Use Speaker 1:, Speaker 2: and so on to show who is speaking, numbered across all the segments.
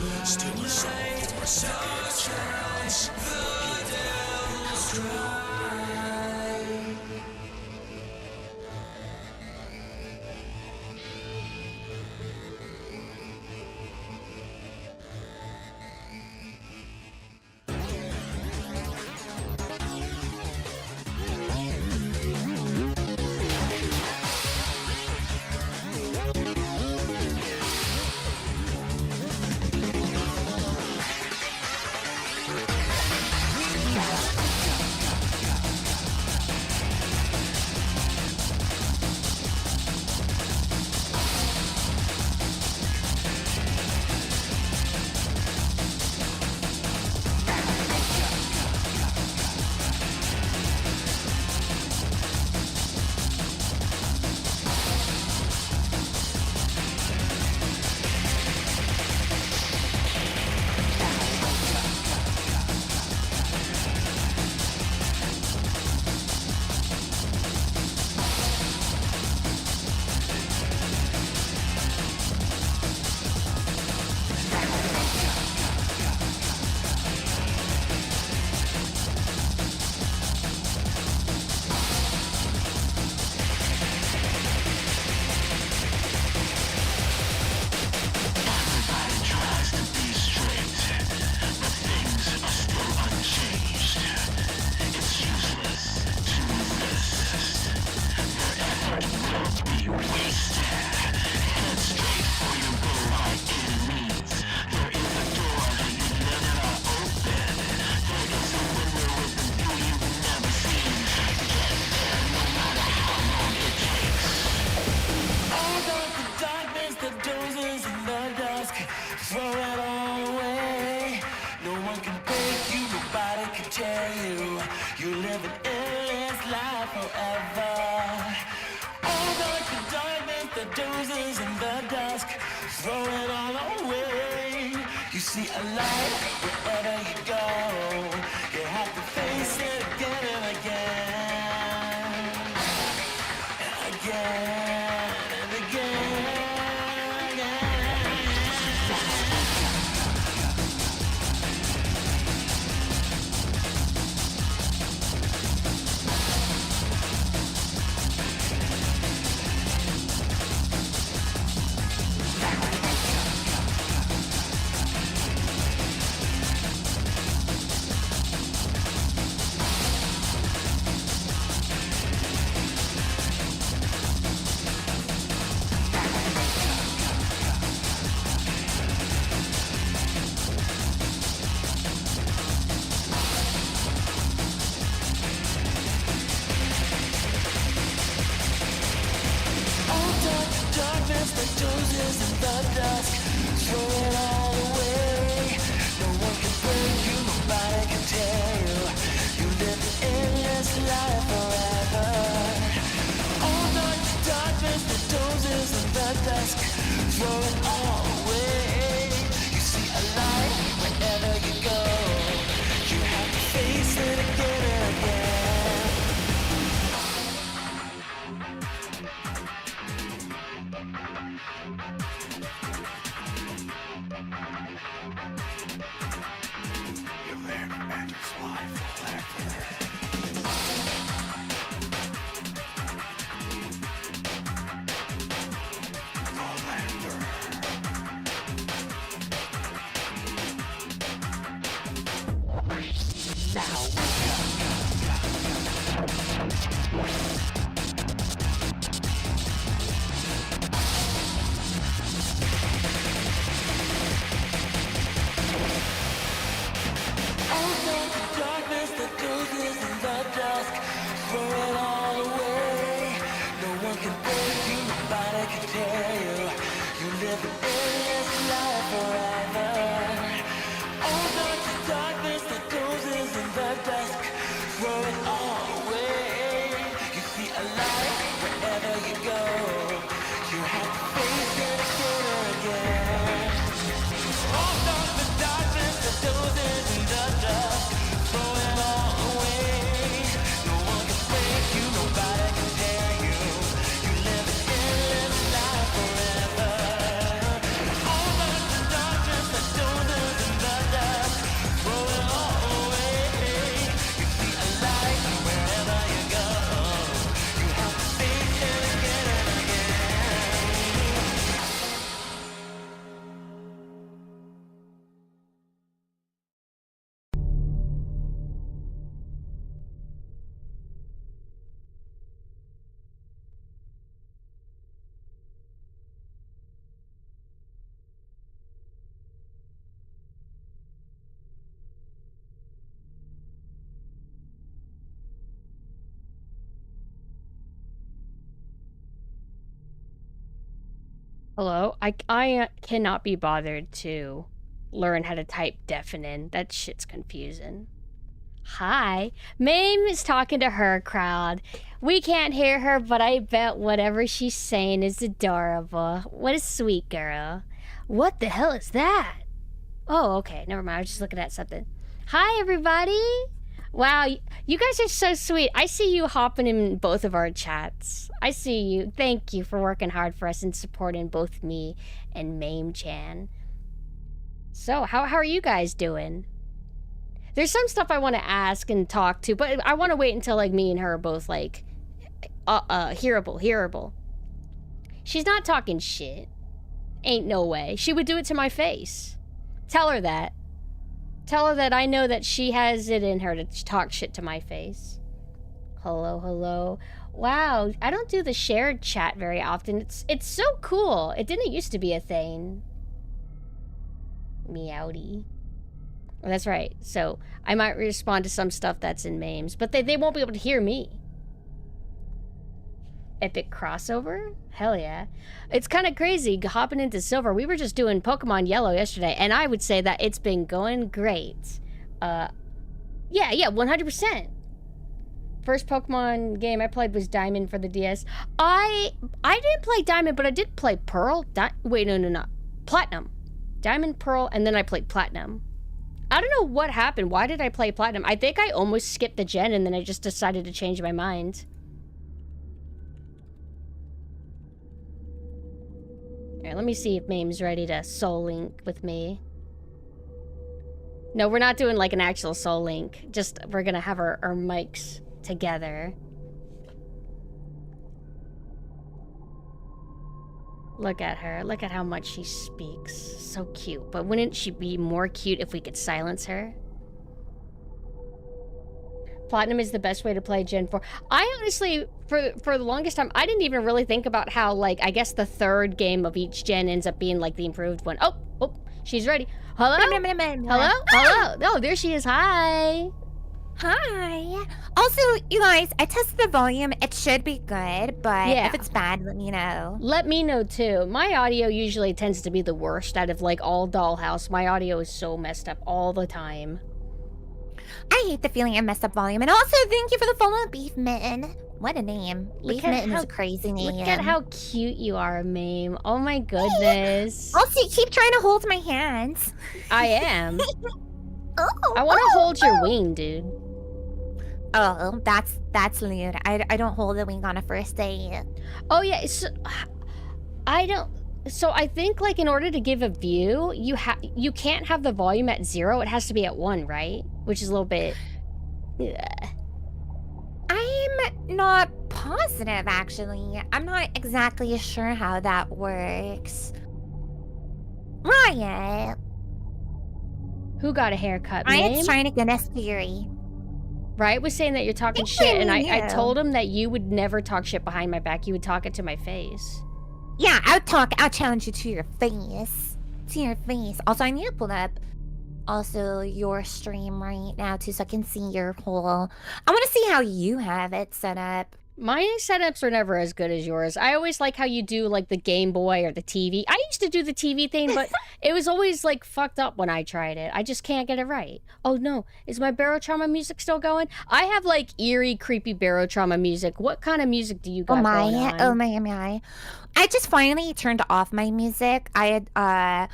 Speaker 1: Steal a soul for a second chance. The devil's cry.
Speaker 2: No Hello? I cannot be bothered to learn how to type deafening. That shit's confusing. Hi. Mame is talking to her crowd. We can't hear her, but I bet whatever she's saying is adorable. What a sweet girl. What the hell is that? Oh, okay. Never mind. I was just looking at something. Hi, everybody. Wow, you guys are so sweet. I see you hopping in both of our chats. I see you. Thank you for working hard for us and supporting both me and Mame-chan. So, how are you guys doing? There's some stuff I want to ask and talk to, but I want to wait until, like, me and her are both, like, hearable. She's not talking shit. Ain't no way. She would do it to my face. Tell her that. Tell her that I know that she has it in her to talk shit to my face. Hello. Wow, I don't do the shared chat very often. It's so cool. It didn't used to be a thing. Meowdy. Oh, that's right. So I might respond to some stuff that's in memes, but they won't be able to hear me. Epic crossover? Hell yeah. It's kind of crazy hopping into Silver. We were just doing Pokemon Yellow yesterday, and I would say that it's been going great. Yeah, 100%. First Pokemon game I played was Diamond for the DS. I didn't play Diamond, but I did play Pearl. Wait, no. Platinum. Diamond, Pearl, and then I played Platinum. I don't know what happened. Why did I play Platinum? I think I almost skipped the gen, and then I just decided to change my mind. Alright, let me see if Mame's ready to soul link with me. No, we're not doing like an actual soul link. Just, we're gonna have our mics together. Look at her. Look at how much she speaks. So cute. But wouldn't she be more cute if we could silence her? Platinum is the best way to play Gen 4. I honestly, for the longest time, I didn't even really think about how, like, I guess the third game of each gen ends up being, like, the improved one. Oh, she's ready. Hello? Hello? Oh, there she is. Hi.
Speaker 3: Hi. Also, you guys, I tested the volume. It should be good, but if it's bad, let me know.
Speaker 2: Let me know, too. My audio usually tends to be the worst out of, like, all Dollhouse. My audio is so messed up all the time.
Speaker 3: I hate the feeling of messed up volume. And also, thank you for the follow, Beef Mitten. What a name. Beef Mitten is a crazy name.
Speaker 2: Look at how cute you are, Mame. Oh my goodness.
Speaker 3: Also, keep trying to hold my hands.
Speaker 2: I am. I want to hold your wing, dude.
Speaker 3: Oh, that's lewd. I don't hold the wing on a first date.
Speaker 2: Oh yeah, so I think, like, in order to give a view, you can't have the volume at 0. It has to be at 1, right? Which is a little bit...
Speaker 3: I'm not positive, actually. I'm not exactly sure how that works. Riot.
Speaker 2: Who got a haircut,
Speaker 3: Riot's trying to get us theory.
Speaker 2: Riot was saying that you're talking shit, and I told him that you would never talk shit behind my back. You would talk it to my face.
Speaker 3: Yeah, I'll challenge you to your face. To your face. Also, I need to pull up your stream right now too, so I can see your whole... I want to see how you have it set up.
Speaker 2: My setups are never as good as yours. I always like how you do, like, the Game Boy or the TV. I used to do the TV thing, but it was always, like, fucked up when I tried it. I just can't get it right. Oh, no. Is my Barotrauma music still going? I have, like, eerie, creepy Barotrauma music. What kind of music do you got going on?
Speaker 3: Oh, my. I just finally turned off my music. I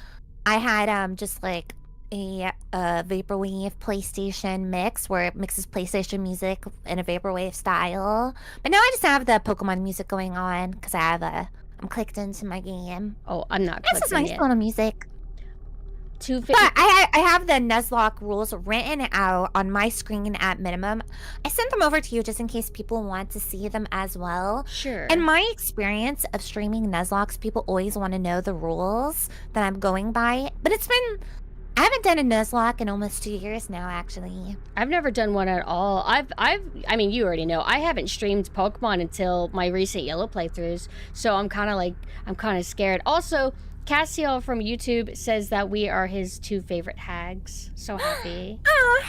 Speaker 3: had just, like, a vaporwave PlayStation mix where it mixes PlayStation music in a vaporwave style. But now I just have the Pokemon music going on because I'm clicked into my game.
Speaker 2: Oh, I'm not clicked in yet.
Speaker 3: This is nice little music. But I have the nuzlocke rules written out on my screen at minimum. I sent them over to you just in case people want to see them as well.
Speaker 2: Sure.
Speaker 3: In my experience of streaming nuzlocks, people always want to know the rules that I'm going by. But I haven't done a nuzlocke in almost 2 years now, actually.
Speaker 2: I've never done one at all. I mean, you already know. I haven't streamed Pokemon until my recent Yellow playthroughs, so I'm kind of scared. Also, Cassiel from YouTube says that we are his 2 favorite hags. So happy.
Speaker 3: Oh,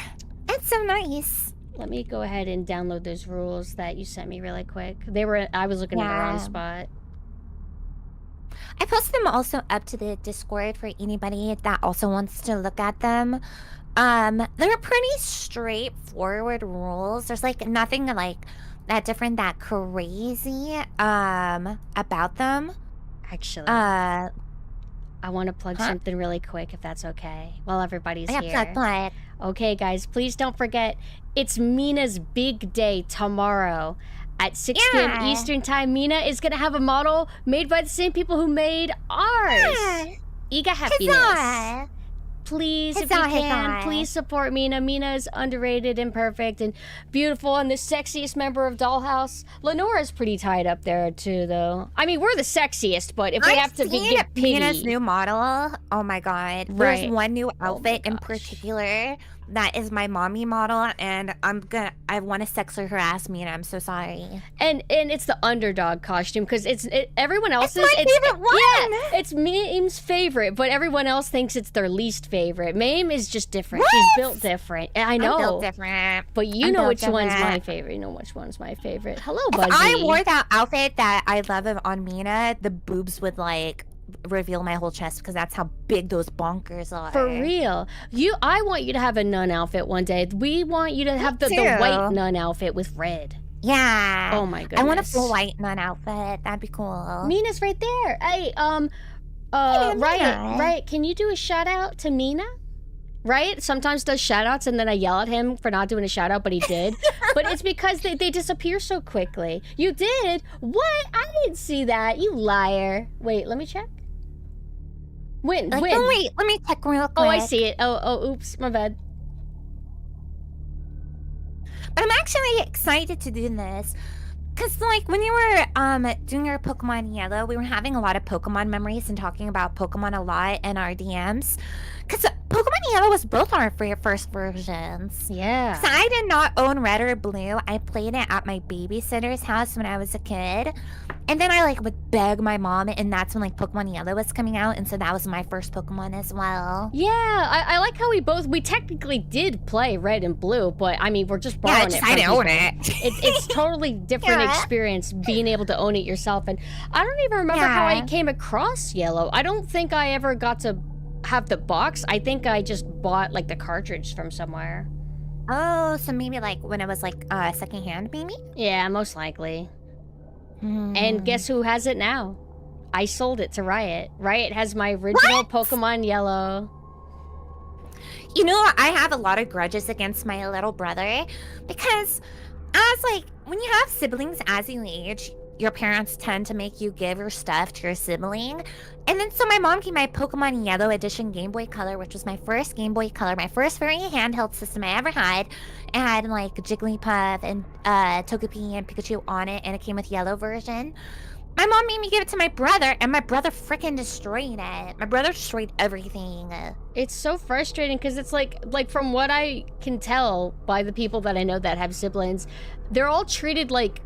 Speaker 3: that's so nice.
Speaker 2: Let me go ahead and download those rules that you sent me really quick. I was looking at the wrong spot.
Speaker 3: I post them also up to the Discord for anybody that also wants to look at them. They're pretty straightforward rules. There's like nothing like that different, that crazy about them.
Speaker 2: Actually,
Speaker 3: Uh,
Speaker 2: I want to plug
Speaker 3: huh?
Speaker 2: something really quick, if that's okay, while everybody's
Speaker 3: Yeah,
Speaker 2: here.
Speaker 3: plug.
Speaker 2: Okay, guys, please don't forget, it's Mina's big day tomorrow at 6 p.m.
Speaker 3: Yeah.
Speaker 2: Eastern Time. Mina is going to have a model made by the same people who made ours.
Speaker 3: Yeah.
Speaker 2: Iga happiness.
Speaker 3: Huzzah.
Speaker 2: Please, if
Speaker 3: Huzzah,
Speaker 2: you can,
Speaker 3: huzzah.
Speaker 2: please support Mina. Mina is underrated and perfect and beautiful and the sexiest member of Dollhouse. Lenora's pretty tied up there too, though. I mean, we're the sexiest, but if we have to give pity...
Speaker 3: Mina's new model. Oh my god.
Speaker 2: Right.
Speaker 3: There's one new outfit in
Speaker 2: gosh.
Speaker 3: particular that is my mommy model, and I want to sexually harass Mina. I'm so sorry.
Speaker 2: And it's the underdog costume because everyone else's.
Speaker 3: It's my favorite one.
Speaker 2: Yeah, it's Mame's favorite, but everyone else thinks it's their least favorite. Mame is just different.
Speaker 3: What?
Speaker 2: She's built different. I know.
Speaker 3: I'm built different.
Speaker 2: But you
Speaker 3: I'm
Speaker 2: know
Speaker 3: built
Speaker 2: which one's my
Speaker 3: different.
Speaker 2: favorite. You know which one's my favorite. Hello,
Speaker 3: If
Speaker 2: Buzzy.
Speaker 3: I wore that outfit that I love on Mina, the boobs would like reveal my whole chest because that's how big those bonkers are.
Speaker 2: For real. I want you to have a nun outfit one day. We want you to have the white nun outfit with red.
Speaker 3: Yeah.
Speaker 2: Oh my goodness.
Speaker 3: I want a full white nun outfit. That'd be cool.
Speaker 2: Mina's right there. Hey,
Speaker 3: Mina.
Speaker 2: Riot, can you do a shout out to Mina? Riot sometimes does shout outs and then I yell at him for not doing a shout out, but he did. But it's because they disappear so quickly. You did? What? I didn't see that. You liar. Wait, let me check. Win.
Speaker 3: Oh, wait, let me check real quick.
Speaker 2: Oh, I see it. Oh, oops, my bad.
Speaker 3: But I'm actually excited to do this. Because, like, when you were doing our Pokemon Yellow, we were having a lot of Pokemon memories and talking about Pokemon a lot in our DMs. Because Pokemon Yellow was both our first versions.
Speaker 2: Yeah.
Speaker 3: Because I did not own Red or Blue. I played it at my babysitter's house when I was a kid. And then I, like, would beg my mom, and that's when, like, Pokemon Yellow was coming out. And so that was my first Pokemon as well.
Speaker 2: Yeah, I like how we technically did play Red and Blue, but, I mean, we're just borrowing it from
Speaker 3: I didn't own
Speaker 2: people.
Speaker 3: it.
Speaker 2: It's totally different experience being able to own it yourself. And I don't even remember how I came across Yellow. I don't think I ever got to have the box. I think I just bought like the cartridge from somewhere.
Speaker 3: Oh, so maybe like when it was like secondhand, maybe?
Speaker 2: Yeah, most likely. And guess who has it now? I sold it to Riot. Riot has my original Pokemon Yellow.
Speaker 3: You know, I have a lot of grudges against my little brother because as like when you have siblings as you age, your parents tend to make you give your stuff to your sibling. And then so my mom gave my Pokemon Yellow Edition Game Boy Color, which was my first Game Boy Color, my first very handheld system I ever had. It had like Jigglypuff and Togepi and Pikachu on it, and it came with yellow version. My mom made me give it to my brother, and my brother freaking destroyed it. My brother destroyed everything.
Speaker 2: It's so frustrating because it's like from what I can tell by the people that I know that have siblings, they're all treated like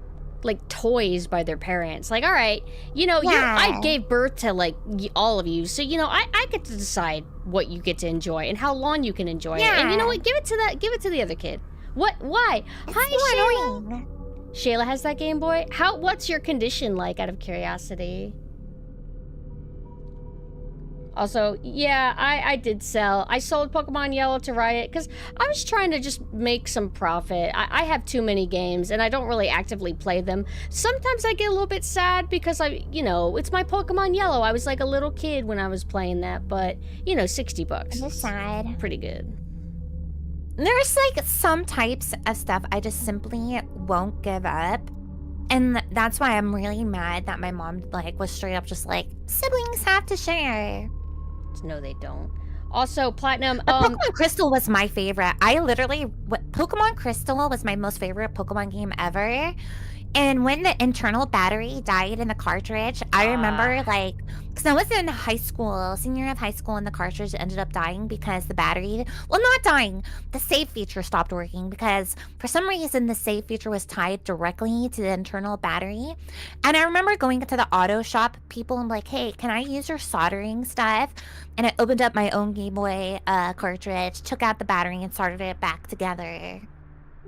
Speaker 2: toys by their parents. Like, all right, you know, I gave birth to like all of you, so you know, I get to decide what you get to enjoy and how long you can enjoy it. And you know what? Give it to the other kid. What? Why? Hi, Shayla. Shayla has that Game Boy. What's your condition like, out of curiosity? Also, yeah, I did sell. I sold Pokemon Yellow to Riot because I was trying to just make some profit. I have too many games and I don't really actively play them. Sometimes I get a little bit sad because it's my Pokemon Yellow. I was like a little kid when I was playing that, but you know, $60.
Speaker 3: I'm sad.
Speaker 2: Pretty good.
Speaker 3: There's like some types of stuff I just simply won't give up. And that's why I'm really mad that my mom like was straight up just like, siblings have to share.
Speaker 2: No, they don't. Also, Platinum,
Speaker 3: Pokemon Crystal was my favorite. Pokemon Crystal was my most favorite Pokemon game ever. And when the internal battery died in the cartridge, I remember like, because I was in high school, senior year of high school, and the cartridge ended up dying because the battery, well, not dying, the save feature stopped working because for some reason the save feature was tied directly to the internal battery. And I remember going into the auto shop people and like, hey, can I use your soldering stuff? And I opened up my own Game Boy cartridge, took out the battery, and started it back together.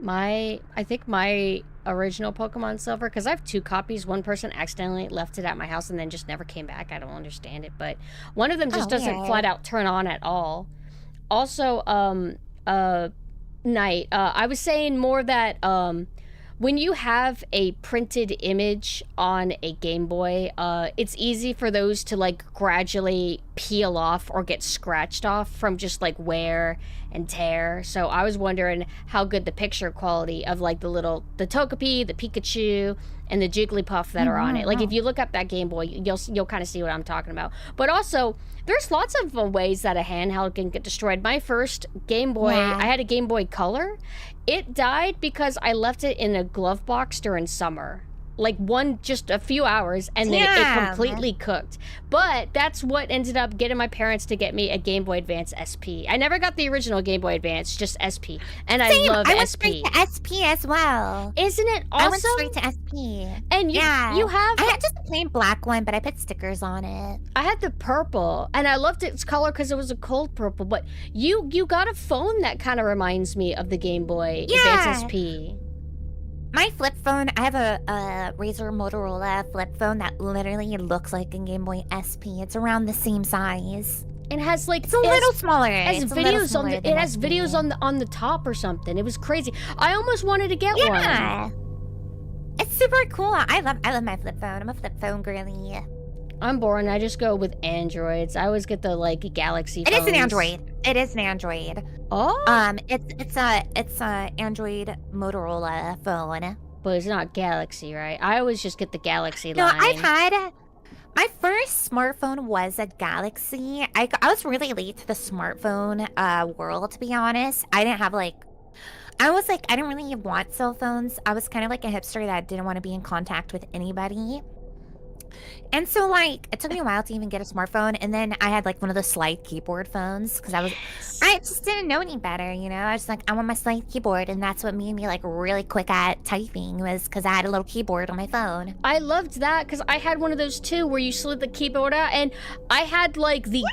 Speaker 2: I think my original Pokemon Silver, because I have 2 copies. One person accidentally left it at my house and then just never came back. I don't understand it, but one of them just doesn't flat out turn on at all. Also, Night, I was saying more that, when you have a printed image on a Game Boy, it's easy for those to like gradually peel off or get scratched off from just like wear and tear. So I was wondering how good the picture quality of like the Togepi, the Pikachu, and the Jigglypuff that are on it. Like if you look up that Game Boy, you'll kind of see what I'm talking about. But also, there's lots of ways that a handheld can get destroyed. My first Game Boy, I had a Game Boy Color. It died because I left it in a glove box during summer. Like just a few hours, and then it completely cooked. But that's what ended up getting my parents to get me a Game Boy Advance SP. I never got the original Game Boy Advance, just SP. And I love SP.
Speaker 3: I went straight to SP as well.
Speaker 2: Isn't it awesome?
Speaker 3: I went straight to SP.
Speaker 2: And you have...
Speaker 3: I had just a plain black one, but I put stickers on it.
Speaker 2: I had the purple, and I loved its color because it was a cold purple. But you got a phone that kind of reminds me of the Game Boy Advance SP.
Speaker 3: My flip phone, I have a Razer Motorola flip phone that literally looks like a Game Boy SP. It's around the same size.
Speaker 2: It has like
Speaker 3: it's a little smaller.
Speaker 2: It has videos on the top or something. It was crazy. I almost wanted to get one.
Speaker 3: It's super cool. I love my flip phone. I'm a flip phone girly.
Speaker 2: I'm boring. I just go with Androids. I always get the like Galaxy phones.
Speaker 3: It is an Android.
Speaker 2: Oh.
Speaker 3: It's a Android Motorola phone.
Speaker 2: But it's not Galaxy, right? I always just get the Galaxy line.
Speaker 3: No, I've had my first smartphone was a Galaxy. I was really late to the smartphone world, to be honest. I didn't really want cell phones. I was kind of like a hipster that didn't want to be in contact with anybody. And so, like, it took me a while to even get a smartphone, and then I had, like, one of those slide keyboard phones, because I just didn't know any better, you know? I was like, I want my slide keyboard, and that's what made me, like, really quick at typing, was because I had a little keyboard on my phone.
Speaker 2: I loved that, because I had one of those, too, where you slid the keyboard out, and I had, like, the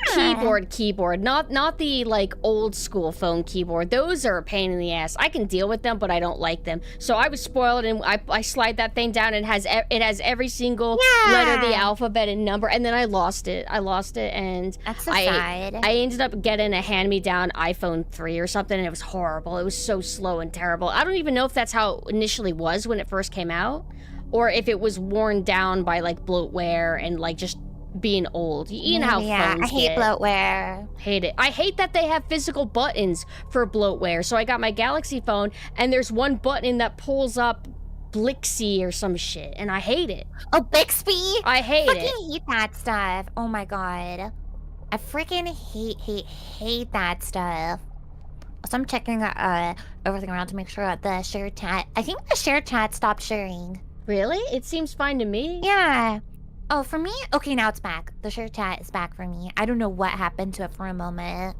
Speaker 2: keyboard, not the, like, old-school phone keyboard. Those are a pain in the ass. I can deal with them, but I don't like them. So I was spoiled, and I slide that thing down, and it has every single letter of the alphabet and number, and then I lost it, and
Speaker 3: that's so sad.
Speaker 2: I ended up getting a hand-me-down iPhone 3 or something, and it was horrible. It was so slow and terrible. I don't even know if that's how it initially was when it first came out, or if it was worn down by like bloatware and like just being old. You know how phones
Speaker 3: I hate bloatware.
Speaker 2: Hate it. I hate that they have physical buttons for bloatware. So I got my Galaxy phone, and there's one button that pulls up Blixie or some shit, and I hate it.
Speaker 3: Oh, Bixby?
Speaker 2: I hate it.
Speaker 3: I fucking hate that stuff. Oh my god. I freaking hate that stuff. So I'm checking everything around to make sure the shared chat. I think the shared chat stopped sharing.
Speaker 2: Really? It seems fine to me.
Speaker 3: Yeah. Oh, for me? Okay, now it's back. The shared chat is back for me. I don't know what happened to it for a moment.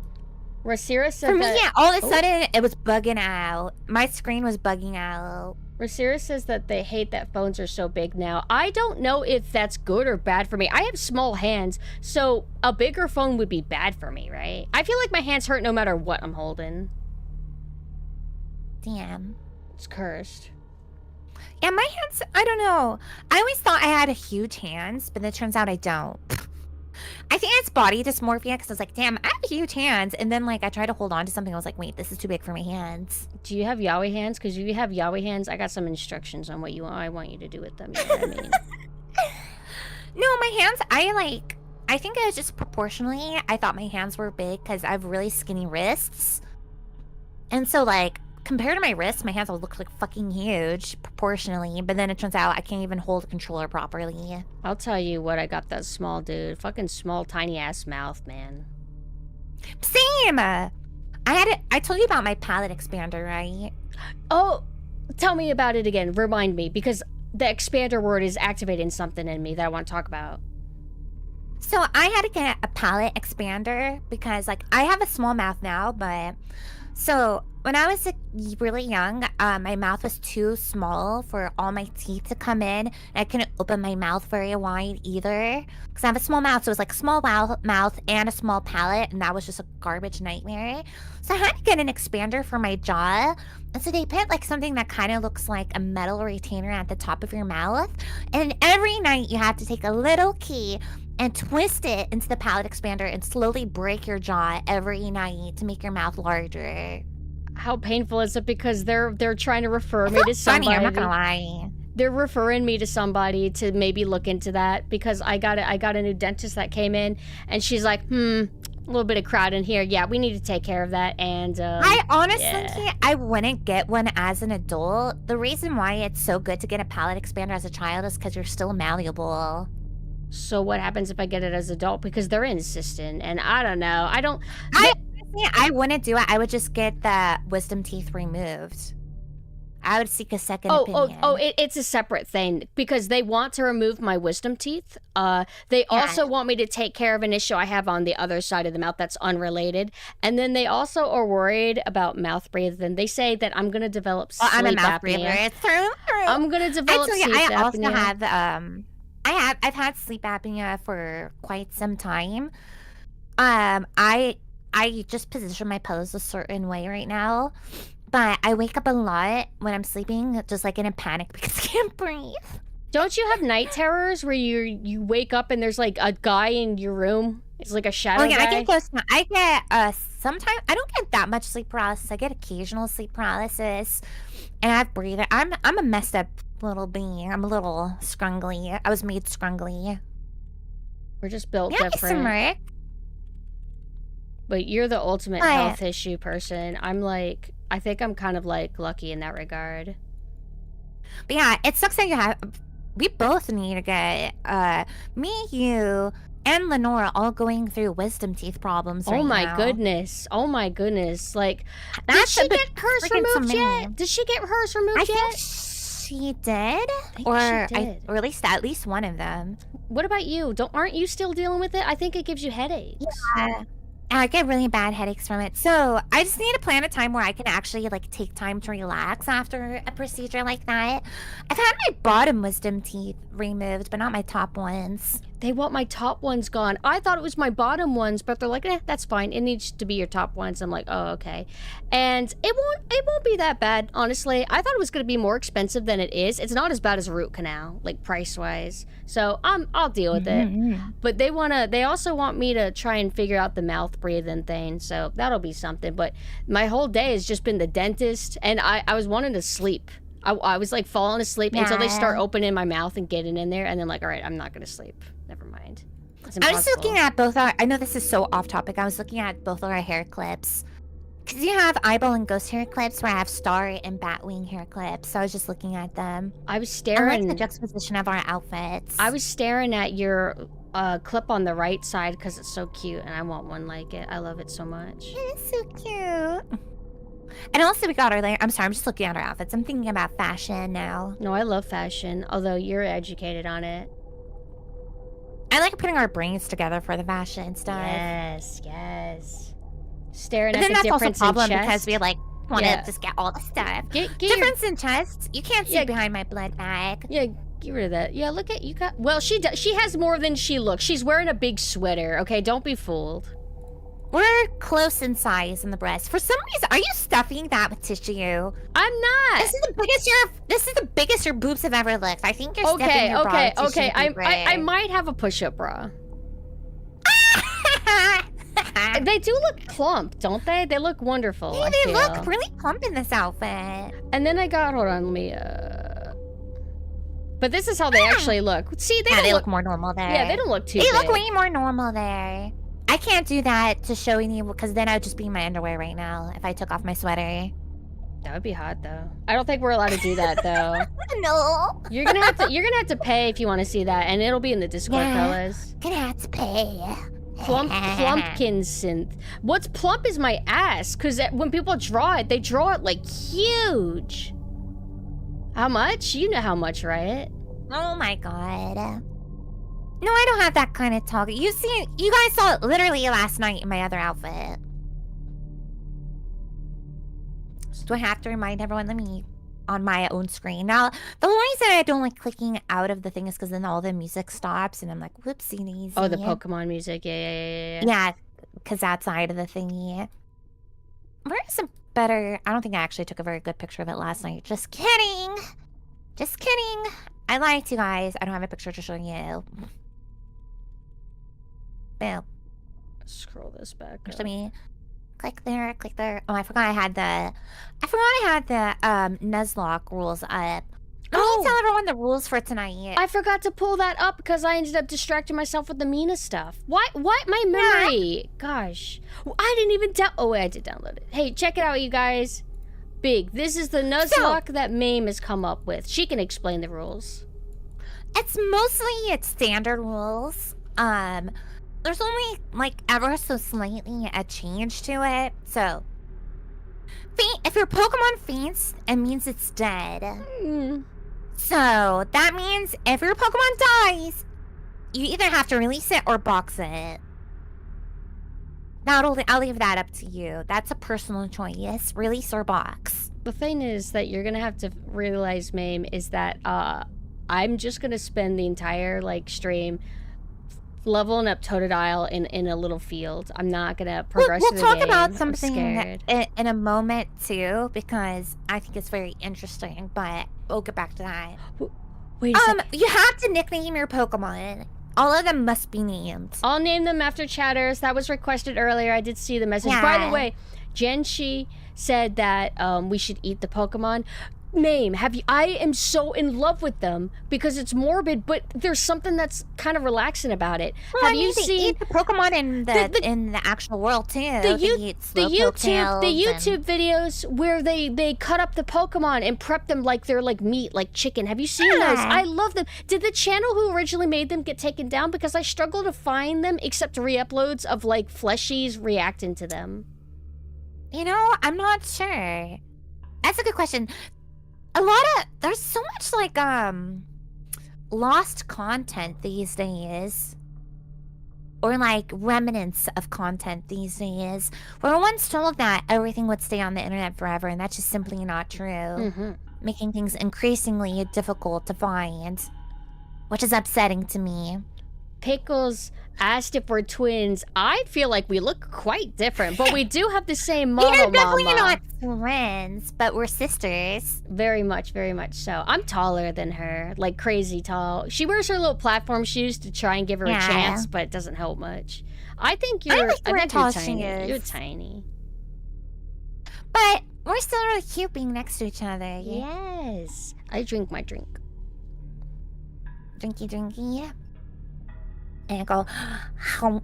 Speaker 2: Rasira said
Speaker 3: for me, all of a sudden, it was bugging out. My screen was bugging out.
Speaker 2: Rasira says that they hate that phones are so big now. I don't know if that's good or bad for me. I have small hands, so a bigger phone would be bad for me, right? I feel like my hands hurt no matter what I'm holding.
Speaker 3: Damn.
Speaker 2: It's cursed.
Speaker 3: Yeah, my hands, I don't know. I always thought I had huge hands, but it turns out I don't. I think it's body dysmorphia because I was like, damn, I have huge hands. And then, like, I tried to hold on to something. I was like, wait, this is too big for my hands.
Speaker 2: Do you have yaoi hands? Because if you have yaoi hands, I got some instructions on what I want you to do with them. You know what I mean?
Speaker 3: No, my hands, I think it was just proportionally. I thought my hands were big because I have really skinny wrists. And so, like, compared to my wrists, my hands will look like fucking huge proportionally, but then it turns out I can't even hold a controller properly.
Speaker 2: I'll tell you what, I got that small dude. Fucking small, tiny ass mouth, man.
Speaker 3: Same! I told you about my palette expander, right?
Speaker 2: Oh, tell me about it again. Remind me, because the expander word is activating something in me that I want to talk about.
Speaker 3: So I had to get a palate expander because, like, I have a small mouth now, but so when I was like, really young, my mouth was too small for all my teeth to come in, and I couldn't open my mouth very wide either because I have a small mouth. So it was like small mouth and a small palate, and that was just a garbage nightmare. So I had to get an expander for my jaw, and so they put like something that kind of looks like a metal retainer at the top of your mouth, and every night you have to take a little key and twist it into the palate expander and slowly break your jaw every night to make your mouth larger.
Speaker 2: How painful is it? Because they're trying to refer me to
Speaker 3: Funny,
Speaker 2: somebody.
Speaker 3: I'm not gonna lie.
Speaker 2: They're referring me to somebody to maybe look into that because I got a new dentist that came in and she's like, a little bit of crowd in here. Yeah, we need to take care of that. And
Speaker 3: I honestly,
Speaker 2: yeah.
Speaker 3: I wouldn't get one as an adult. The reason why it's so good to get a palate expander as a child is because you're still malleable.
Speaker 2: So what happens if I get it as an adult? Because they're insistent, and I don't know.
Speaker 3: I wouldn't do it. I would just get the wisdom teeth removed. I would seek a second opinion.
Speaker 2: It's a separate thing because they want to remove my wisdom teeth. They also want me to take care of an issue I have on the other side of the mouth that's unrelated. And then they also are worried about mouth breathing. They say that I'm going to develop sleep apnea.
Speaker 3: I'm a mouth breather. It's true.
Speaker 2: I'm going to develop sleep apnea.
Speaker 3: I also have I've had sleep apnea for quite some time. I just position my pillows a certain way right now. But I wake up a lot when I'm sleeping, just like in a panic because I can't breathe.
Speaker 2: Don't you have night terrors where you wake up and there's like a guy in your room? It's like a shadow guy?
Speaker 3: I get close. I get sometimes I don't get that much sleep paralysis. I get occasional sleep paralysis, and I have breathing. I'm a messed up little being. I'm a little scrungly. I was made scrungly.
Speaker 2: We're just built
Speaker 3: Yeah,
Speaker 2: different.
Speaker 3: Rick.
Speaker 2: But you're the ultimate health issue person. I think I'm kind of like lucky in that regard.
Speaker 3: But yeah, it sucks that we both need to get, me, you, and Lenora all going through wisdom teeth problems right now.
Speaker 2: Oh my goodness. Like, did she get hers removed yet? Did she get hers removed yet?
Speaker 3: I think she did. Or at least one of them.
Speaker 2: What about you? Aren't you still dealing with it? I think it gives you headaches.
Speaker 3: Yeah. I get really bad headaches from it. So I just need to plan a time where I can actually like take time to relax after a procedure like that. I've had my bottom wisdom teeth removed, but not my top ones.
Speaker 2: They want my top ones gone. I thought it was my bottom ones, but they're like, that's fine. It needs to be your top ones. I'm like, oh, okay. And it won't be that bad, honestly. I thought it was going to be more expensive than it is. It's not as bad as a root canal, like price-wise. So I'll deal with it. But they also want me to try and figure out the mouth breathing thing. So that'll be something. But my whole day has just been the dentist, and I was wanting to sleep. I was like falling asleep until they start opening my mouth and getting in there, and then like, all right, I'm not gonna sleep. Never mind.
Speaker 3: I was looking at both our. I know this is so off topic. I was looking at both of our hair clips. Cause you have eyeball and ghost hair clips, where I have star and batwing hair clips. So I was just looking at them.
Speaker 2: I was staring.
Speaker 3: I like the juxtaposition of our outfits.
Speaker 2: I was staring at your clip on the right side because it's so cute, and I want one like it. I love it so much.
Speaker 3: It's so cute. And also we got I'm sorry, I'm just looking at our outfits. I'm thinking about fashion now.
Speaker 2: No, I love fashion, although you're educated on it.
Speaker 3: I like putting our brains together for the fashion stuff.
Speaker 2: Yes. Staring
Speaker 3: but
Speaker 2: at the difference in chest. Then that's also a problem
Speaker 3: because we like want to just get all the stuff. Difference in chest? You can't see behind my blood bag.
Speaker 2: Yeah, get rid of that. Yeah, look at you got. Well, she has more than she looks. She's wearing a big sweater. Okay, don't be fooled.
Speaker 3: We're close in size in the breast. For some reason, are you stuffing that with tissue?
Speaker 2: I'm not.
Speaker 3: This is the biggest your boobs have ever looked. I think you're stuffing your bra with tissue.
Speaker 2: I might have a push-up bra. They do look plump, don't they? They look wonderful.
Speaker 3: Yeah, they look really plump in this outfit.
Speaker 2: And then I got, hold on, let me, but this is how they actually look. See,
Speaker 3: they look more normal there.
Speaker 2: Yeah, they don't look too
Speaker 3: They
Speaker 2: big.
Speaker 3: look way more normal there. I can't do that to show you because then I would just be in my underwear right now if I took off my sweater.
Speaker 2: That would be hot though. I don't think we're allowed to do that though.
Speaker 3: No.
Speaker 2: You're gonna have to pay if you want to see that, and it'll be in the Discord, fellas.
Speaker 3: Gonna have to pay.
Speaker 2: PumpkinSynth. What's plump is my ass, because when people draw it, they draw it like huge. How much? You know how much, right?
Speaker 3: Oh my god. No, I don't have that kind of talk. You guys saw it literally last night in my other outfit. So do I have to remind everyone? Let me on my own screen. Now, the whole reason I don't like clicking out of the thing is because then all the music stops and I'm like, whoopsie daisy.
Speaker 2: Oh, the Pokemon music. Yeah.
Speaker 3: Yeah, because outside of the thingy. Where's a better... I don't think I actually took a very good picture of it last night. Just kidding. Just kidding. I lied to you guys. I don't have a picture to show you. Boom.
Speaker 2: Scroll this back up.
Speaker 3: Let me click there, click there. Oh, I forgot I had the nuzlocke rules up. Let me tell everyone the rules for tonight.
Speaker 2: I forgot to pull that up because I ended up distracting myself with the Mina stuff. What? My memory. Gosh. I didn't even Oh, wait, I did download it. Hey, check it out, you guys. Big. This is the nuzlocke that Mame has come up with. She can explain the rules.
Speaker 3: It's mostly standard rules. There's only, like, ever so slightly a change to it. So, if your Pokemon faints, it means it's dead. So, that means if your Pokemon dies, you either have to release it or box it. Now, I'll leave that up to you. That's a personal choice. Release or box.
Speaker 2: The thing is that you're going to have to realize, Mame, is that I'm just going to spend the entire, like, stream leveling up Totodile in a little field. I'm not gonna progress through the game.
Speaker 3: We'll talk about something in a moment too, because I think it's very interesting. But we'll get back to that.
Speaker 2: Wait a second.
Speaker 3: You have to nickname your Pokemon. All of them must be named. I'll
Speaker 2: name them after chatters. That was requested earlier. I did see the message. Yeah. By the way, Genshi said that we should eat the Pokemon. Mame, I am so in love with them because it's morbid, but there's something that's kind of relaxing about it.
Speaker 3: Well, have you seen eat the Pokemon in the actual world too?
Speaker 2: The YouTube videos where they cut up the Pokemon and prep them like they're like meat, like chicken. Have you seen those? I love them. Did the channel who originally made them get taken down? Because I struggle to find them except re-uploads of like fleshies reacting to them.
Speaker 3: I'm not sure. That's a good question. There's so much like lost content these days, or like remnants of content these days. We were once told that everything would stay on the internet forever, and that's just simply not true. Making things increasingly difficult to find, which is upsetting to me.
Speaker 2: Pickles asked if we're twins. I feel like we look quite different, but we do have the same model,
Speaker 3: We're definitely not twins, but we're sisters.
Speaker 2: Very much so. I'm taller than her, like crazy tall. She wears her little platform shoes to try and give her a chance, but it doesn't help much. I think you're tiny. You're tiny.
Speaker 3: But we're still really cute being next to each other.
Speaker 2: Yes. I drink my drink.
Speaker 3: Drinky. And I go, I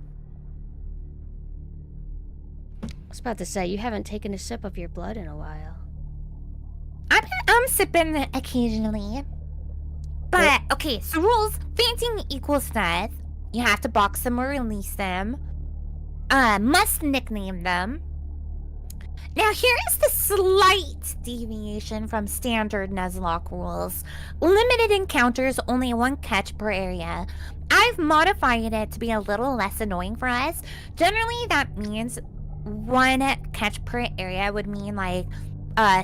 Speaker 2: was about to say, you haven't taken a sip of your blood in a while.
Speaker 3: I'm sipping occasionally. But, okay, so rules. Fainting equals death. You have to box them or release them. Must nickname them. Now, here is the slight deviation from standard Nuzlocke rules. Limited encounters, only one catch per area. I've modified it to be a little less annoying for us. Generally, that means one catch per area would mean, like,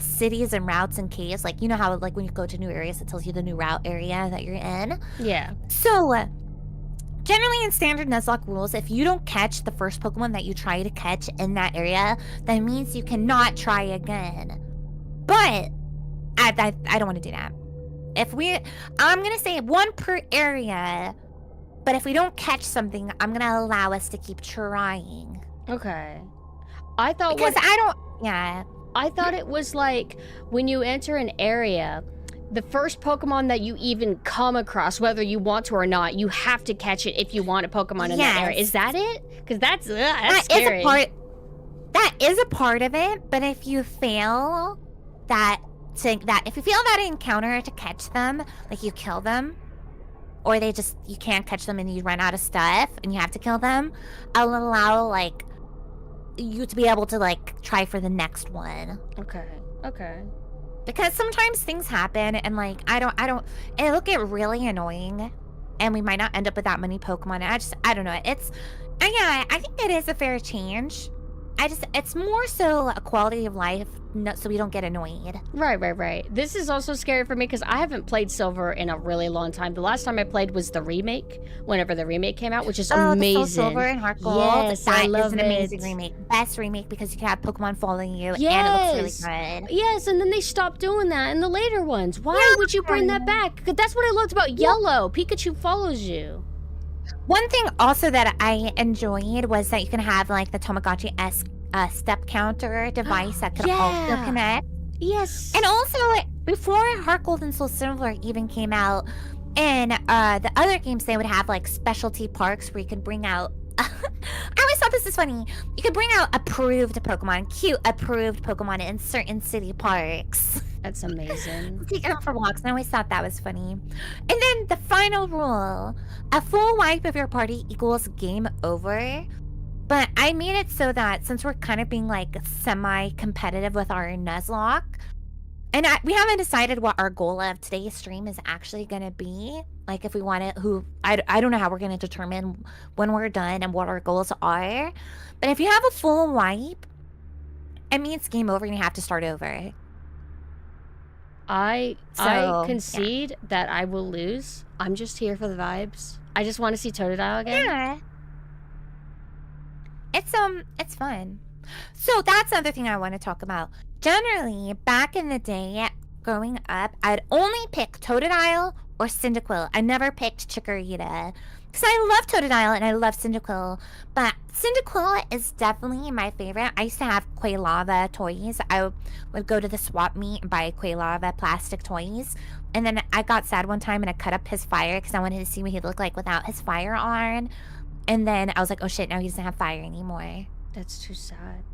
Speaker 3: cities and routes and caves. Like, you know how, like, when you go to new areas, it tells you the new route area that you're in?
Speaker 2: Yeah.
Speaker 3: So, generally in standard Nuzlocke rules, if you don't catch the first Pokemon that you try to catch in that area, that means you cannot try again. But I don't want to do that. I'm going to say one per area, but if we don't catch something, I'm going to allow us to keep trying.
Speaker 2: Okay. I thought it was like when you enter an area, the first Pokemon that you even come across, whether you want to or not, you have to catch it if you want a Pokemon in that area. Is that it? Because that's scary.
Speaker 3: That is a part of it, but if you fail if you fail that encounter to catch them, like you kill them, or you can't catch them and you run out of stuff and you have to kill them, I'll allow like you to be able to like try for the next one.
Speaker 2: Okay.
Speaker 3: Because sometimes things happen and like it'll get really annoying and we might not end up with that many Pokemon. I don't know. Yeah, I think it is a fair change. It's more so a quality of life, so we don't get annoyed.
Speaker 2: Right. This is also scary for me because I haven't played Silver in a really long time. The last time I played was the remake, whenever the remake came out, which is amazing.
Speaker 3: The Soul Silver and Heart Gold.
Speaker 2: Yes, I love
Speaker 3: an amazing remake. Best remake because you can have Pokemon following you, and it looks really good.
Speaker 2: Yes, and then they stopped doing that in the later ones. Why would you bring that back? 'Cause that's what I loved about Yellow. Pikachu follows you.
Speaker 3: One thing also that I enjoyed was that you can have like the Tamagotchi-esque step counter device that could also connect.
Speaker 2: Yes.
Speaker 3: And also, before Heart Gold and Soul Silver even came out, in the other games, they would have like specialty parks where you could bring out. I always thought this is funny. You could bring out cute approved Pokemon in certain city parks.
Speaker 2: That's amazing.
Speaker 3: Take them for walks, and I always thought that was funny. And then the final rule: a full wipe of your party equals game over. But I made it so that since we're kind of being like semi-competitive with our nuzlocke, and we haven't decided what our goal of today's stream is actually going to be. Like if we want to, I don't know how we're going to determine when we're done and what our goals are. But if you have a full wipe, it means game over and you have to start over.
Speaker 2: I concede that I will lose. I'm just here for the vibes. I just want to see Totodile again.
Speaker 3: Yeah. It's fun. So that's another thing I want to talk about. Generally, back in the day, growing up, I'd only pick Totodile or Cyndaquil. I never picked Chikorita. Because I love Totodile and I love Cyndaquil. But Cyndaquil is definitely my favorite. I used to have Quailava toys. I would go to the swap meet and buy Quailava plastic toys. And then I got sad one time and I cut up his fire because I wanted to see what he'd look like without his fire on. And then I was like, oh shit, now he doesn't have fire anymore.
Speaker 2: That's too sad.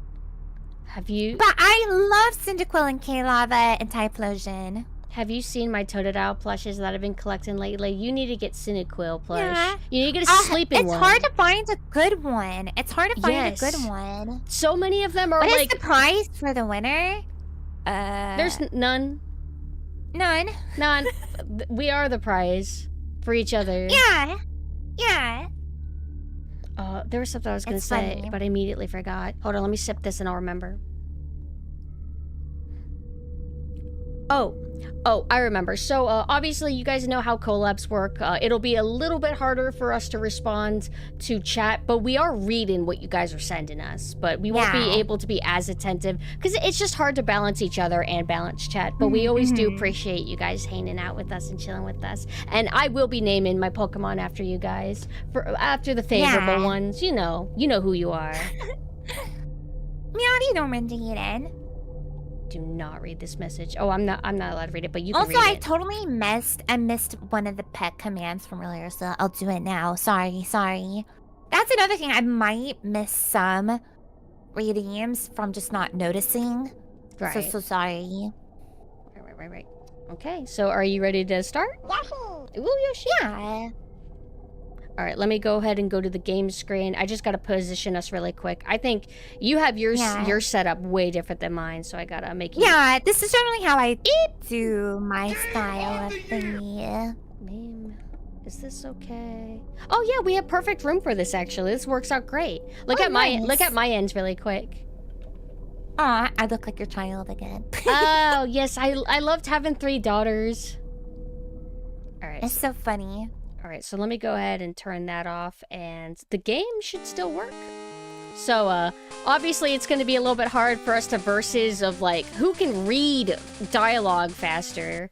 Speaker 2: Have you...
Speaker 3: But I love Cyndaquil and Quailava and Typhlosion.
Speaker 2: Have you seen my Totodile plushes that I've been collecting lately? You need to get Cyndaquil plush.
Speaker 3: Yeah.
Speaker 2: You need to get a sleeping one.
Speaker 3: It's hard to find a good one. A good one.
Speaker 2: So many of them are
Speaker 3: What is the prize for the winner?
Speaker 2: There's none.
Speaker 3: None.
Speaker 2: We are the prize for each other.
Speaker 3: Yeah.
Speaker 2: There was something I was going to say,
Speaker 3: funny.
Speaker 2: but I immediately forgot. Hold on, let me sip this and I'll remember. Oh, I remember. So, obviously, you guys know how collabs work. It'll be a little bit harder for us to respond to chat, but we are reading what you guys are sending us. But we won't be able to be as attentive, because it's just hard to balance each other and balance chat. But we always do appreciate you guys hanging out with us and chilling with us. And I will be naming my Pokemon after you guys, after the favorable ones. You know who you are.
Speaker 3: Meowdy Normandy.
Speaker 2: Do not read this message. Oh, I'm not allowed to read it, but you can
Speaker 3: also,
Speaker 2: read it.
Speaker 3: I totally missed one of the pet commands from earlier, so I'll do it now. Sorry. That's another thing. I might miss some redeems from just not noticing.
Speaker 2: Right.
Speaker 3: So sorry.
Speaker 2: Right. Okay, so are you ready to start?
Speaker 3: Yahoo!
Speaker 2: Ooh, Yoshi.
Speaker 3: Yeah.
Speaker 2: All right, let me go ahead and go to the game screen. I just got to position us really quick. I think you have your setup way different than mine, so I got to make you...
Speaker 3: Yeah, this is generally how I do my style of thingy.
Speaker 2: Meme, is this okay? Oh, yeah, we have perfect room for this, actually. This works out great. Look at my ends really quick.
Speaker 3: Aw, I look like your child again.
Speaker 2: Oh, yes, I loved having 3 daughters. All right.
Speaker 3: It's so funny.
Speaker 2: All right, so let me go ahead and turn that off, and the game should still work. So, obviously it's going to be a little bit hard for us to versus of, like, who can read dialogue faster.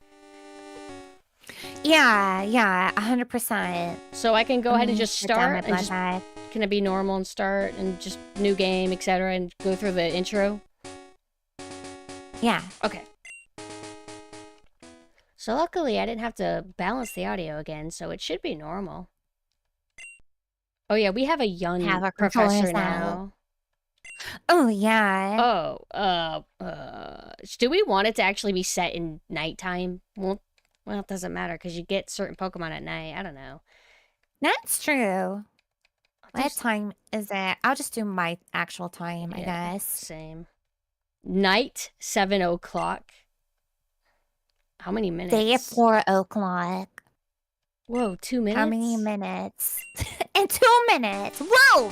Speaker 3: Yeah, 100%.
Speaker 2: So I can go ahead and just start, and just, can it be normal and start, and just new game, etc., and go through the intro?
Speaker 3: Yeah.
Speaker 2: Okay. So luckily, I didn't have to balance the audio again, so it should be normal. Oh yeah, we have a young professor now.
Speaker 3: Oh yeah.
Speaker 2: Do we want it to actually be set in nighttime? Well, it doesn't matter because you get certain Pokemon at night. I don't know.
Speaker 3: That's true. What time is it? I'll just do my actual time, I guess.
Speaker 2: Same. Night, 7 o'clock. How many minutes?
Speaker 3: Day at 4 o'clock.
Speaker 2: Whoa, 2 minutes?
Speaker 3: How many minutes? In 2 minutes. Whoa!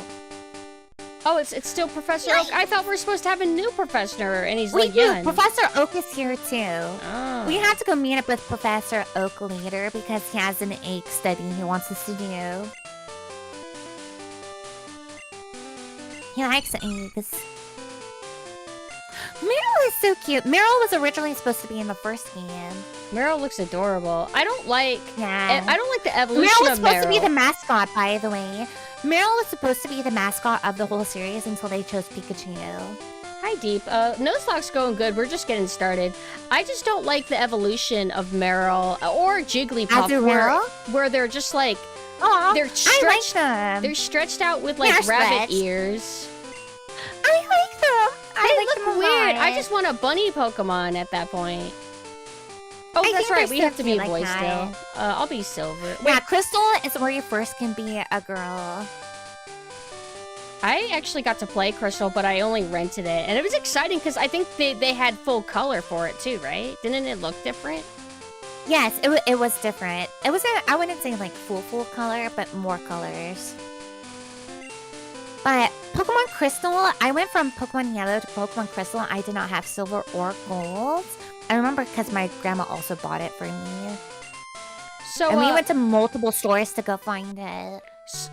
Speaker 2: Oh, it's still Professor Oak. I thought we were supposed to have a new professor, and he's
Speaker 3: We
Speaker 2: like,
Speaker 3: do.
Speaker 2: yeah.
Speaker 3: Professor Oak is here too.
Speaker 2: Oh.
Speaker 3: We have to go meet up with Professor Oak later because he has an egg study he wants us to do. He likes eggs. Meryl is so cute. Meryl was originally supposed to be in the first game.
Speaker 2: Meryl looks adorable. I don't like the evolution
Speaker 3: Meryl was
Speaker 2: of
Speaker 3: supposed to be the mascot, by the way. Meryl was supposed to be the mascot of the whole series until they chose Pikachu.
Speaker 2: Hi, Deep. Nuzlocke's going good. We're just getting started. I just don't like the evolution of Meryl or Jigglypuff, where they're just like, they're stretched.
Speaker 3: I like them.
Speaker 2: They're stretched out with like rabbit ears.
Speaker 3: I like them.
Speaker 2: They look weird. I just want a bunny Pokemon at that point. Oh, that's right. We have to be a boy still. I'll be Silver. Wait.
Speaker 3: Yeah, Crystal is where you first can be a girl.
Speaker 2: I actually got to play Crystal, but I only rented it. And it was exciting because I think they had full color for it too, right? Didn't it look different?
Speaker 3: Yes, it was different. It wasn't, I wouldn't say like full color, but more colors. But Pokemon Crystal, I went from Pokemon Yellow to Pokemon Crystal. I did not have Silver or Gold. I remember because my grandma also bought it for me.
Speaker 2: So,
Speaker 3: and we went to multiple stores to go find it.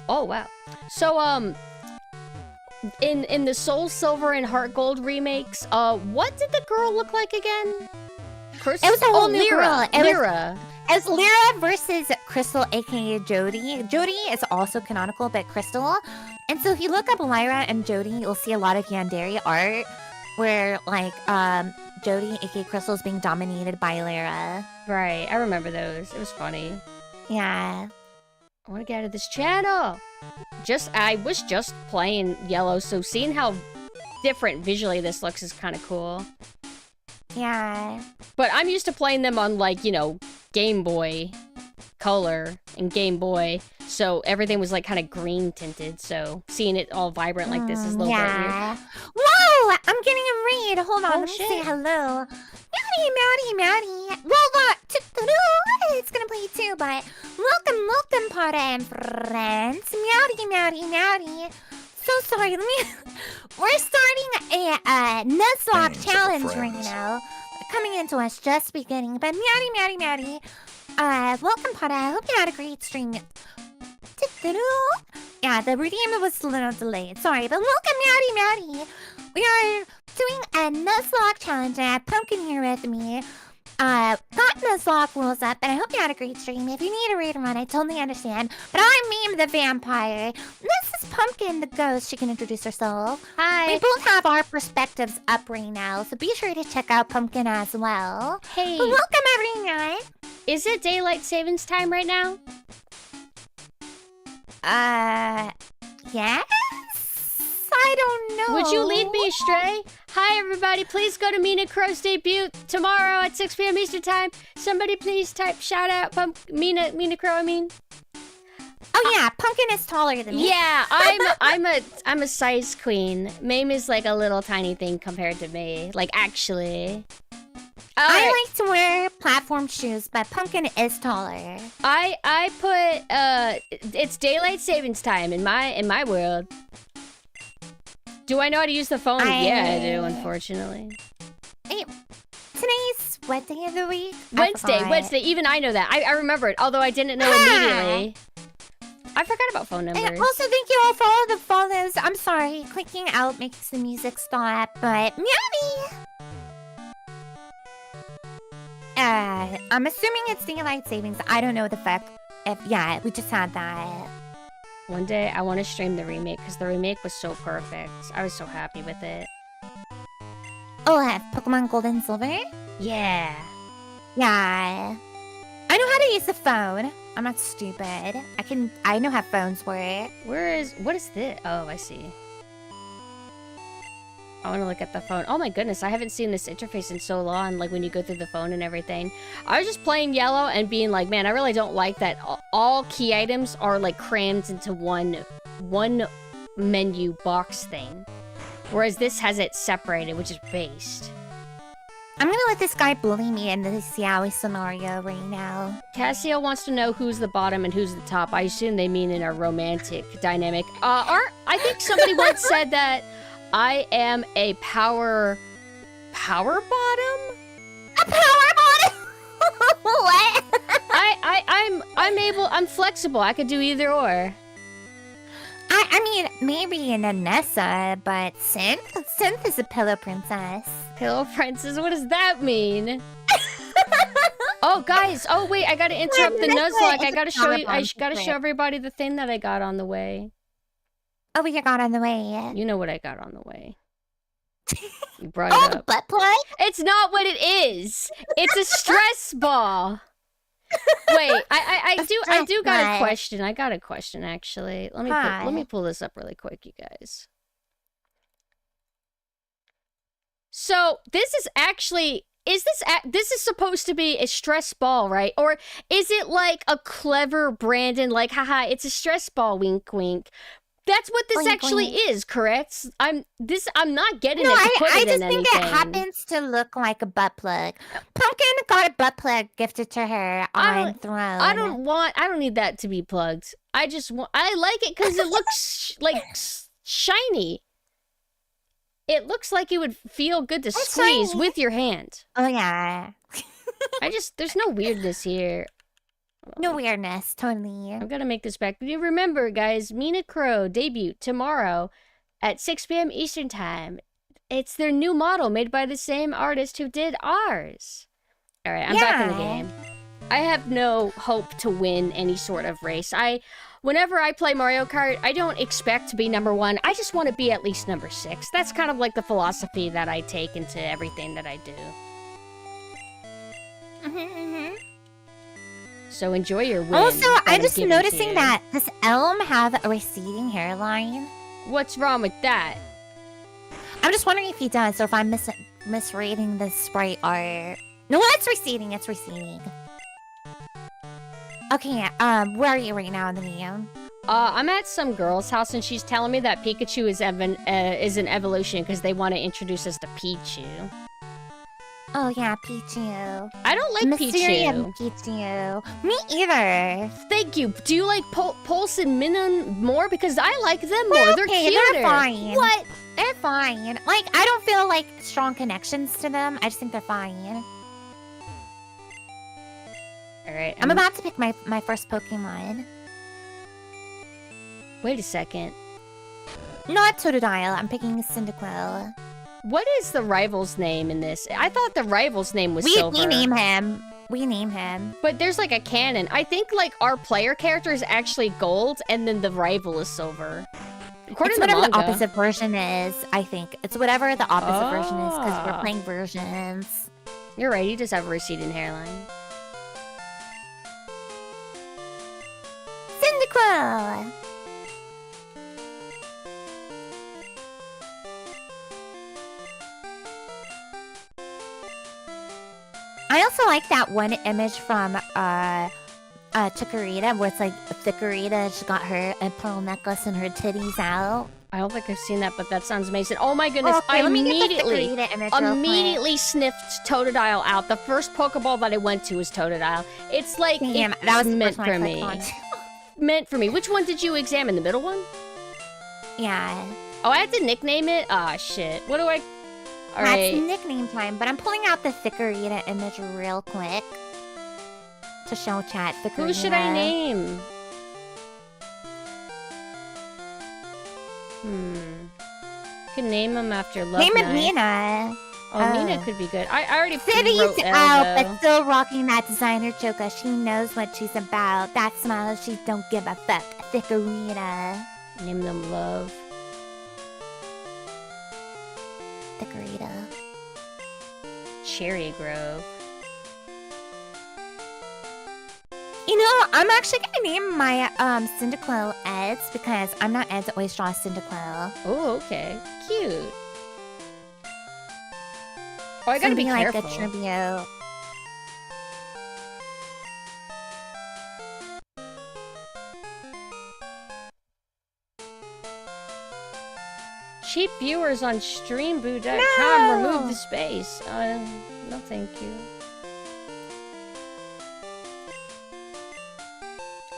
Speaker 2: Oh, wow. So, in the Soul Silver and Heart Gold remakes, what did the girl look like again?
Speaker 3: It was a whole new girl.
Speaker 2: Lyra.
Speaker 3: It was Lyra versus Crystal, aka Jody. Jody is also canonical, but Crystal. And so if you look up Lyra and Jody, you'll see a lot of Yandere art where, like, Jody, aka Crystal, is being dominated by Lyra.
Speaker 2: Right, I remember those. It was funny.
Speaker 3: Yeah.
Speaker 2: I want to get out of this channel. I was just playing Yellow, so seeing how different visually this looks is kind of cool.
Speaker 3: Yeah.
Speaker 2: But I'm used to playing them on, like, you know, Game Boy Color and Game Boy, so everything was, like, kind of green tinted, so seeing it all vibrant like this is a little bit weird.
Speaker 3: Whoa! I'm getting a read. Hold on, let me say hello. Meowdy. Well, it's gonna play too, but welcome, Potter and friends. Meowdy. So sorry, we're starting a Nuzlocke challenge right now. Coming into us just beginning, but meowdy. Welcome, Potter. I hope you had a great stream. Yeah, the redeem was a little delayed. Sorry, but welcome, meowdy. We are doing a Nuzlocke challenge, and I have Pumpkin here with me. Got Nuzlocke rules up, and I hope you had a great stream. If you need a raid run, I totally understand. But I'm Meme the Vampire. This is Pumpkin the Ghost. She can introduce herself.
Speaker 2: Hi.
Speaker 3: We both have our perspectives up right now, so be sure to check out Pumpkin as well.
Speaker 2: Hey.
Speaker 3: But welcome, everyone.
Speaker 2: Is it daylight savings time right now?
Speaker 3: Yes? I don't know.
Speaker 2: Would you lead me astray? Hi, everybody. Please go to Mina Crow's debut tomorrow at 6 p.m. Eastern Time. Somebody please type shout out Mina Crow, I mean.
Speaker 3: Oh yeah, Pumpkin is taller than me.
Speaker 2: Yeah, I'm a size queen. Mame is like a little tiny thing compared to me. Like, actually.
Speaker 3: I like to wear platform shoes, but Pumpkin is taller.
Speaker 2: I put it's daylight savings time in my world. Do I know how to use the phone? Yeah, I do, unfortunately.
Speaker 3: Hey, today's what day of the week?
Speaker 2: Wednesday. Even I know that. I remember it, although I didn't know immediately. I forgot about phone numbers.
Speaker 3: And also, thank you all for all the follows. I'm sorry, clicking out makes the music stop, but meowdy! I'm assuming it's daylight savings. I don't know the fact. Yeah, we just had that.
Speaker 2: One day, I want to stream the remake, because the remake was so perfect. I was so happy with it.
Speaker 3: Oh, Pokemon Gold and Silver?
Speaker 2: Yeah.
Speaker 3: Yeah. I know how to use the phone. I'm not stupid. I know how phones work.
Speaker 2: What is this? Oh, I see. I want to look at the phone. Oh my goodness, I haven't seen this interface in so long, like when you go through the phone and everything. I was just playing Yellow and being like, man, I really don't like that all key items are like crammed into one menu box thing. Whereas this has it separated, which is based.
Speaker 3: I'm gonna let this guy bully me in this yaoi scenario right now.
Speaker 2: Cassio wants to know who's the bottom and who's the top. I assume they mean in a romantic dynamic. I think somebody once said that I am a power bottom?
Speaker 3: A power bottom? What?
Speaker 2: I'm flexible. I could do either or.
Speaker 3: I mean, maybe in Anessa, but Synth is a pillow princess.
Speaker 2: Pillow princess? What does that mean? Oh, guys. Oh, wait. I gotta interrupt the nuzlocke. I gotta show you. I gotta show everybody the thing that I got on the way.
Speaker 3: Oh, what you got on the way?
Speaker 2: You know what I got on the way. You brought it
Speaker 3: Oh,
Speaker 2: up.
Speaker 3: the butt plug?
Speaker 2: It's not what it is. It's a stress ball. Wait, I do got a question. I got a question actually. Let me pull this up really quick, you guys. So this is actually this is supposed to be a stress ball, right? Or is it like a clever Brandon, like, haha, it's a stress ball, wink, wink? That's what this actually is, correct? I'm not getting it to put it in anything.
Speaker 3: I just think it happens to look like a butt plug. Pumpkin got a butt plug gifted to her on Throne.
Speaker 2: I don't need that to be plugged. I like it because it looks like shiny. It looks like it would feel good to squeeze with your hand.
Speaker 3: Oh yeah.
Speaker 2: There's no weirdness here.
Speaker 3: No weirdness, totally.
Speaker 2: I'm gonna make this back. You remember, guys, Mina Crow debut tomorrow at 6 p.m. Eastern Time. It's their new model made by the same artist who did ours. All right, I'm back in the game. I have no hope to win any sort of race. Whenever I play Mario Kart, I don't expect to be number 1. I just want to be at least number 6. That's kind of like the philosophy that I take into everything that I do. So enjoy your win.
Speaker 3: Also, I'm just noticing that does Elm have a receding hairline?
Speaker 2: What's wrong with that?
Speaker 3: I'm just wondering if he does, or if I'm misreading the sprite art. No, it's receding. It's receding. Okay, where are you right now in the game?
Speaker 2: I'm at some girl's house, and she's telling me that Pikachu is an evolution because they want to introduce us to Pichu.
Speaker 3: Oh yeah, Pichu.
Speaker 2: I don't like Pichu.
Speaker 3: Pichu. Me either.
Speaker 2: Thank you. Do you like Pulse and Minun more? Because I like them more. They're cuter.
Speaker 3: They're fine. What? They're fine. Like, I don't feel like strong connections to them. I just think they're fine.
Speaker 2: Alright.
Speaker 3: I'm about to pick my first Pokemon.
Speaker 2: Wait a second.
Speaker 3: Not Totodile. I'm picking Cyndaquil.
Speaker 2: What is the rival's name in this? I thought the rival's name was Silver.
Speaker 3: We name him. We name him.
Speaker 2: But there's like a canon. I think like our player character is actually Gold, and then the rival is Silver. According
Speaker 3: it's whatever the opposite version is, I think. It's whatever the opposite version is, because we're playing versions.
Speaker 2: You're right, you just have a receding hairline.
Speaker 3: Cyndaquil! I also like that one image from Chikorita where it's like Chikorita, she got her a pearl necklace and her titties out.
Speaker 2: I don't think I've seen that, but that sounds amazing. Oh my goodness,
Speaker 3: okay,
Speaker 2: I immediately sniffed Totodile out. The first Pokeball that I went to was Totodile. It's like, that was meant for me. Meant for me. Which one did you examine? The middle one?
Speaker 3: Yeah.
Speaker 2: Oh, I had to nickname it? Ah, shit. What do I... Alright.
Speaker 3: That's nickname time, but I'm pulling out the Chikorita image real quick to show chat. Chikorita.
Speaker 2: Who should I name? Could name him after Love
Speaker 3: Name
Speaker 2: Night.
Speaker 3: it Mina.
Speaker 2: Oh, Mina could be good. I already
Speaker 3: City's
Speaker 2: wrote
Speaker 3: out, but still rocking that designer choker. She knows what she's about. That smile, she don't give a fuck. Chikorita.
Speaker 2: Name them Love.
Speaker 3: Chikorita.
Speaker 2: Cherry Grove.
Speaker 3: You know, I'm actually gonna name my Cyndaquil Eds because I'm not Eds, always draw Cyndaquil.
Speaker 2: Oh, okay. Cute. Oh, I gotta be careful.
Speaker 3: Like a tribute.
Speaker 2: cheap viewers on streamboo.com.
Speaker 3: No!
Speaker 2: Remove the space. No thank you.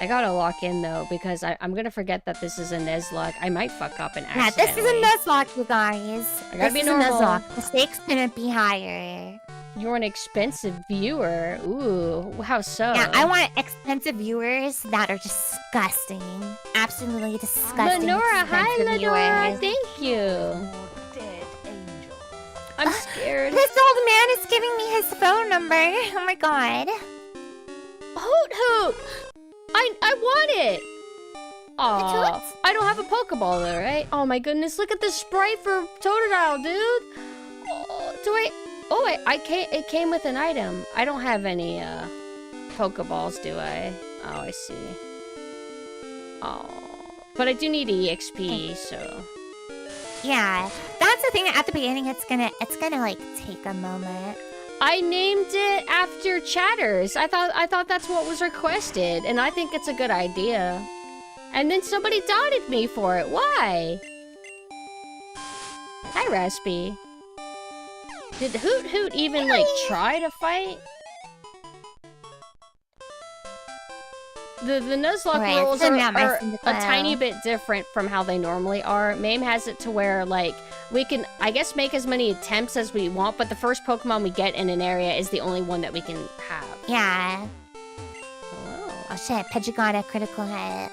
Speaker 2: I gotta lock in though, because I'm gonna forget that this is a nuzlocke. I might fuck up and
Speaker 3: Yeah,
Speaker 2: accidentally.
Speaker 3: this is a nuzlocke, you guys.
Speaker 2: I gotta be
Speaker 3: this is
Speaker 2: normal.
Speaker 3: a nuzlocke. The stakes couldn't be higher.
Speaker 2: You're an expensive viewer. Ooh, how so?
Speaker 3: Yeah, I want expensive viewers that are disgusting. Absolutely disgusting.
Speaker 2: Lenora, hi
Speaker 3: expensive
Speaker 2: Lenora.
Speaker 3: viewers.
Speaker 2: Thank you. I'm scared.
Speaker 3: This old man is giving me his phone number. Oh my god.
Speaker 2: Hoot hoot! I want it! Aw, I don't have a Pokeball though, right? Oh my goodness, look at the sprite for Totodile, dude! Oh, it came with an item. I don't have any, Pokeballs, do I? Oh, I see. Oh. But I do need EXP, so...
Speaker 3: Yeah, that's the thing. At the beginning, it's gonna like take a moment.
Speaker 2: I named it after Chatters. I thought that's what was requested, and I think it's a good idea. And then somebody dotted me for it. Why? Hi, Raspy. Did Hoot Hoot even like try to fight? The Nuzlocke
Speaker 3: Right,
Speaker 2: rules
Speaker 3: so
Speaker 2: are
Speaker 3: now my
Speaker 2: a
Speaker 3: Cyndaquil.
Speaker 2: tiny bit different from how they normally are. Mame has it to where, like, we can, I guess, make as many attempts as we want, but the first Pokemon we get in an area is the only one that we can have.
Speaker 3: Yeah.
Speaker 2: Oh.
Speaker 3: Oh shit, Pidgey got a critical hit.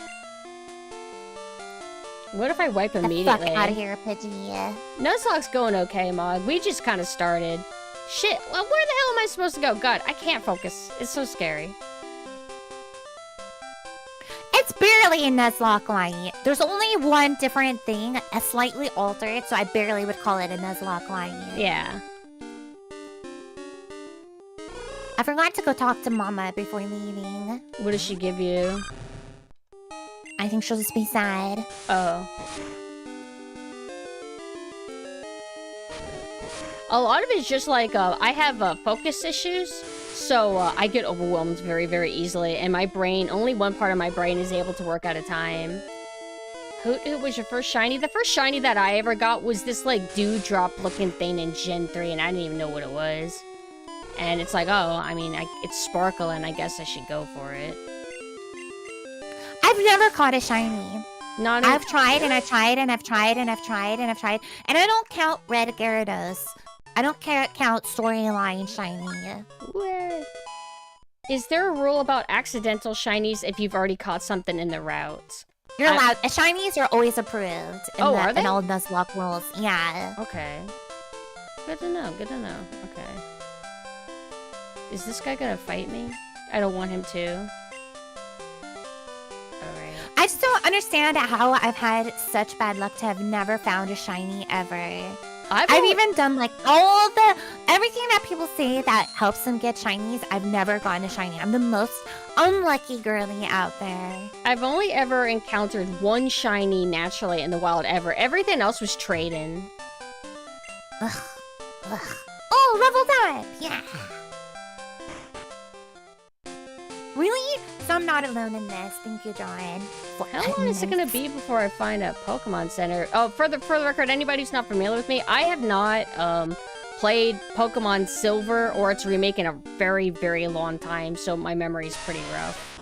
Speaker 2: What if I wipe
Speaker 3: Get the
Speaker 2: immediately?
Speaker 3: fuck out of here, Pidgey.
Speaker 2: Nuzlocke's going okay, Mog. We just kind of started. Shit, well, where the hell am I supposed to go? God, I can't focus. It's so scary.
Speaker 3: It's barely a Nuzlocke light. There's only one different thing, a slightly altered, so I barely would call it a Nuzlocke light.
Speaker 2: Yeah.
Speaker 3: I forgot to go talk to Mama before leaving.
Speaker 2: What does she give you?
Speaker 3: I think she'll just be sad.
Speaker 2: Oh. A lot of it's just like, I have focus issues, so I get overwhelmed very, very easily, and my brain, only one part of my brain is able to work at a time. Who was your first shiny? The first shiny that I ever got was this, like, dewdrop looking thing in Gen 3, and I didn't even know what it was. And it's like, oh, I mean, it's Sparkle, and I guess I should go for it.
Speaker 3: I've never caught a shiny.
Speaker 2: Not
Speaker 3: I've tried and I've tried and I've tried and I've tried and I've tried. And I don't count Red Gyarados. I don't count Storyline shiny.
Speaker 2: Where? Is there a rule about accidental shinies if you've already caught something in the route?
Speaker 3: You're allowed. Shinies are always approved.
Speaker 2: Are they?
Speaker 3: In all Nuzlocke rules. Yeah.
Speaker 2: Okay. Good to know, good to know. Okay. Is this guy gonna fight me? I don't want him to. Alright.
Speaker 3: I just don't understand how I've had such bad luck to have never found a shiny ever. I've even done like everything that people say that helps them get shinies. I've never gotten a shiny. I'm the most unlucky girly out there.
Speaker 2: I've only ever encountered one shiny naturally in the wild ever. Everything else was trade-in.
Speaker 3: Ugh. Ugh. Oh, leveled up! Yeah. Really? So I'm not alone in this. Thank you, John.
Speaker 2: How long is it gonna be before I find a Pokemon Center? Oh, for the record, anybody who's not familiar with me, I have not played Pokemon Silver or its remake in a very, very long time, so my memory's pretty rough.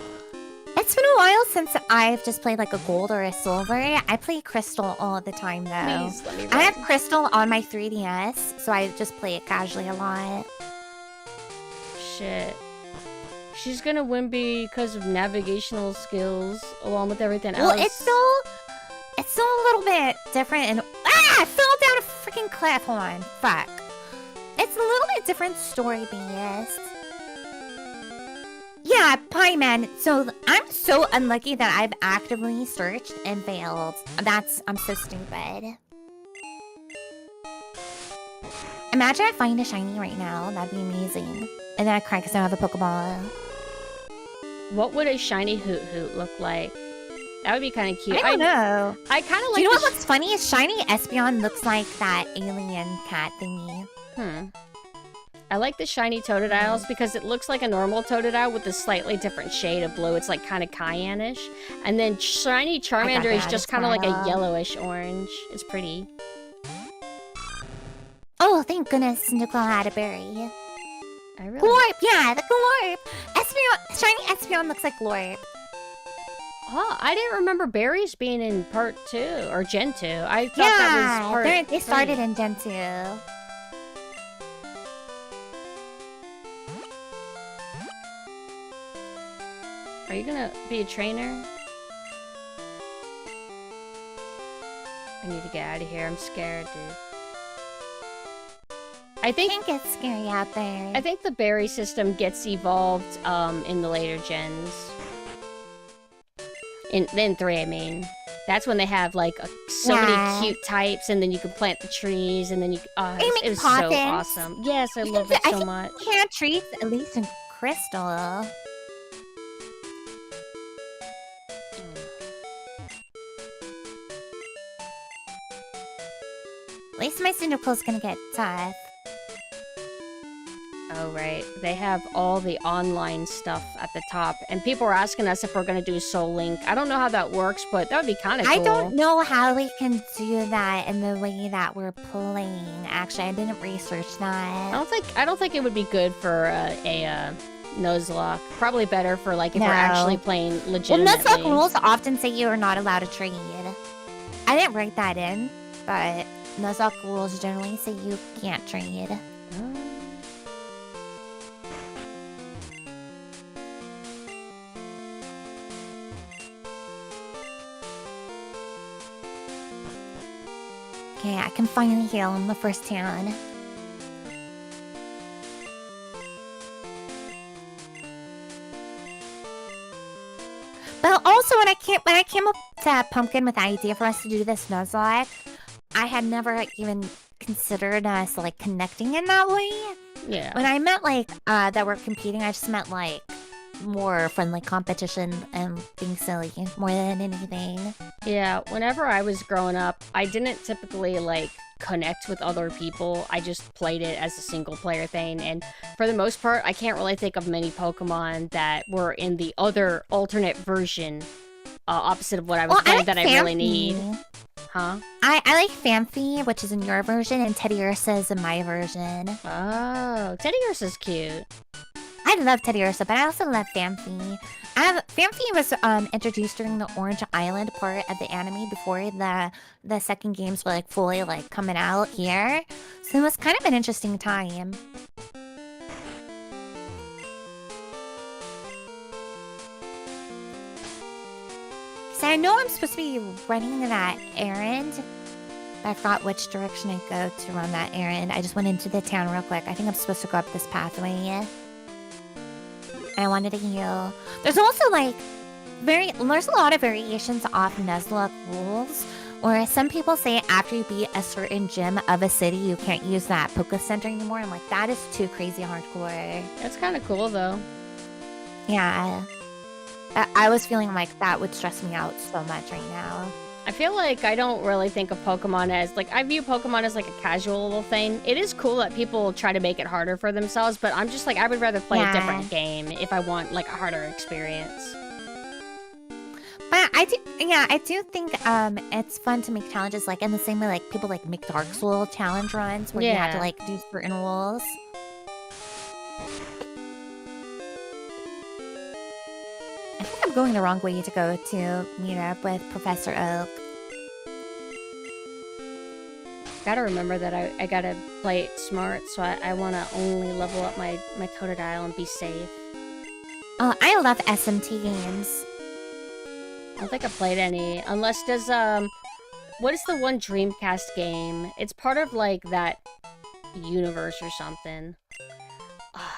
Speaker 3: It's been a while since I've just played like a Gold or a Silver. I play Crystal all the time though.
Speaker 2: Please, let me
Speaker 3: I have Crystal on my 3DS, so I just play it casually a lot.
Speaker 2: Shit. She's gonna win because of navigational skills, along with everything else.
Speaker 3: Well, it's still a little bit different and I fell down a freaking cliff. Hold on. Fuck. It's a little bit different story based. Yeah, Pie Man. So I'm so unlucky that I've actively searched and failed. I'm so stupid. Imagine I find a shiny right now. That'd be amazing. And then I cry because I don't have a Pokeball.
Speaker 2: What would a shiny Hoot Hoot look like? That would be kind of cute.
Speaker 3: I don't know.
Speaker 2: I kind of like.
Speaker 3: Do you know what looks funny? Shiny Espeon looks like that alien cat thingy.
Speaker 2: I like the shiny Totodiles because it looks like a normal Totodile with a slightly different shade of blue. It's like kind of cayenne-ish. And then shiny Charmander is just kind of like a yellowish orange. It's pretty.
Speaker 3: Oh, thank goodness Nicole had a berry.
Speaker 2: I really.
Speaker 3: Glorp, yeah, the Glorp. Espeon, shiny Espeon looks like Glorp.
Speaker 2: Oh, I didn't remember berries being in part 2 or Gen 2. I thought that was part
Speaker 3: they started
Speaker 2: 3.
Speaker 3: in Gen 2.
Speaker 2: Are you gonna be a trainer? I need to get out of here. I'm scared, dude. I think
Speaker 3: it's scary out there.
Speaker 2: I think the berry system gets evolved in the later gens. In 3, I mean. That's when they have like so many cute types, and then you can plant the trees, and then you. It was so awesome. Yes, I love it so much.
Speaker 3: Plant trees, at least in Crystal. At least my Cyndaquil's gonna get tough.
Speaker 2: Oh, right. They have all the online stuff at the top. And people are asking us if we're going to do Soul Link. I don't know how that works, but that would be kind of cool.
Speaker 3: I don't know how we can do that in the way that we're playing. Actually, I didn't research that.
Speaker 2: I don't think it would be good for a nuzlocke. Probably better for like if we're actually playing legitimately.
Speaker 3: Well, nuzlocke rules often say you are not allowed to trade. I didn't write that in, but nuzlocke rules generally say you can't trade. Okay, I can finally heal him the first turn. But also, when I came up to Pumpkin with the idea for us to do this nuzlocke, I had never even considered us like connecting in that way.
Speaker 2: Yeah.
Speaker 3: When I meant like that we're competing, I just meant like more friendly competition and being silly more than anything.
Speaker 2: Yeah, whenever I was growing up, I didn't typically like connect with other people. I just played it as a single player thing, and for the most part, I can't really think of many Pokemon that were in the other alternate version, opposite of what I was playing that I really need. Huh?
Speaker 3: I like Phanpy, which is in your version, and Teddiursa is in my version.
Speaker 2: Oh, Teddiursa's cute.
Speaker 3: I love Teddiursa, but I also love Phanpy. Phanpy was introduced during the Orange Island part of the anime before the second games were like fully like coming out here. So it was kind of an interesting time. So I know I'm supposed to be running that errand. I forgot which direction I go to run that errand. I just went into the town real quick. I think I'm supposed to go up this pathway. I wanted to heal. There's also like there's a lot of variations off Nuzlocke rules, where some people say after you beat a certain gym of a city, you can't use that Poke Center anymore. I'm like, that is too crazy hardcore.
Speaker 2: That's kind of cool though.
Speaker 3: Yeah. I was feeling like that would stress me out so much right now.
Speaker 2: I feel like I don't really think of Pokemon as, like, I view Pokemon as, like, a casual little thing. It is cool that people try to make it harder for themselves, but I'm just, like, I would rather play a different game if I want, like, a harder experience.
Speaker 3: But I do think it's fun to make challenges, like, in the same way, like, people, like, make Dark Souls challenge runs where you have to, like, do certain rules. I think I'm going the wrong way to go to meet up with Professor Oak.
Speaker 2: Gotta remember that I gotta play it smart, so I want to only level up my Totodile and be safe.
Speaker 3: Oh, I love SMT games.
Speaker 2: I don't think I played any, unless there's, what is the one Dreamcast game? It's part of, like, that universe or something.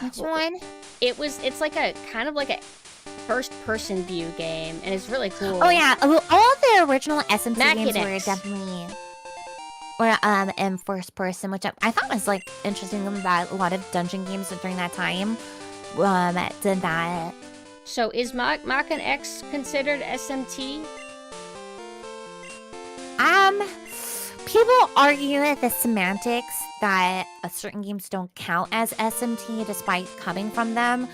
Speaker 3: Which one?
Speaker 2: It's like a, kind of like a first-person view game, and it's really cool.
Speaker 3: Oh yeah, all the original SMT
Speaker 2: Machinax
Speaker 3: games were definitely in first person, which I thought was like interesting that a lot of dungeon games during that time did that.
Speaker 2: So is Machinax considered SMT?
Speaker 3: People argue with the semantics that certain games don't count as SMT despite coming from them.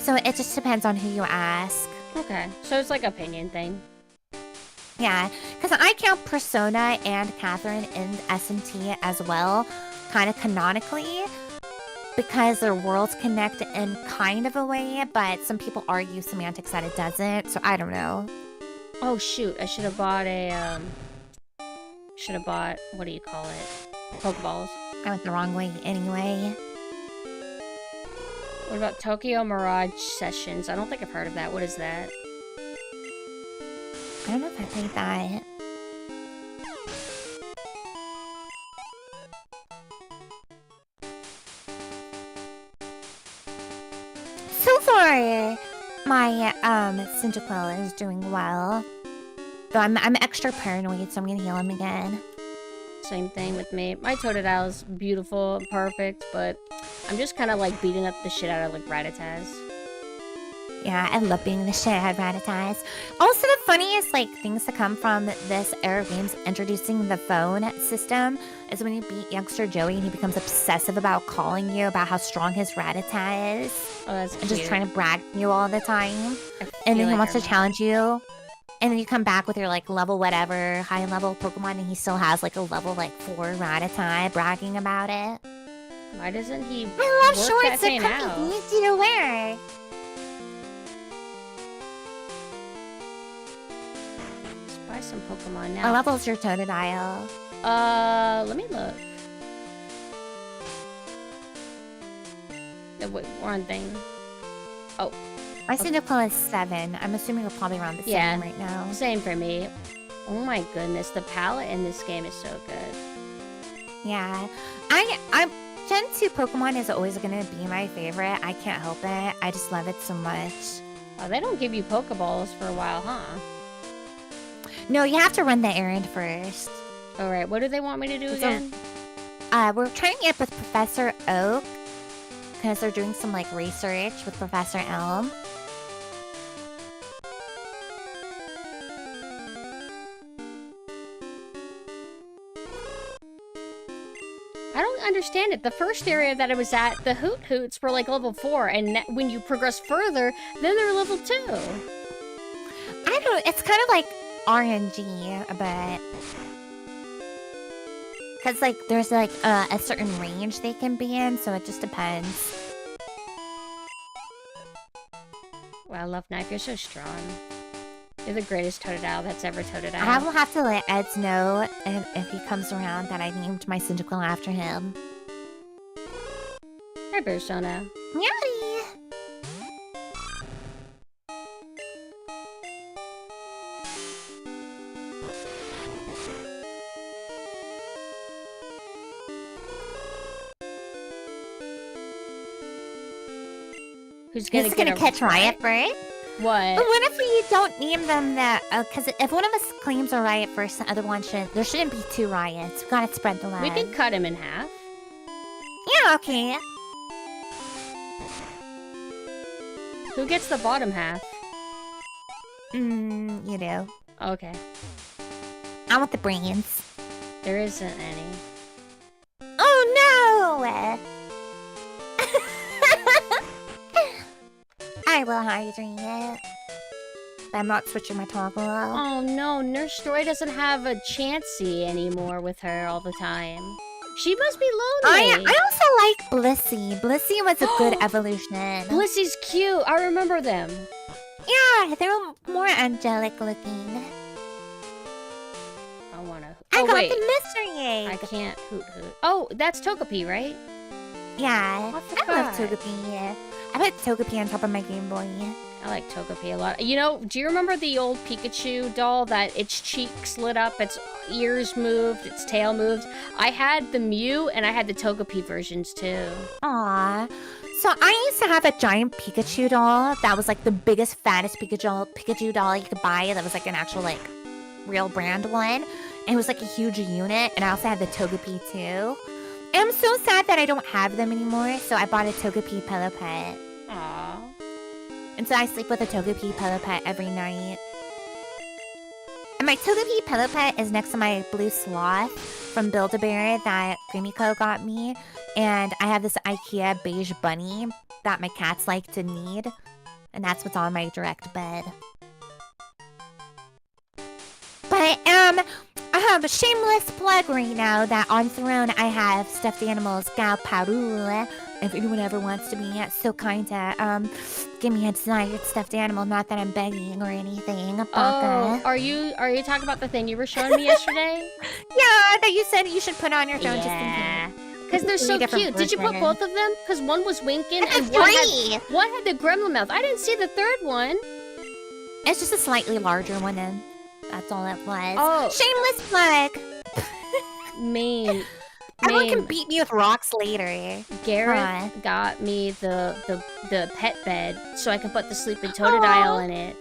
Speaker 3: So it just depends on who you ask.
Speaker 2: Okay, so it's like an opinion thing.
Speaker 3: Yeah, because I count Persona and Catherine in SMT as well. kind of canonically because their worlds connect in kind of a way, but some people argue semantics that it doesn't, so I don't know.
Speaker 2: Oh shoot, I should have bought a, what do you call it? Pokeballs.
Speaker 3: I went the wrong way anyway.
Speaker 2: What about Tokyo Mirage Sessions? I don't think I've heard of that. What is that?
Speaker 3: I don't know if I played that. So far, my Cyndaquil is doing well. Though I'm extra paranoid, so I'm gonna heal him again.
Speaker 2: Same thing with me. My Totodile's beautiful and perfect, but I'm just kind of like beating up the shit out of like Rattatas.
Speaker 3: Yeah, I love being the shit out of Rattatas. Also, the funniest like things to come from this era of games introducing the phone system is when you beat youngster Joey and he becomes obsessive about calling you about how strong his Rattata is.
Speaker 2: Oh, that's
Speaker 3: and
Speaker 2: cute.
Speaker 3: just trying to brag to you all the time.
Speaker 2: I
Speaker 3: And then
Speaker 2: feel
Speaker 3: he
Speaker 2: like
Speaker 3: wants to
Speaker 2: I remember.
Speaker 3: challenge you. And then you come back with your like level whatever, high level Pokemon, and he still has like a level like 4 Rattata bragging about it.
Speaker 2: Why doesn't he
Speaker 3: I love
Speaker 2: work that
Speaker 3: shorts, they're
Speaker 2: thing
Speaker 3: comfy,
Speaker 2: out?
Speaker 3: easy to wear.
Speaker 2: Let's buy some Pokemon
Speaker 3: What
Speaker 2: now.
Speaker 3: level's your Totodile?
Speaker 2: Let me look. No, wait, we're on thing. Oh,
Speaker 3: My Cyndaquil is 7. I'm assuming we're probably around the same
Speaker 2: Yeah.
Speaker 3: right now.
Speaker 2: same for me. Oh my goodness, the palette in this game is so good.
Speaker 3: Yeah. I'm Gen 2 Pokemon is always gonna be my favorite. I can't help it. I just love it so much.
Speaker 2: Oh, they don't give you Pokeballs for a while, huh?
Speaker 3: No, you have to run the errand first.
Speaker 2: Alright, what do they want me to do
Speaker 3: So-
Speaker 2: again?
Speaker 3: We're trying to get with Professor Oak because they're doing some like research with Professor Elm.
Speaker 2: I don't understand it. The first area that I was at, the Hoot Hoots were like level 4, and when you progress further, then they're level 2.
Speaker 3: I don't know. It's kind of like RNG a bit. Because like there's like a certain range they can be in, so it just depends.
Speaker 2: Wow, I love Knife. You're so strong. You're the greatest Totodile that's ever Totodile.
Speaker 3: I will have to let Eds know if he comes around that I named my Cyndaquil after him.
Speaker 2: Hi, Persona.
Speaker 3: Meowdy!
Speaker 2: Who's gonna
Speaker 3: This is
Speaker 2: get
Speaker 3: gonna
Speaker 2: a
Speaker 3: catch Riot first.
Speaker 2: What?
Speaker 3: But what if we don't name them that? Because if one of us claims a riot first, the other one shouldn't. There shouldn't be 2 riots. We gotta spread the love.
Speaker 2: We can cut him in half.
Speaker 3: Yeah, okay.
Speaker 2: Who gets the bottom half?
Speaker 3: You do.
Speaker 2: Okay.
Speaker 3: I want the brains.
Speaker 2: There isn't any.
Speaker 3: Oh no! I will hydrate it. But I'm not switching my toggle.
Speaker 2: Oh no, Nurse Joy doesn't have a Chansey anymore with her all the time. She must be lonely.
Speaker 3: I also like Blissey. Blissey was a good evolution.
Speaker 2: Blissy's cute. I remember them.
Speaker 3: Yeah, they're more angelic looking.
Speaker 2: I wanna.
Speaker 3: I
Speaker 2: Oh
Speaker 3: got
Speaker 2: wait,
Speaker 3: the mystery egg.
Speaker 2: I can't hoot hoot. Oh, that's Togepi, right?
Speaker 3: Yeah,
Speaker 2: I
Speaker 3: I love
Speaker 2: forgot.
Speaker 3: Togepi. I put Togepi on top of my Game Boy.
Speaker 2: I like Togepi a lot. You know, do you remember the old Pikachu doll that its cheeks lit up, its ears moved, its tail moved? I had the Mew and I had the Togepi versions too.
Speaker 3: Aw. So I used to have a giant Pikachu doll that was like the biggest, fattest Pikachu doll you could buy. That was like an actual like real brand one. And it was like a huge unit. And I also had the Togepi too. And I'm so sad that I don't have them anymore. So I bought a Togepi pillow pet.
Speaker 2: Aww.
Speaker 3: And so I sleep with a Togepi pillow pet every night. And my Togepi pillow pet is next to my blue sloth from Build-A-Bear that Grimiko got me. And I have this IKEA beige bunny that my cats like to need. And that's what's on my direct bed. But, Shameless plug right now that on Throne I have stuffed animals Gal Parule. If anyone ever wants to be so kind to give me a desired stuffed animal, not that I'm begging or anything.
Speaker 2: Oh, are you talking about the thing you were showing me yesterday?
Speaker 3: Yeah, that you said you should put on your phone just in
Speaker 2: Yeah.
Speaker 3: case.
Speaker 2: Because they're so cute. Did you put both of them? Because one was winking and one had the gremlin mouth. I didn't see the third one.
Speaker 3: It's just a slightly larger one, and that's all it was.
Speaker 2: Oh.
Speaker 3: Shameless plug.
Speaker 2: Mean.
Speaker 3: Everyone can beat me with rocks later.
Speaker 2: Gareth got me the pet bed so I can put the sleeping totodile in it.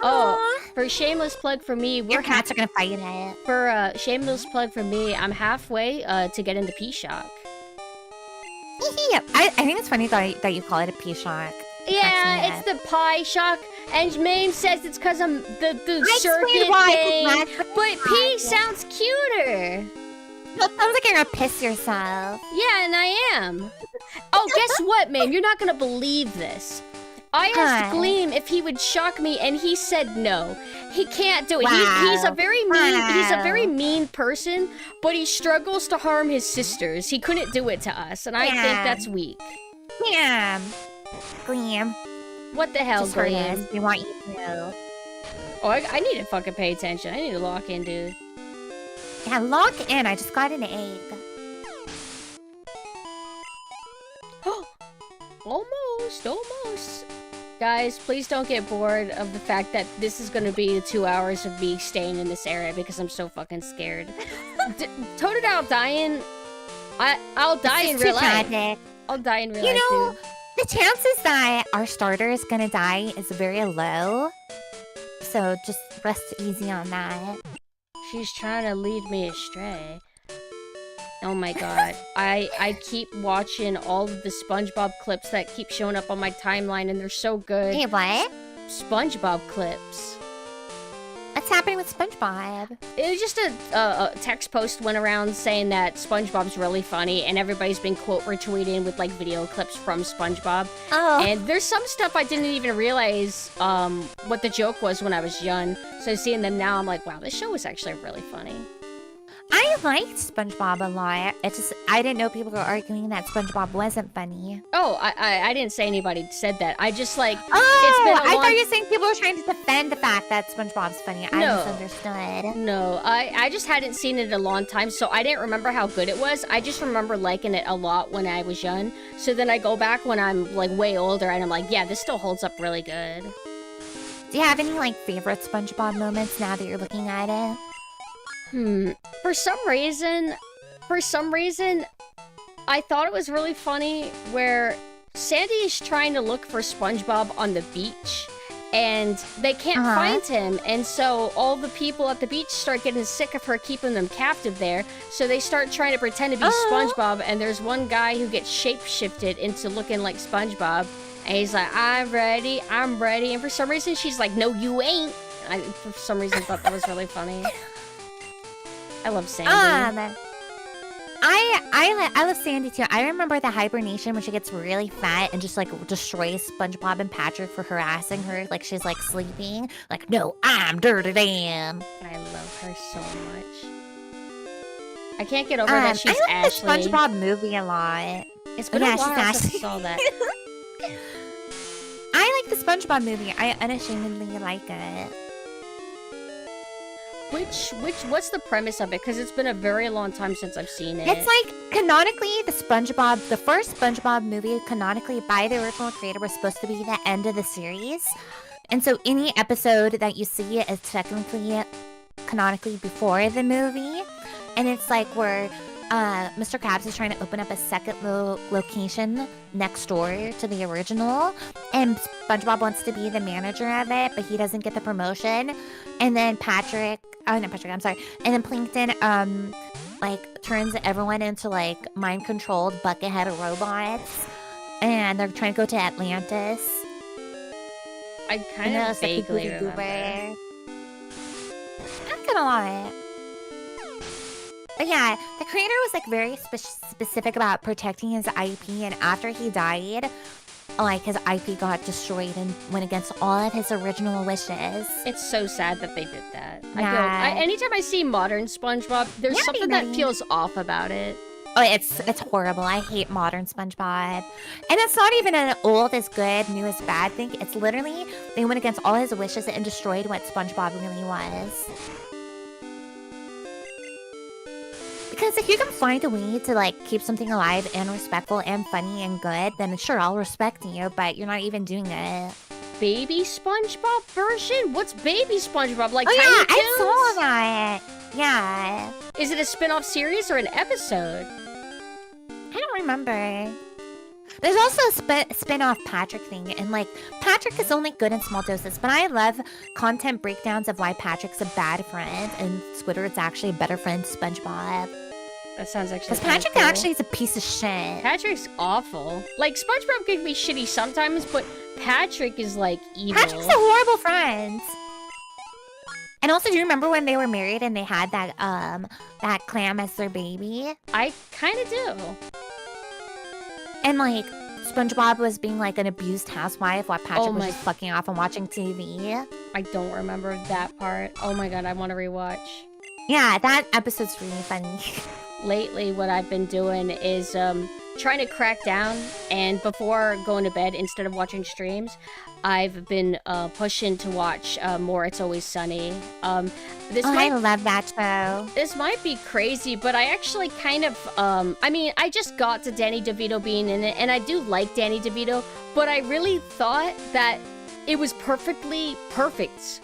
Speaker 2: Oh, for shameless plug for me,
Speaker 3: your cats are gonna fight it.
Speaker 2: For shameless plug for me, I'm halfway to get into P-Shock.
Speaker 3: I think it's funny that you call it a P-Shock.
Speaker 2: Yeah, it's the pie shock, and Maine says it's because I'm the circuit thing. But P sounds cuter.
Speaker 3: Well, it sounds like you're gonna piss yourself.
Speaker 2: Yeah, and I am. Oh, guess what, Maine? You're not gonna believe this. I asked Gleam if he would shock me, and he said no. He can't do it.
Speaker 3: Wow.
Speaker 2: He's a very mean. He's a very mean person, but he struggles to harm his sisters. He couldn't do it to us, and I think that's weak.
Speaker 3: Damn. Gleam.
Speaker 2: What the hell,
Speaker 3: just
Speaker 2: Gleam?
Speaker 3: We want you to know.
Speaker 2: Oh, I need to fucking pay attention. I need to lock in, dude.
Speaker 3: Yeah, lock in. I just got an egg.
Speaker 2: Almost. Guys, please don't get bored of the fact that this is gonna be 2 hours of me staying in this area because I'm so fucking scared. Totodile dying. I'll die in real life. I'll die in real life, dude.
Speaker 3: The chances that our starter is gonna die is very low. So just rest easy on that.
Speaker 2: She's trying to lead me astray. Oh my god. I keep watching all of the SpongeBob clips that keep showing up on my timeline, and they're so good.
Speaker 3: Hey, what?
Speaker 2: SpongeBob clips.
Speaker 3: What's happening with SpongeBob?
Speaker 2: It was just a text post went around saying that SpongeBob's really funny, and everybody's been quote retweeting with like video clips from SpongeBob.
Speaker 3: Oh.
Speaker 2: And there's some stuff I didn't even realize what the joke was when I was young. So seeing them now, I'm like, wow, this show was actually really funny.
Speaker 3: I liked SpongeBob a lot. It's just I didn't know people were arguing that SpongeBob wasn't funny.
Speaker 2: Oh, I didn't say anybody said that. I just like
Speaker 3: I thought you were saying people were trying to defend the fact that SpongeBob's funny. I misunderstood.
Speaker 2: No, I just hadn't seen it in a long time, so I didn't remember how good it was. I just remember liking it a lot when I was young. So then I go back when I'm like way older, and I'm like, yeah, this still holds up really good.
Speaker 3: Do you have any like favorite SpongeBob moments now that you're looking at it?
Speaker 2: For some reason, I thought it was really funny where Sandy is trying to look for SpongeBob on the beach, and they can't find him, and so all the people at the beach start getting sick of her keeping them captive there, so they start trying to pretend to be SpongeBob, and there's one guy who gets shape-shifted into looking like SpongeBob, and he's like, I'm ready, and for some reason she's like, no, you ain't. I, for some reason, thought that was really funny. I love Sandy.
Speaker 3: I love Sandy too. I remember the hibernation when she gets really fat and just like destroys SpongeBob and Patrick for harassing her, like she's like sleeping. Like, no, I'm Dirty Dan.
Speaker 2: I love her so much. I can't get over that she's
Speaker 3: I like
Speaker 2: Ashley.
Speaker 3: the SpongeBob movie a lot.
Speaker 2: It's been a while since I
Speaker 3: Ashley.
Speaker 2: saw that.
Speaker 3: I like the SpongeBob movie. I unashamedly like it.
Speaker 2: What's the premise of it? Because it's been a very long time since I've seen it.
Speaker 3: It's like, canonically, the first SpongeBob movie, canonically, by the original creator, was supposed to be the end of the series. And so any episode that you see is technically, canonically, before the movie. And it's like where Mr. Krabs is trying to open up a second location next door to the original. And SpongeBob wants to be the manager of it, but he doesn't get the promotion. And then and then Plankton, like, turns everyone into, like, mind-controlled buckethead robots. And they're trying to go to Atlantis.
Speaker 2: I kind of vaguely remember.
Speaker 3: I'm gonna lie. But yeah, the creator was, like, very specific about protecting his IP, and after he died, like his IP got destroyed and went against all of his original wishes.
Speaker 2: It's so sad that they did that.
Speaker 3: Yeah.
Speaker 2: Anytime I see modern SpongeBob, there's
Speaker 3: Yeah,
Speaker 2: something that
Speaker 3: buddy.
Speaker 2: feels off about it.
Speaker 3: Oh, it's horrible. I hate modern SpongeBob. And it's not even an old is good, new is bad thing. It's literally they went against all his wishes and destroyed what SpongeBob really was. Because if you can find a way to like keep something alive and respectful and funny and good, then sure, I'll respect you, but you're not even doing it.
Speaker 2: Baby SpongeBob version? What's Baby SpongeBob? Like
Speaker 3: Oh
Speaker 2: Tiny
Speaker 3: yeah,
Speaker 2: Toons?
Speaker 3: I saw that. Yeah.
Speaker 2: Is it a spin-off series or an episode?
Speaker 3: I don't remember. There's also a spin-off Patrick thing, and like Patrick is only good in small doses, but I love content breakdowns of why Patrick's a bad friend and Squidward's actually a better friend to SpongeBob.
Speaker 2: That sounds actually
Speaker 3: Because
Speaker 2: kinda
Speaker 3: Patrick
Speaker 2: cool.
Speaker 3: actually is a piece of shit.
Speaker 2: Patrick's awful. Like, SpongeBob can be shitty sometimes, but Patrick is, like, evil.
Speaker 3: Patrick's a horrible friend. And also, do you remember when they were married and they had that clam as their baby?
Speaker 2: I kind of do.
Speaker 3: And like, SpongeBob was being like an abused housewife while Patrick
Speaker 2: Oh
Speaker 3: was
Speaker 2: my-
Speaker 3: just fucking off and watching TV.
Speaker 2: I don't remember that part. Oh my god, I want to rewatch.
Speaker 3: Yeah, that episode's really funny.
Speaker 2: Lately, what I've been doing is trying to crack down, and before going to bed, instead of watching streams, I've been pushing to watch more It's Always Sunny.
Speaker 3: I love that show.
Speaker 2: This might be crazy, but I actually kind of, I mean, I just got to Danny DeVito being in it, and I do like Danny DeVito, but I really thought that it was perfectly perfect,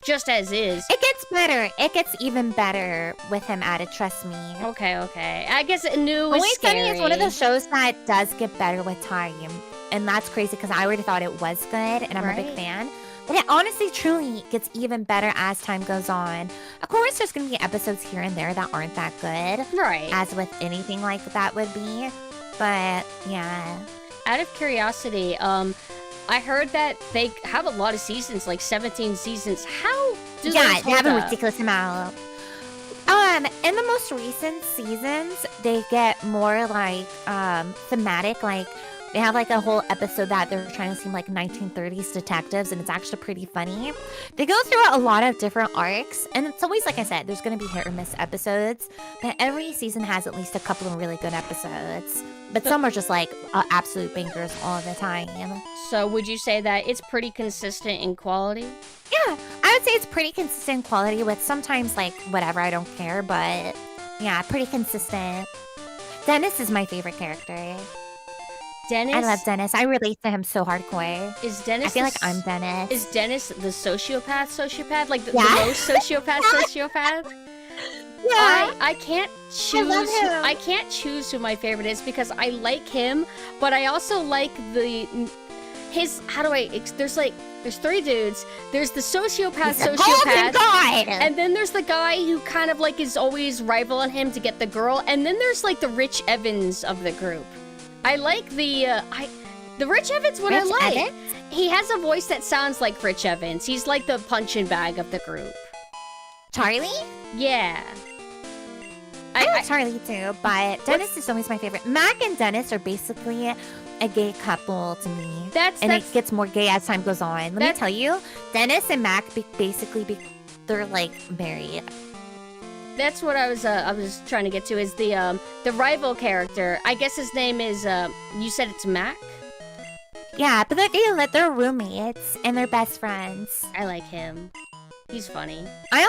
Speaker 2: just as is.
Speaker 3: It gets better. It gets even better with him added, trust me.
Speaker 2: Okay. I guess new is
Speaker 3: Always
Speaker 2: scary.
Speaker 3: Sunny is one of those shows that does get better with time. And that's crazy because I already thought it was good, and I'm a big
Speaker 2: Right.
Speaker 3: fan. But it honestly, truly gets even better as time goes on. Of course, there's going to be episodes here and there that aren't that good,
Speaker 2: Right.
Speaker 3: as with anything like that would be. But, yeah.
Speaker 2: Out of curiosity, I heard that they have a lot of seasons, like 17 seasons. How do
Speaker 3: Yeah,
Speaker 2: they
Speaker 3: they have a
Speaker 2: hold up?
Speaker 3: ridiculous amount. In the most recent seasons, they get more like thematic. Like they have like a whole episode that they're trying to seem like 1930s detectives, and it's actually pretty funny. They go through a lot of different arcs, and it's always like I said, there's going to be hit or miss episodes, but every season has at least a couple of really good episodes. But some are just like absolute bangers all the time.
Speaker 2: So would you say that it's pretty consistent in quality?
Speaker 3: Yeah, I would say it's pretty consistent quality with sometimes like whatever, I don't care, but yeah, pretty consistent. Dennis is my favorite character.
Speaker 2: Dennis?
Speaker 3: I love Dennis. I relate to him so hardcore.
Speaker 2: Is Dennis
Speaker 3: I feel
Speaker 2: the
Speaker 3: like I'm Dennis.
Speaker 2: Is Dennis the sociopath? Like the
Speaker 3: Yeah.
Speaker 2: most sociopath?
Speaker 3: Yeah.
Speaker 2: I can't choose.
Speaker 3: love him.
Speaker 2: I can't choose who my favorite is because I like him, but I also like his. How do I? There's three dudes. There's the sociopath,
Speaker 3: He's a golden god.
Speaker 2: and then there's the guy who kind of like is always rivaling him to get the girl, and then there's like the Rich Evans of the group. I like the Rich Evans. What I
Speaker 3: Rich
Speaker 2: like,
Speaker 3: Evans?
Speaker 2: he has a voice that sounds like Rich Evans. He's like the punching bag of the group.
Speaker 3: Charlie?
Speaker 2: Yeah.
Speaker 3: I like Charlie too, but Dennis is always my favorite. Mac and Dennis are basically a gay couple to me. And it gets more gay as time goes on. Let me tell you, Dennis and Mac they're like married.
Speaker 2: That's what I was trying to get to is the rival character. I guess his name is you said it's Mac?
Speaker 3: Yeah, but they're roommates and they're best friends.
Speaker 2: I like him. He's funny.
Speaker 3: I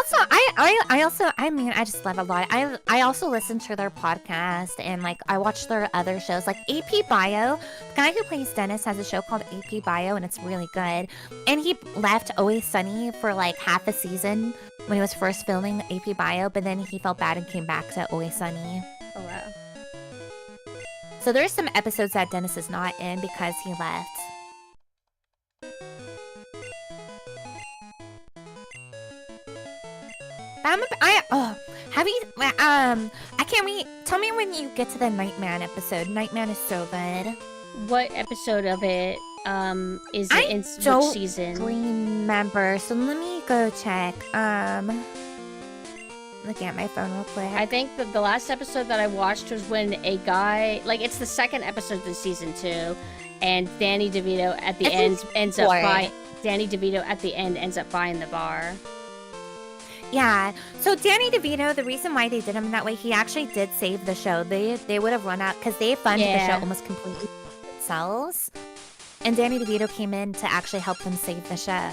Speaker 3: just love a lot. I also listen to their podcast and like I watch their other shows like AP Bio. The guy who plays Dennis has a show called AP Bio and it's really good. And he left Always Sunny for like half a season when he was first filming AP Bio, but then he felt bad and came back to Always Sunny.
Speaker 2: Oh wow.
Speaker 3: So there's some episodes that Dennis is not in because he left. I can't wait. Tell me when you get to the Nightman episode. Nightman is so good.
Speaker 2: What episode of it is
Speaker 3: I
Speaker 2: it in which
Speaker 3: don't
Speaker 2: season?
Speaker 3: remember. So let me go check. Look at my phone real quick.
Speaker 2: I think that the last episode that I watched was when a guy, like it's the second episode of season 2, and Danny DeVito at the
Speaker 3: I think
Speaker 2: end ends up
Speaker 3: four.
Speaker 2: buying. Danny DeVito at the end ends up buying the bar.
Speaker 3: Yeah. So Danny DeVito, the reason why they did him that way, he actually did save the show. They would have run out because they funded the
Speaker 2: Yeah.
Speaker 3: show almost completely themselves. And Danny DeVito came in to actually help them save the show.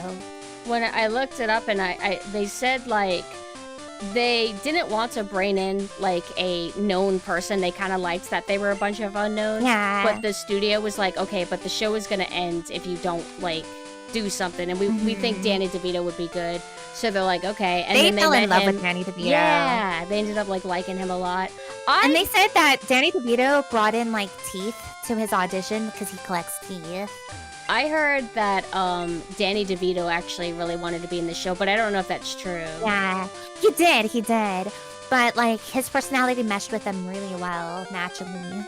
Speaker 2: When I looked it up and they said like they didn't want to bring in like a known person. They kind of liked that they were a bunch of unknowns.
Speaker 3: Yeah.
Speaker 2: But the studio was like, okay, but the show is gonna end if you don't like do something, and we think Danny DeVito would be good. So they're like, okay, and
Speaker 3: They
Speaker 2: then
Speaker 3: fell
Speaker 2: they
Speaker 3: in
Speaker 2: met
Speaker 3: love
Speaker 2: him.
Speaker 3: with Danny DeVito.
Speaker 2: Yeah, they ended up like liking him a lot.
Speaker 3: And they said that Danny DeVito brought in like teeth to his audition because he collects teeth.
Speaker 2: I heard that Danny DeVito actually really wanted to be in the show, but I don't know if that's true.
Speaker 3: Yeah, he did. But like his personality meshed with them really well, naturally.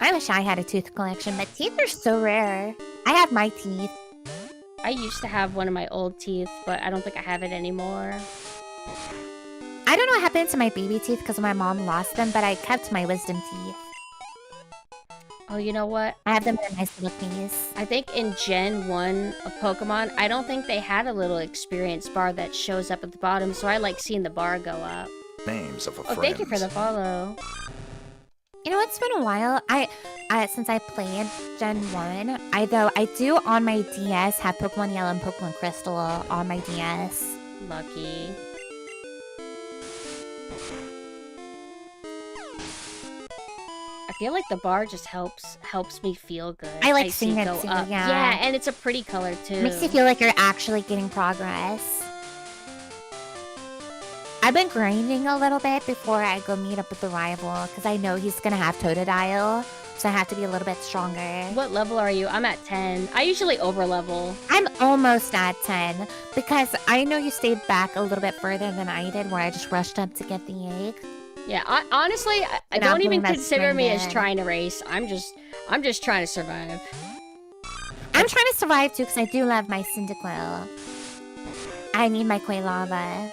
Speaker 3: I wish I had a tooth collection, but teeth are so rare. I have my teeth.
Speaker 2: I used to have one of my old teeth, but I don't think I have it anymore.
Speaker 3: I don't know what happened to my baby teeth because my mom lost them, but I kept my wisdom teeth.
Speaker 2: Oh, you know what?
Speaker 3: I have them in a nice little case.
Speaker 2: I think in Gen 1 of Pokemon, I don't think they had a little experience bar that shows up at the bottom, so I like seeing the bar go up.
Speaker 1: Names of a
Speaker 2: Oh, thank you for the follow.
Speaker 3: You know, it's been a while. Since I played Gen 1, I do on my DS have Pokemon Yellow and Pokemon Crystal on my DS.
Speaker 2: Lucky. I feel like the bar just helps me feel good.
Speaker 3: I like
Speaker 2: see
Speaker 3: seeing it
Speaker 2: go
Speaker 3: too,
Speaker 2: up.
Speaker 3: yeah.
Speaker 2: Yeah, and it's a pretty color too.
Speaker 3: Makes you feel like you're actually getting progress. I've been grinding a little bit before I go meet up with the rival because I know he's gonna have Totodile, so I have to be a little bit stronger.
Speaker 2: What level are you? I'm at 10. I usually over level.
Speaker 3: I'm almost at 10 because I know you stayed back a little bit further than I did, where I just rushed up to get the egg.
Speaker 2: Yeah, honestly, I
Speaker 3: And
Speaker 2: don't
Speaker 3: I'm
Speaker 2: even
Speaker 3: doing that
Speaker 2: consider me as
Speaker 3: sprint in.
Speaker 2: trying to race. I'm just trying to survive.
Speaker 3: I'm trying to survive too because I do love my Cyndaquil. I need my Quailava.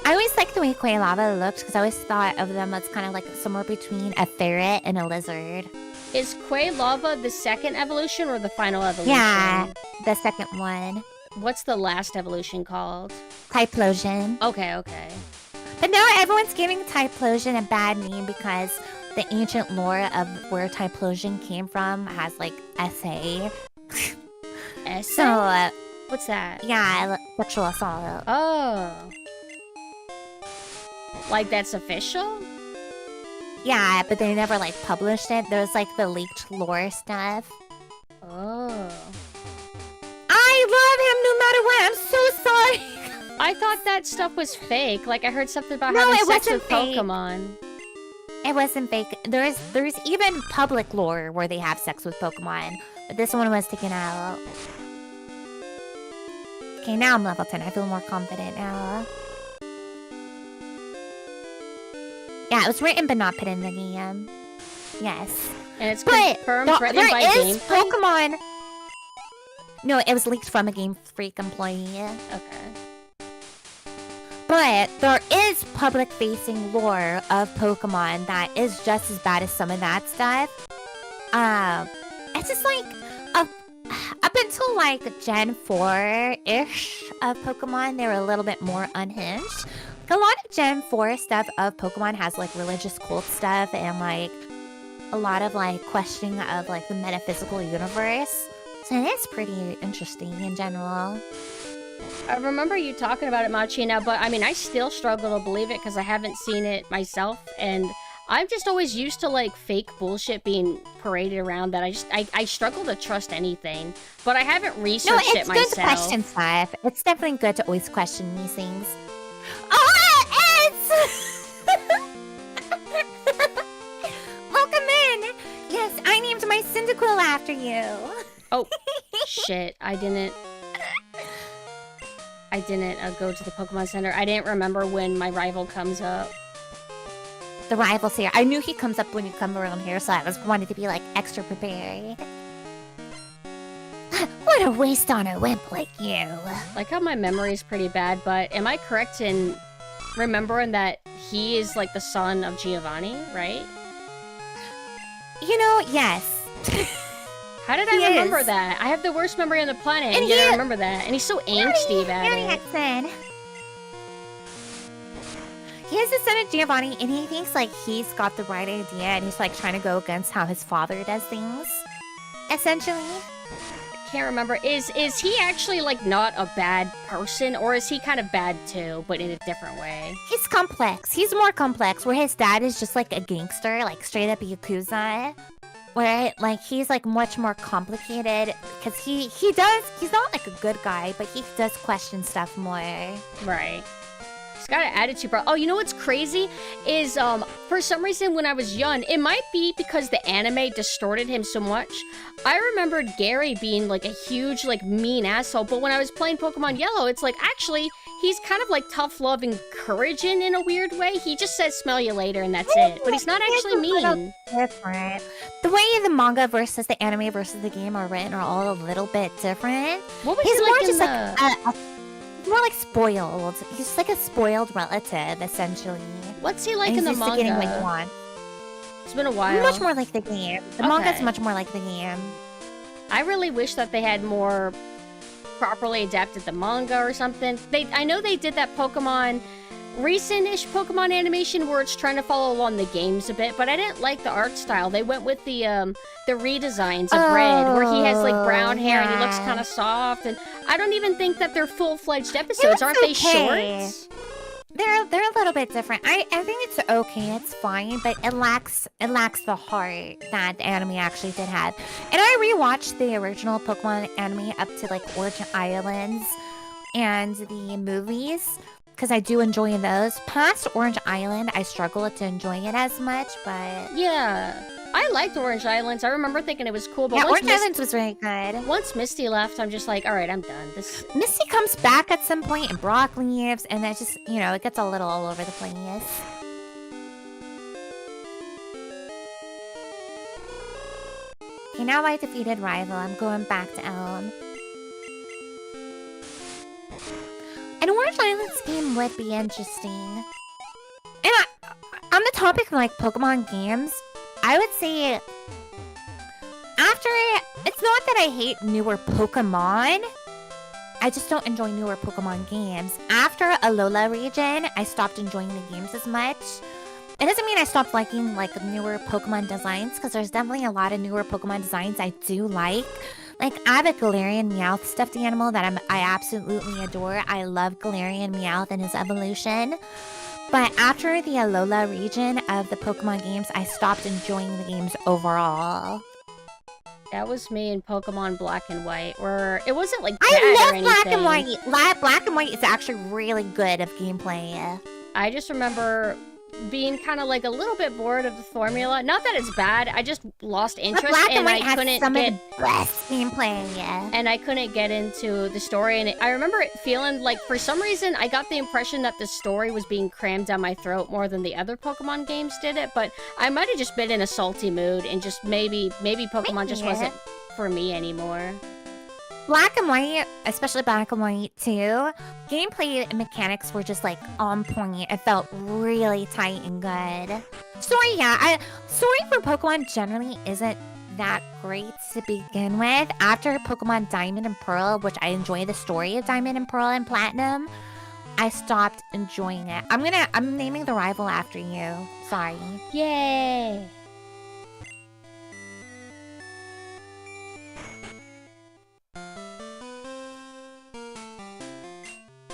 Speaker 3: I always like the way Quailava looks because I always thought of them as kind of like somewhere between a ferret and a lizard.
Speaker 2: Is Quailava the second evolution or the final evolution?
Speaker 3: Yeah, the second one.
Speaker 2: What's the last evolution called?
Speaker 3: Typhlosion.
Speaker 2: Okay.
Speaker 3: But now everyone's giving Typhlosion a bad name because the ancient lore of where Typhlosion came from has like SA.
Speaker 2: Essay?
Speaker 3: So,
Speaker 2: What's that?
Speaker 3: yeah, sexual assault.
Speaker 2: Oh. Like that's official?
Speaker 3: Yeah, but they never like published it. There's like the leaked lore stuff.
Speaker 2: Oh.
Speaker 3: I love him no matter what. I'm so sorry.
Speaker 2: I thought that stuff was fake. Like I heard something about
Speaker 3: No,
Speaker 2: having
Speaker 3: it
Speaker 2: sex
Speaker 3: wasn't
Speaker 2: with
Speaker 3: fake.
Speaker 2: Pokemon.
Speaker 3: It wasn't fake. There's even public lore where they have sex with Pokemon, but this one was taken out. Okay, now I'm level 10. I feel more confident now. Yeah, it was written but not put in the game. Yes.
Speaker 2: And it's
Speaker 3: But
Speaker 2: confirmed
Speaker 3: there
Speaker 2: written by
Speaker 3: is
Speaker 2: gameplay?
Speaker 3: Pokemon. No, it was leaked from a Game Freak employee.
Speaker 2: Okay.
Speaker 3: But there is public-facing lore of Pokemon that is just as bad as some of that stuff. It's just like up until like Gen 4-ish of Pokemon, they were a little bit more unhinged. A lot of Gen 4 stuff of Pokemon has like religious cult stuff and like a lot of like questioning of like the metaphysical universe. So it's pretty interesting in general.
Speaker 2: I remember you talking about it, Machina, but I mean, I still struggle to believe it because I haven't seen it myself, and I'm just always used to like fake bullshit being paraded around that I struggle to trust anything, but I haven't researched
Speaker 3: No,
Speaker 2: it
Speaker 3: it's
Speaker 2: myself.
Speaker 3: good to question stuff. It's definitely good to always question these things. Oh, it's! Welcome in! Yes, I named my Cyndaquil after you.
Speaker 2: Oh, shit, I didn't go to the Pokemon Center. I didn't remember when my rival comes up.
Speaker 3: The rival's here. I knew he comes up when you come around here, so I wanted to be like extra prepared. What a waste on a wimp like you.
Speaker 2: Like how my memory is pretty bad, but am I correct in remembering that he is like the son of Giovanni, right?
Speaker 3: Yes.
Speaker 2: How did I remember that? I have the worst memory on the planet, and yet I remember that. And he's so angsty about it.
Speaker 3: Jackson. He is the son of Giovanni, and he thinks like he's got the right idea, and he's like trying to go against how his father does things. Essentially.
Speaker 2: I can't remember. Is he actually like not a bad person, or is he kind of bad too, but in a different way?
Speaker 3: He's complex. He's more complex, where his dad is just like a gangster, like straight up Yakuza. Where like he's like much more complicated because he's not like a good guy, but he does question stuff more.
Speaker 2: Right. He's got an attitude problem. Oh, you know what's crazy is for some reason when I was young, it might be because the anime distorted him so much. I remembered Gary being like a huge like mean asshole, but when I was playing Pokemon Yellow, it's like actually he's kind of like tough love, encouraging in a weird way. He just says smell you later and that's it. But he's not actually mean.
Speaker 3: Different. The way the manga versus the anime versus the game are written are all a little bit different.
Speaker 2: What was
Speaker 3: he's
Speaker 2: he
Speaker 3: more
Speaker 2: like
Speaker 3: just
Speaker 2: in
Speaker 3: like more like spoiled. He's just like a spoiled relative, essentially.
Speaker 2: What's he like
Speaker 3: and
Speaker 2: in the
Speaker 3: he's
Speaker 2: manga?
Speaker 3: Getting what he wants.
Speaker 2: It's been a while.
Speaker 3: Much more like the game. The manga's much more like the game.
Speaker 2: I really wish that they had more properly adapted the manga or something. I know they did that Pokemon, recent-ish Pokemon animation where it's trying to follow along the games a bit, but I didn't like the art style. They went with the redesigns of Red, where he has like brown hair and he looks kind of soft, and I don't even think that they're full-fledged episodes. Aren't they shorts?
Speaker 3: They're a little bit different. I think it's okay, it's fine, but it lacks the heart that the anime actually did have. And I rewatched the original Pokemon anime up to like Origin Islands and the movies, because I do enjoy those. Past Orange Island, I struggle to enjoy it as much, but...
Speaker 2: Yeah, I liked Orange Islands. I remember thinking it was cool, but
Speaker 3: Orange Islands was really good.
Speaker 2: Once Misty left, I'm just like, alright, I'm done.
Speaker 3: Misty comes back at some point, and Brock leaves, and it just, it gets a little all over the place. Okay, now I defeated Rival. I'm going back to Elm. An Orange Islands game would be interesting. And on the topic of like Pokemon games, I would say it's not that I hate newer Pokemon. I just don't enjoy newer Pokemon games. After Alola region, I stopped enjoying the games as much. It doesn't mean I stopped liking like newer Pokemon designs, because there's definitely a lot of newer Pokemon designs I do like. Like, I have a Galarian Meowth stuffed animal that I absolutely adore. I love Galarian Meowth and his evolution. But after the Alola region of the Pokemon games, I stopped enjoying the games overall.
Speaker 2: That was me in Pokemon Black and White, where it wasn't like bad
Speaker 3: I love
Speaker 2: or
Speaker 3: Black and
Speaker 2: anything.
Speaker 3: White. Black and White is actually really good of gameplay.
Speaker 2: I just remember being kind of like a little bit bored of the formula. Not that it's bad, I just lost interest and I couldn't
Speaker 3: some
Speaker 2: get
Speaker 3: of the best gameplay.
Speaker 2: And I couldn't get into the story. And I remember it feeling like for some reason I got the impression that the story was being crammed down my throat more than the other Pokemon games did it. But I might have just been in a salty mood and just maybe Pokemon just wasn't for me anymore.
Speaker 3: Black and White, especially Black and White 2, gameplay mechanics were just like on point. It felt really tight and good. Story for Pokemon generally isn't that great to begin with. After Pokemon Diamond and Pearl, which I enjoy the story of Diamond and Pearl and Platinum, I stopped enjoying it. I'm naming the rival after you. Sorry.
Speaker 2: Yay!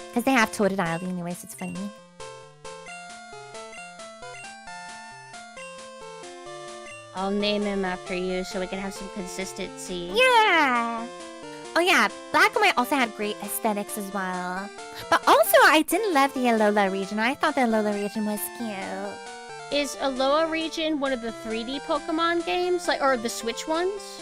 Speaker 3: Because they have Totodile anyways, it's funny.
Speaker 2: I'll name him after you so we can have some consistency.
Speaker 3: Yeah! Oh yeah, Black and White also had great aesthetics as well. But also, I didn't love the Alola region. I thought the Alola region was cute.
Speaker 2: Is Alola region one of the 3D Pokemon games? Or the Switch ones?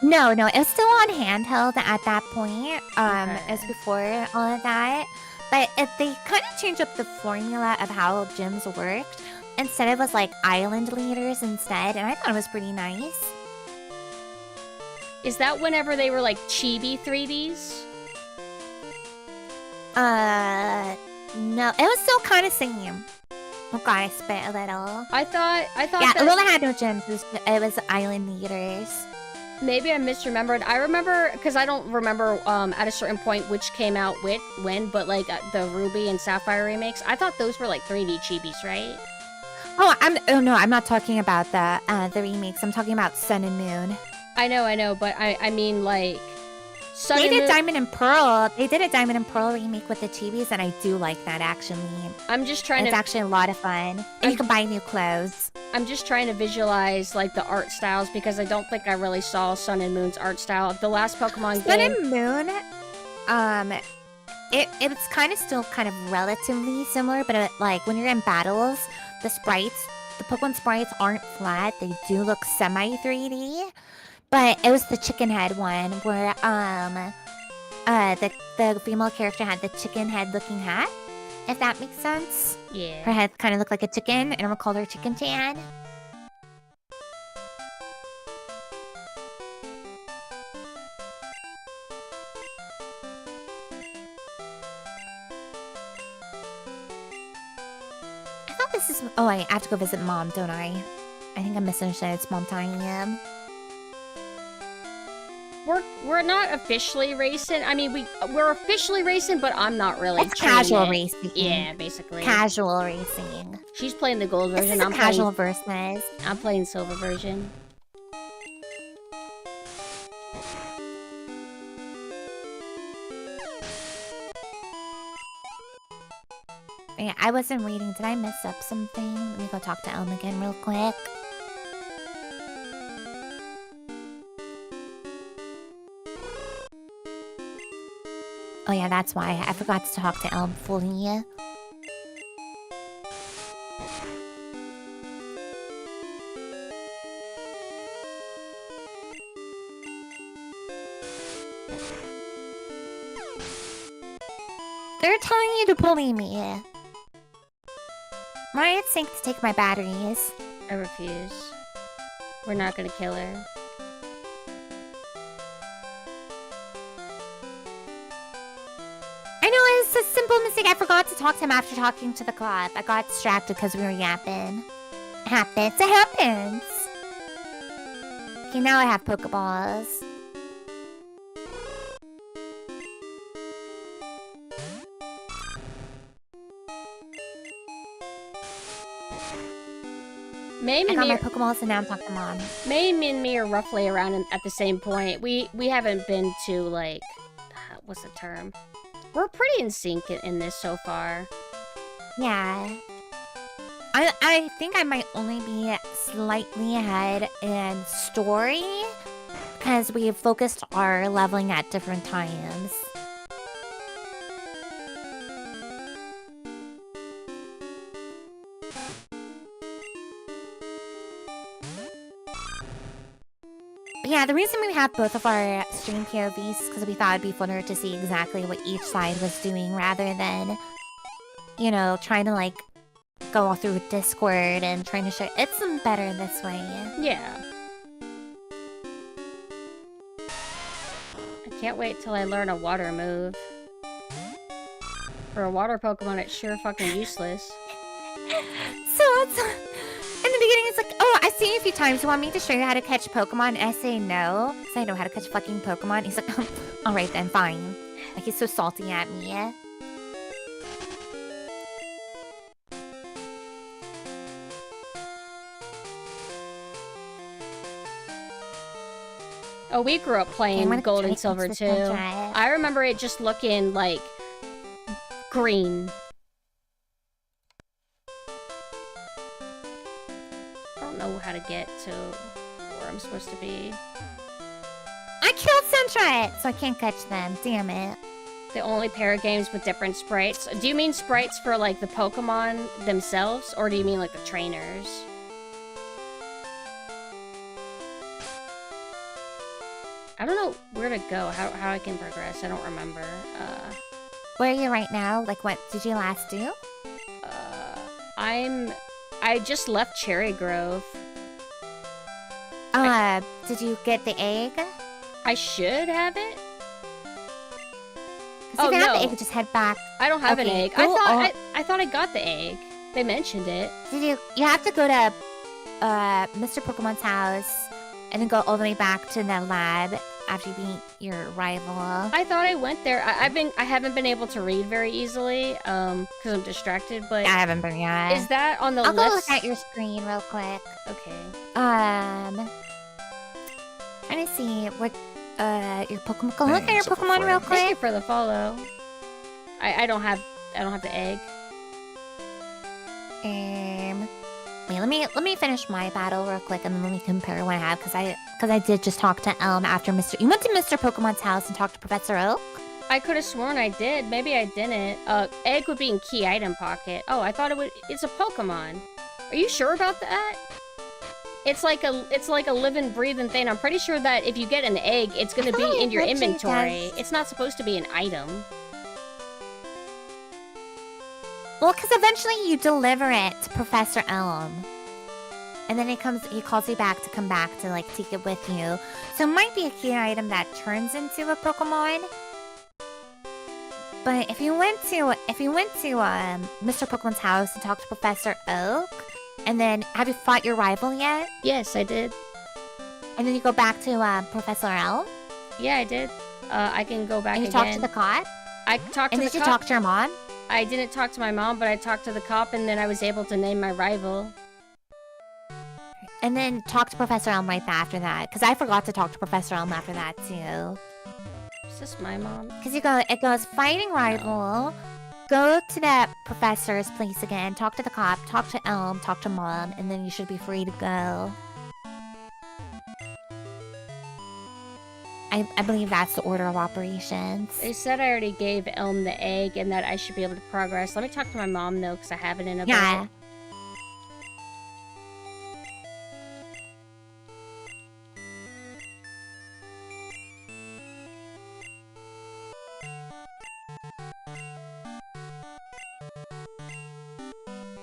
Speaker 3: No, it was still on handheld at that point. It was before all of that. But they kind of changed up the formula of how gyms worked. Instead, it was like island leaders instead, and I thought it was pretty nice.
Speaker 2: Is that whenever they were like chibi 3Ds?
Speaker 3: No, it was still kind of same. Oh god, I spit a little.
Speaker 2: I thought
Speaker 3: Yeah,
Speaker 2: that
Speaker 3: Alola had no gems. It was Island Leaders.
Speaker 2: maybe I misremembered. I remember because I don't remember at a certain point which came out when, but like the Ruby and Sapphire remakes. I thought those were like 3D chibis, right?
Speaker 3: Oh no, I'm not talking about the remakes. I'm talking about Sun and Moon.
Speaker 2: I know, but I mean like Sun
Speaker 3: They
Speaker 2: and
Speaker 3: did
Speaker 2: Moon.
Speaker 3: Diamond and Pearl. They did a Diamond and Pearl remake with the chibis, and I do like that actually.
Speaker 2: I'm just trying
Speaker 3: It's
Speaker 2: to
Speaker 3: actually a lot of fun, and you can buy new clothes.
Speaker 2: I'm just trying to visualize like the art styles because I don't think I really saw Sun and Moon's art style. The last Pokemon
Speaker 3: Sun
Speaker 2: game.
Speaker 3: and Moon, it's kind of still kind of relatively similar, but like when you're in battles, the Pokemon sprites aren't flat. They do look semi 3D. But it was the chicken head one where the female character had the chicken head looking hat, if that makes sense.
Speaker 2: Yeah.
Speaker 3: Her head kind of looked like a chicken, and I called her Chicken Chan. I thought this is. Oh, I have to go visit Mom, don't I? I think I misunderstood. It's Mom time.
Speaker 2: We're not officially racing. I mean, we're officially racing, but I'm not really.
Speaker 3: It's casual
Speaker 2: it.
Speaker 3: racing.
Speaker 2: Yeah, basically.
Speaker 3: Casual racing.
Speaker 2: She's playing the gold
Speaker 3: This
Speaker 2: version.
Speaker 3: is a casual versus.
Speaker 2: I'm playing silver version.
Speaker 3: Yeah, I wasn't reading. Did I mess up something? Let me go talk to Elm again real quick. Oh yeah, that's why. I forgot to talk to Elm fully. They're telling you to bully me. Riot's saying to take my batteries.
Speaker 2: I refuse. We're not gonna kill her.
Speaker 3: I know, it's a simple mistake. I forgot to talk to him after talking to the club. I got distracted because we were yapping. It happens. It happens. Okay, now I have Pokeballs.
Speaker 2: Maybe
Speaker 3: I got
Speaker 2: me,
Speaker 3: my Pokeballs and now I'm talking to Mom.
Speaker 2: Maybe and me are roughly around at the same point. We haven't been to like, what's the term? We're pretty in sync in this so far.
Speaker 3: Yeah. I think I might only be slightly ahead in story because we focused our leveling at different times. Yeah, the reason we have both of our stream POVs is because we thought it'd be funner to see exactly what each side was doing rather than, you know, trying to like go through Discord and trying to show. It's better this way.
Speaker 2: Yeah. I can't wait till I learn a water move. For a water Pokemon, it's sure fucking useless.
Speaker 3: So it's in the beginning, it's like, oh, I've seen you a few times. You want me to show you how to catch Pokemon? And I say no, because I know how to catch fucking Pokemon. He's like, all right then, fine. Like he's so salty at me.
Speaker 2: Oh, we grew up playing
Speaker 3: gonna
Speaker 2: Gold
Speaker 3: try
Speaker 2: and
Speaker 3: to
Speaker 2: Silver
Speaker 3: catch
Speaker 2: too.
Speaker 3: this one, try it.
Speaker 2: I remember it just looking like green. I don't know how to get to where I'm supposed to be.
Speaker 3: I killed Sentret, so I can't catch them. Damn it.
Speaker 2: The only pair of games with different sprites. Do you mean sprites for like the Pokemon themselves, or do you mean like the trainers? I don't know where to go, how I can progress. I don't remember.
Speaker 3: Where are you right now? Like, what did you last do?
Speaker 2: I just left Cherry Grove.
Speaker 3: Did you get the egg?
Speaker 2: I should have it.
Speaker 3: Because if you have the egg, just head back.
Speaker 2: I don't have an
Speaker 3: Okay,
Speaker 2: egg.
Speaker 3: go
Speaker 2: I thought I got the egg. They mentioned it.
Speaker 3: You have to go to Mr. Pokemon's house and then go all the way back to the lab after you beat your rival.
Speaker 2: I thought I went there. I haven't been able to read very easily, because I'm distracted, but
Speaker 3: I haven't been yet.
Speaker 2: is that on the
Speaker 3: I'll
Speaker 2: list?
Speaker 3: go look at your screen real quick.
Speaker 2: Okay.
Speaker 3: Trying to see what your Pokemon. Go look at your Pokemon real
Speaker 2: Thank you
Speaker 3: quick.
Speaker 2: for the follow. I don't have the egg.
Speaker 3: Wait, let me finish my battle real quick, and then let me compare what I have, because I did just talk to Elm after Mr. You went to Mr. Pokemon's house and talked to Professor Oak.
Speaker 2: I could have sworn I did. Maybe I didn't. Egg would be in key item pocket. Oh, I thought it's a Pokemon. Are you sure about that? It's like a living, breathing thing. I'm pretty sure that if you get an egg, it's gonna be in your inventory. It's not supposed to be an item.
Speaker 3: Well, because eventually you deliver it to Professor Elm. And then he calls you back to come back to, like, take it with you. So it might be a key item that turns into a Pokemon. But if you went to Mr. Pokemon's house and talked to Professor Oak, and then have you fought your rival yet?
Speaker 2: Yes, I did.
Speaker 3: And then you go back to Professor Elm?
Speaker 2: Yeah, I did. I can go back
Speaker 3: and you
Speaker 2: again.
Speaker 3: talked to the cop?
Speaker 2: I talked to the cop.
Speaker 3: And did you talk to your mom?
Speaker 2: I didn't talk to my mom, but I talked to the cop, and then I was able to name my rival.
Speaker 3: And then talk to Professor Elm right after that, because I forgot to talk to Professor Elm after that too.
Speaker 2: Is this my mom?
Speaker 3: Because it goes fighting rival, go to that professor's place again, talk to the cop, talk to Elm, talk to mom, and then you should be free to go. I believe that's the order of operations.
Speaker 2: They said I already gave Elm the egg and that I should be able to progress. Let me talk to my mom, though, because I haven't in a bit.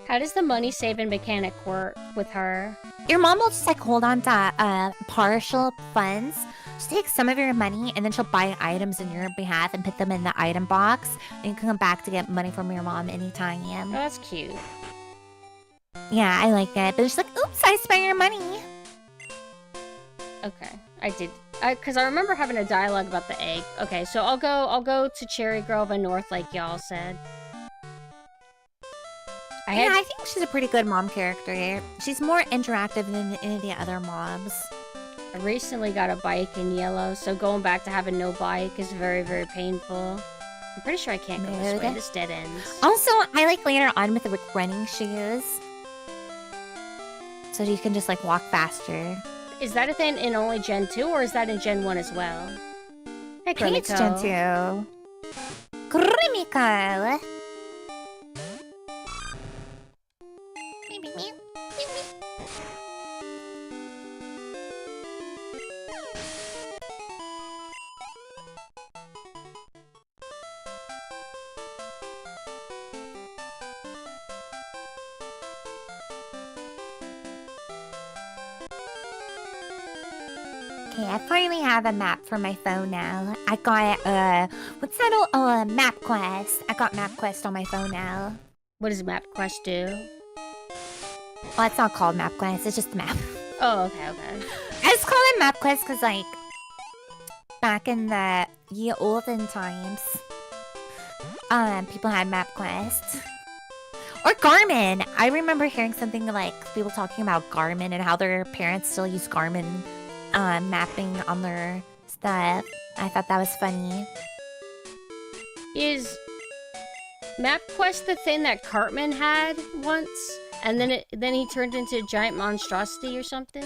Speaker 2: How does the money-saving mechanic work with her?
Speaker 3: Your mom will just, like, hold on to partial funds. She'll take some of your money, and then she'll buy items on your behalf and put them in the item box. And you can come back to get money from your mom anytime.
Speaker 2: Oh, that's cute.
Speaker 3: Yeah, I like it. But she's like, oops, I spent your money.
Speaker 2: Okay, I did. Because I remember having a dialogue about the egg. Okay, so I'll go to Cherry Grove and North like y'all said.
Speaker 3: I think she's a pretty good mom character. She's more interactive than any of the other moms.
Speaker 2: I recently got a bike in yellow, so going back to having no bike is very, very painful. I'm pretty sure I can't go this way. This dead ends.
Speaker 3: Also, I like later on with the running shoes. So you can just, like, walk faster.
Speaker 2: Is that a thing in only Gen 2, or is that in Gen 1 as well? Hey,
Speaker 3: I think it's Gen 2. Grimiko! Okay, I finally have a map for my phone now. I got, what's that? Oh, Map Quest. I got Map Quest on my phone now.
Speaker 2: What does Map Quest do?
Speaker 3: Well, it's not called Map Quest, it's just a map.
Speaker 2: Oh, okay.
Speaker 3: I just call it Map Quest because, like, back in the olden times, people had Map Quest. Or Garmin. I remember hearing something like people talking about Garmin and how their parents still use Garmin mapping on their stuff. I thought that was funny.
Speaker 2: Is MapQuest the thing that Cartman had once, and then he turned into a giant monstrosity or something?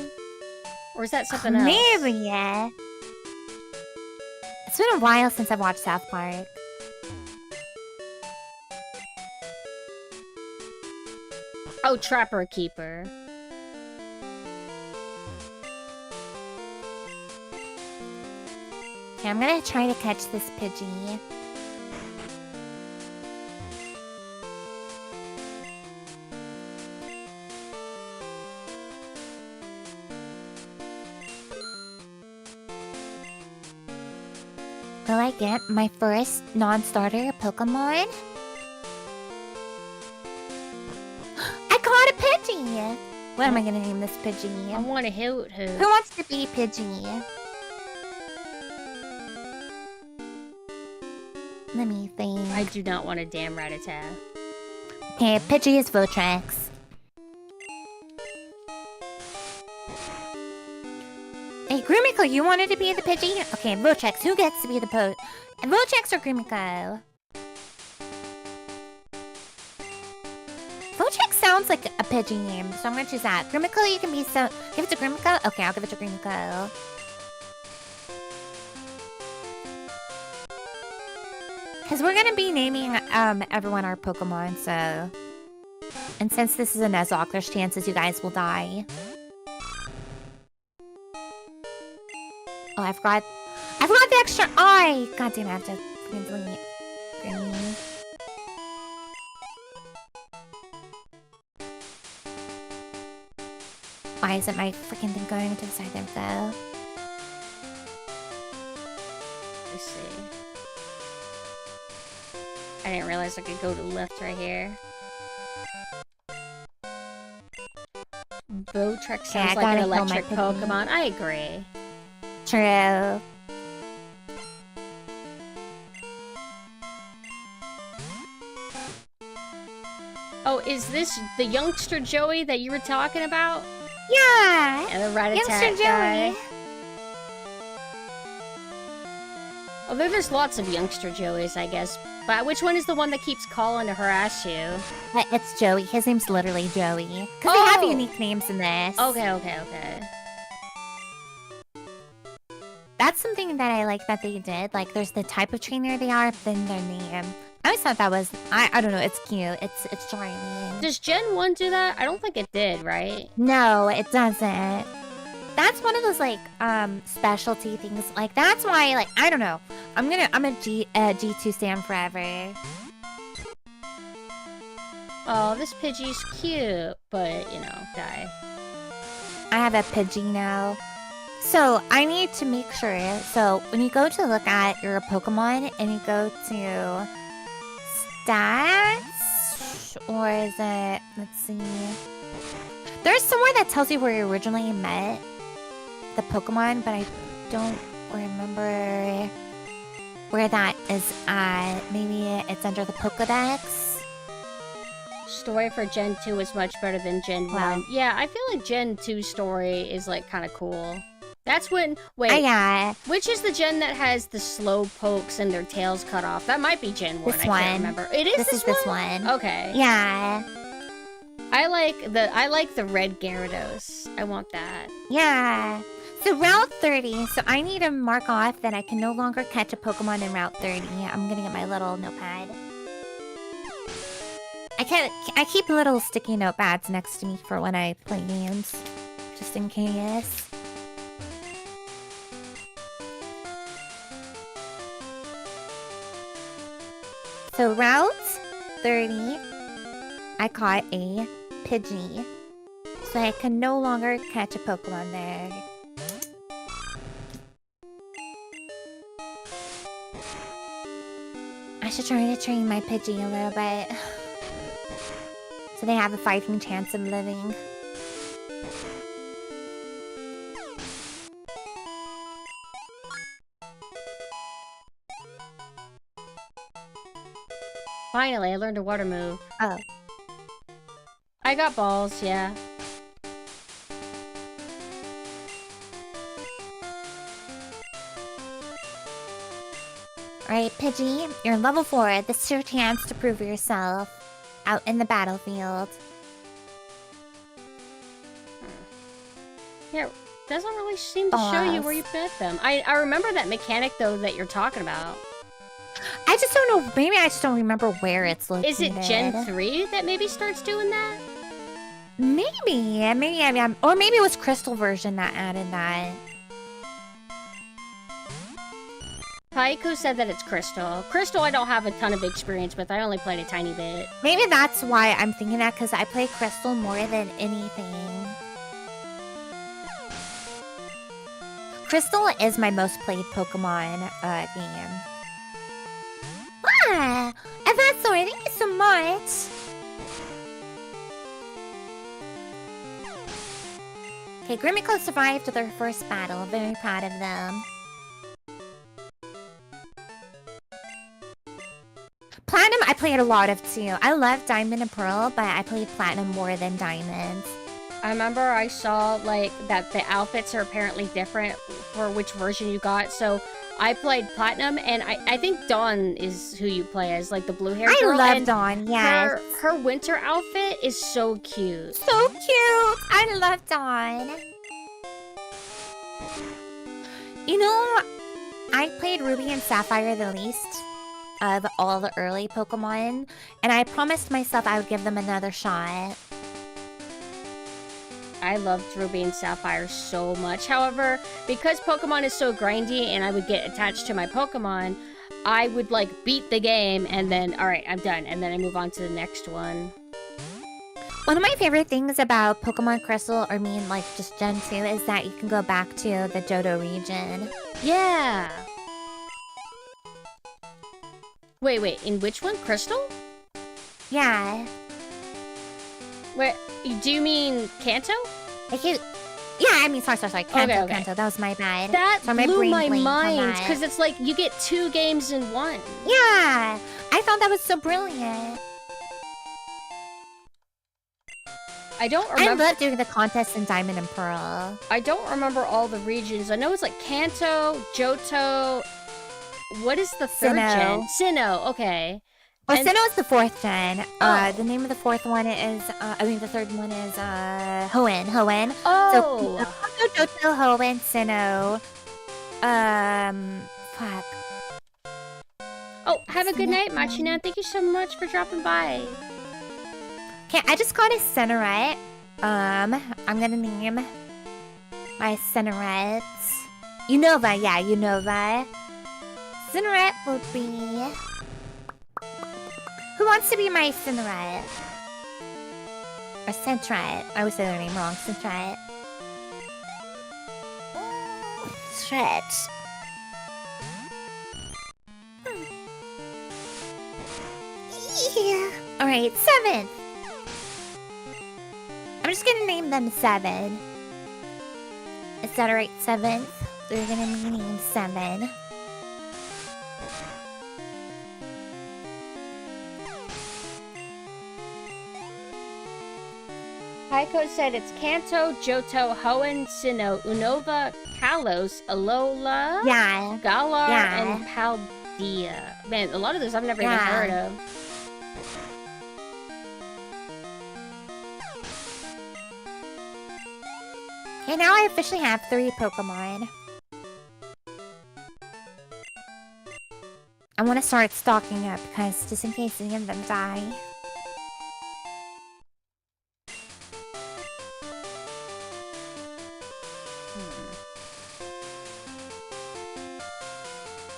Speaker 2: Or is that something else?
Speaker 3: Maybe, yeah. It's been a while since I've watched South Park.
Speaker 2: Oh, Trapper Keeper.
Speaker 3: Okay, I'm gonna try to catch this Pidgey. Will I get my first non-starter Pokemon? What am I gonna name this Pidgey?
Speaker 2: I want a Hoot
Speaker 3: Who
Speaker 2: Hoot.
Speaker 3: wants to be Pidgey? Let me think.
Speaker 2: I do not want a damn Rattata.
Speaker 3: Okay, Pidgey is Votrex. Hey, Grumiko, you wanted to be the Pidgey? Okay, Votrex, who gets to be the Votrex or Grumiko? Votrex sounds like a Pidgey name, so I'm gonna choose that. Grumiko, you can be so... Give it to Grumiko? Okay, I'll give it to Grumiko. Because we're gonna be naming everyone our Pokemon, so... And since this is a Nuzlocke, there's chances you guys will die. Oh, I forgot the extra I! God damn it, I have to fucking delete. Grimmy. Why isn't my freaking thing going to the side? There we go.
Speaker 2: Let's see. I didn't realize I could go to the left right here. Votrex sounds like an electric Pokemon. I agree.
Speaker 3: True.
Speaker 2: Oh, is this the youngster Joey that you were talking about?
Speaker 3: Yeah!
Speaker 2: And the Rattata
Speaker 3: Youngster
Speaker 2: guy?
Speaker 3: Joey.
Speaker 2: Although there's lots of youngster Joeys, I guess. But which one is the one that keeps calling to harass you?
Speaker 3: It's Joey. His name's literally Joey. Because they have unique names in this.
Speaker 2: Okay.
Speaker 3: That's something that I like that they did. Like, there's the type of trainer they are, then their name. I always thought that was... I don't know, it's cute. It's charming.
Speaker 2: Does Gen 1 do that? I don't think it did, right?
Speaker 3: No, it doesn't. That's one of those, like, specialty things. Like, that's why, like, I don't know. I'm a G2 stan forever.
Speaker 2: Oh, this Pidgey's cute, but, you know, die.
Speaker 3: I have a Pidgey now. So, I need to make sure. So, when you go to look at your Pokemon and you go to stats, or is it, let's see. There's somewhere that tells you where you originally met the Pokemon, but I don't remember where that is at. Maybe it's under the Pokedex.
Speaker 2: Story for Gen 2 is much better than Gen 1.
Speaker 3: Wow.
Speaker 2: Yeah, I feel like Gen 2 story is, like, kind of cool. That's when... Wait,
Speaker 3: yeah.
Speaker 2: Which is the gen that has the slow pokes and their tails cut off? That might be Gen 1,
Speaker 3: This
Speaker 2: I
Speaker 3: one.
Speaker 2: can't remember. It is
Speaker 3: This one?
Speaker 2: Okay.
Speaker 3: Yeah.
Speaker 2: I like the red Gyarados. I want that.
Speaker 3: Yeah. So Route 30. So I need to mark off that I can no longer catch a Pokemon in Route 30. I'm gonna get my little notepad. I keep little sticky notepads next to me for when I play games, just in case. So Route 30, I caught a Pidgey. So I can no longer catch a Pokemon there. I should try to train my Pidgey a little bit. So they have a fighting chance of living.
Speaker 2: Finally, I learned a water move.
Speaker 3: Oh.
Speaker 2: I got balls, yeah.
Speaker 3: Alright, Pidgey, you're level 4. This is your chance to prove yourself out in the battlefield.
Speaker 2: Yeah, doesn't really seem to show you where you met them. I remember that mechanic, though, that you're talking about.
Speaker 3: I just don't know. Maybe I just don't remember where it's located.
Speaker 2: Is it Gen 3 that maybe starts doing that?
Speaker 3: Maybe. Or maybe it was Crystal version that added that.
Speaker 2: Paiku said that it's Crystal. Crystal I don't have a ton of experience with. I only played a tiny bit.
Speaker 3: Maybe that's why I'm thinking that, because I play Crystal more than anything. Crystal is my most played Pokemon game. Ah! Evansor, thank you so much! Okay, Grimmico survived their first battle. Very proud of them. Platinum, I played a lot of too. I love Diamond and Pearl, but I played Platinum more than Diamonds.
Speaker 2: I remember I saw like that the outfits are apparently different for which version you got. So I played Platinum, and I think Dawn is who you play as, like the blue hair girl.
Speaker 3: I love
Speaker 2: and
Speaker 3: Dawn, yes.
Speaker 2: Her winter outfit is so cute.
Speaker 3: So cute! I love Dawn. You know, I played Ruby and Sapphire the least of all the early Pokemon, and I promised myself I would give them another shot.
Speaker 2: I loved Ruby and Sapphire so much. However, because Pokemon is so grindy and I would get attached to my Pokemon, I would like beat the game and then, alright, I'm done. And then I move on to the next one.
Speaker 3: One of my favorite things about Pokemon Crystal, or like just Gen 2, is that you can go back to the Johto region.
Speaker 2: Yeah! Wait, in which one? Crystal?
Speaker 3: Yeah.
Speaker 2: Wait, do you mean Kanto?
Speaker 3: Yeah, I mean, sorry. Kanto,
Speaker 2: Okay.
Speaker 3: Kanto, that was my bad.
Speaker 2: That
Speaker 3: So my
Speaker 2: blew
Speaker 3: brain
Speaker 2: my
Speaker 3: blanked on
Speaker 2: mind,
Speaker 3: that.
Speaker 2: because it's like you get 2 games in one.
Speaker 3: Yeah! I thought that was so brilliant.
Speaker 2: I don't remember.
Speaker 3: I love doing the contest in Diamond and Pearl.
Speaker 2: I don't remember all the regions. I know it's like Kanto, Johto. What is the third gen? Sinnoh, okay.
Speaker 3: Oh,
Speaker 2: And-
Speaker 3: Sinnoh is the 4th gen.
Speaker 2: Oh.
Speaker 3: The name of the 4th one is, the 3rd one is, Hoenn.
Speaker 2: Oh!
Speaker 3: So, Johto, Hoenn, Sinnoh. Fuck.
Speaker 2: Oh, have a good night, Machina. Thank you so much for dropping by.
Speaker 3: Okay, I just got a Cenoret. I'm gonna name my Cenorets. Unova, yeah, Unova. Cenoret will be... Who wants to be my Cenoret? Or Centret. I always say their name wrong. Centret. Stretch. Yeah. Alright, 7th. I'm just gonna name them 7. Is that alright, 7th? They're gonna be named 7.
Speaker 2: Heiko said it's Kanto, Johto, Hoenn, Sinnoh, Unova, Kalos, Alola,
Speaker 3: Yeah.
Speaker 2: Galar,
Speaker 3: Yeah.
Speaker 2: and Paldea. Man, a lot of those I've never even
Speaker 3: Yeah.
Speaker 2: heard of.
Speaker 3: Okay, now I officially have 3 Pokemon. I want to start stocking up because just in case any of them die.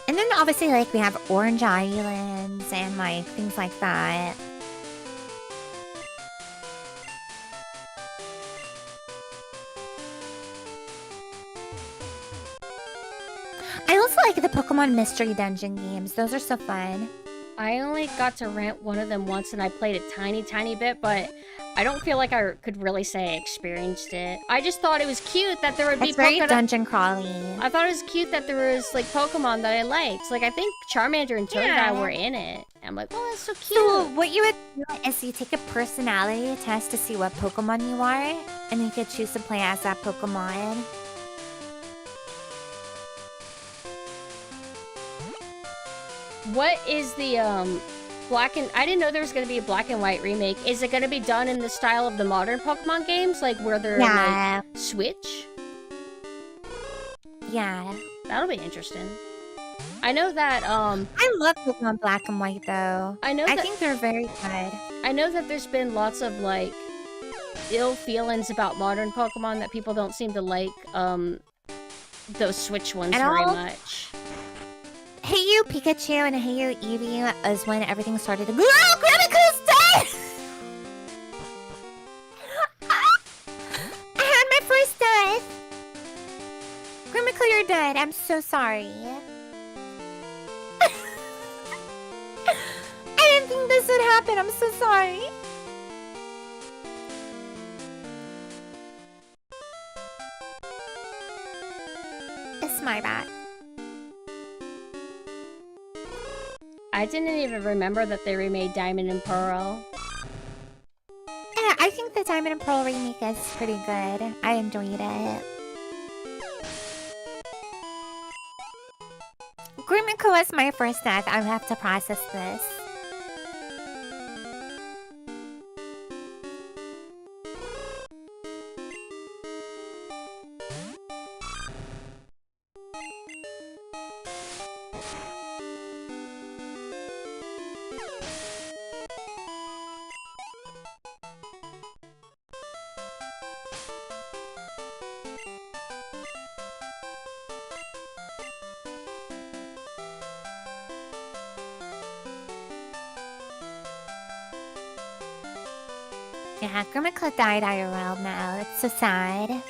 Speaker 3: And then obviously like we have Orange Islands and like things like that. I also like the Pokemon Mystery Dungeon games. Those are so fun.
Speaker 2: I only got to rent one of them once and I played a tiny bit, but I don't feel like I could really say I experienced it. I just thought it was cute that there would be
Speaker 3: It's very
Speaker 2: Pokemon.
Speaker 3: dungeon crawly.
Speaker 2: I thought it was cute that there was like Pokemon that I liked. Like I think Charmander and Totodile
Speaker 3: Yeah.
Speaker 2: were in it. I'm like, oh, that's so cute.
Speaker 3: So what you would do is you take a personality test to see what Pokemon you are, and you could choose to play as that Pokemon.
Speaker 2: What is the black and I didn't know there was gonna be a black and white remake. Is it gonna be done in the style of the modern Pokemon games, like where they're
Speaker 3: Yeah.
Speaker 2: like Switch?
Speaker 3: Yeah.
Speaker 2: That'll be interesting. I know that
Speaker 3: I love Pokemon Black and White though.
Speaker 2: I know
Speaker 3: I
Speaker 2: that
Speaker 3: think they're very good.
Speaker 2: I know that there's been lots of like ill feelings about modern Pokemon that people don't seem to like those Switch ones
Speaker 3: At
Speaker 2: very
Speaker 3: all?
Speaker 2: much.
Speaker 3: Hey You Pikachu and Hey You Eevee is when everything started to go. Oh, Gravico's dead! I had my first death! Grimicle, you're dead. I'm so sorry. I didn't think this would happen. I'm so sorry. It's my bad.
Speaker 2: I didn't even remember that they remade Diamond and Pearl.
Speaker 3: Yeah, I think the Diamond and Pearl remake is pretty good. I enjoyed it. Grimmico was my first death. I have to process this. Yeah, Grimmico died IRL now. It's so sad.